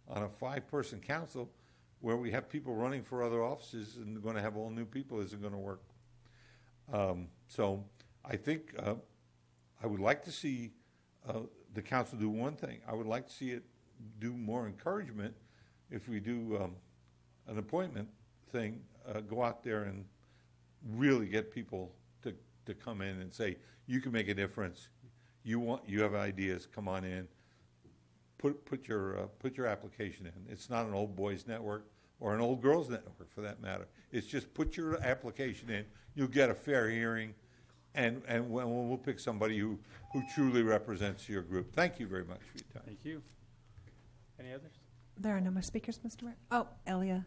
on a 5-person council where we have people running for other offices and going to have all new people isn't going to work. So I think I would like to see the council do one thing. I would like to see it do more encouragement if we do an appointment thing, go out there and really get people to come in and say, you can make a difference. You have ideas, come on in. Put your application in. It's not an old boys network or an old girls network for that matter. It's just put your application in. You'll get a fair hearing, and we'll pick somebody who truly represents your group. Thank you very much for your time. Thank you. Any others? There are no more speakers, Mr. Mayor. Oh, Elia.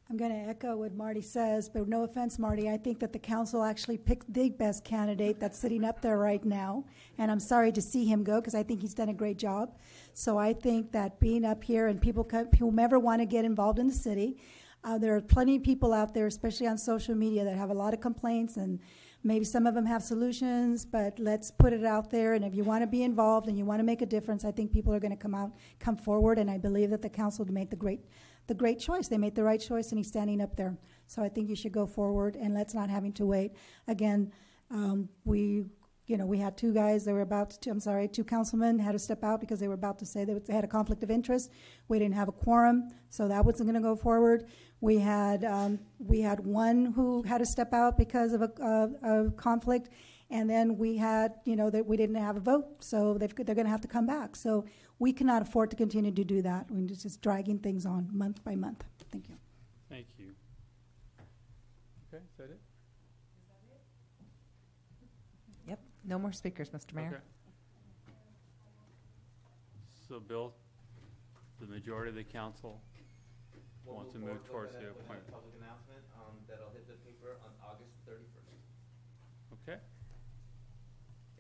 I'm going to echo what Marty says, but no offense, Marty. I think that the council actually picked the best candidate that's sitting up there right now, and I'm sorry to see him go because I think he's done a great job. So I think that being up here and people, whomever want to get involved in the city, there are plenty of people out there, especially on social media, that have a lot of complaints, and maybe some of them have solutions, but let's put it out there. And if you want to be involved and you want to make a difference, I think people are going to come forward, and I believe that the council will make the great choice. They made the right choice, and he's standing up there. So I think you should go forward, and let's not having to wait. Again, we had two guys that were two councilmen had to step out because they were about to say they had a conflict of interest. We didn't have a quorum, so that wasn't going to go forward. We had one who had to step out because of a conflict, and then we had, that we didn't have a vote, so they're going to have to come back. So we cannot afford to continue to do that. We're just dragging things on month by month. Thank you. Thank you. Okay, is that it? Yep. No more speakers, Mr. Mayor. Okay. So, Bill, the majority of the council wants to move towards the appointment. Public announcement that'll hit the paper on August 31st. Okay.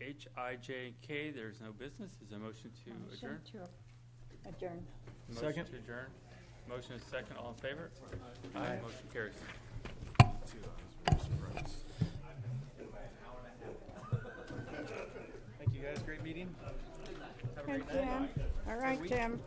H-I-J-K, there's no business. Is there a motion to adjourn? Adjourn. Motion Second. to adjourn. Motion is second. All in favor? Aye. Motion carries. Thank you guys. Great meeting. Have a great Thank you. night. All right, Jim.